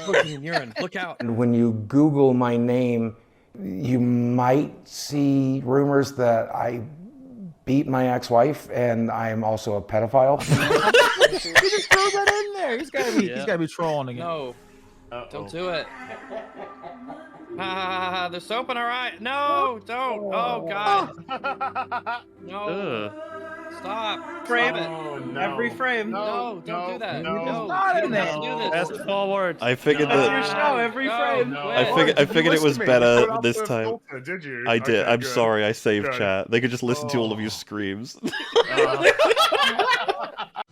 [SPEAKER 17] Protein in urine. Look out.
[SPEAKER 7] And when you Google my name, you might see rumors that I beat my ex-wife and I am also a pedophile.
[SPEAKER 16] You just throw that in there. He's gotta be trolling again.
[SPEAKER 17] No. Don't do it. There's soap in our eye. No, don't. Oh, God. No. Stop. Frame it.
[SPEAKER 2] No.
[SPEAKER 17] Every frame. No, don't do that. No,
[SPEAKER 16] not in there.
[SPEAKER 17] Do this.
[SPEAKER 18] Fast
[SPEAKER 17] forward.
[SPEAKER 18] I figured
[SPEAKER 17] That's
[SPEAKER 18] that.
[SPEAKER 17] your show. Every frame.
[SPEAKER 18] I figured it was better this
[SPEAKER 2] the
[SPEAKER 18] time.
[SPEAKER 2] filter, did you?
[SPEAKER 18] I did.
[SPEAKER 2] Okay,
[SPEAKER 18] I'm
[SPEAKER 2] good.
[SPEAKER 18] sorry. I saved
[SPEAKER 2] Good.
[SPEAKER 18] chat. They could just listen to all of your screams.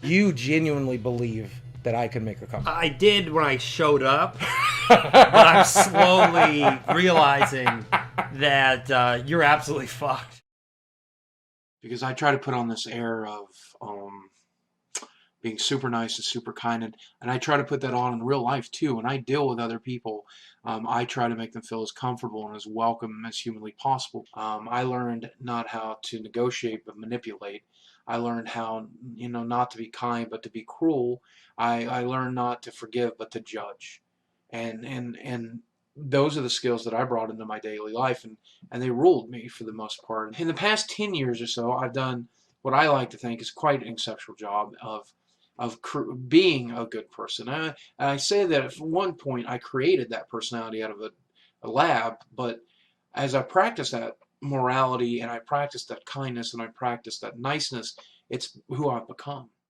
[SPEAKER 11] You genuinely believe that I could make a comeback?
[SPEAKER 20] I did when I showed up, but I'm slowly realizing that you're absolutely fucked.
[SPEAKER 22] Because I try to put on this air of being super nice and super kind, and I try to put that on in real life too. When I deal with other people, I try to make them feel as comfortable and as welcome as humanly possible. I learned not how to negotiate but manipulate. I learned how, not to be kind but to be cruel. I learned not to forgive but to judge, and those are the skills that I brought into my daily life, and they ruled me for the most part. In the past 10 years or so, I've done what I like to think is quite an exceptional job of being a good person. And I say that at one point I created that personality out of a lab, but as I practice that morality and I practice that kindness and I practice that niceness, it's who I've become.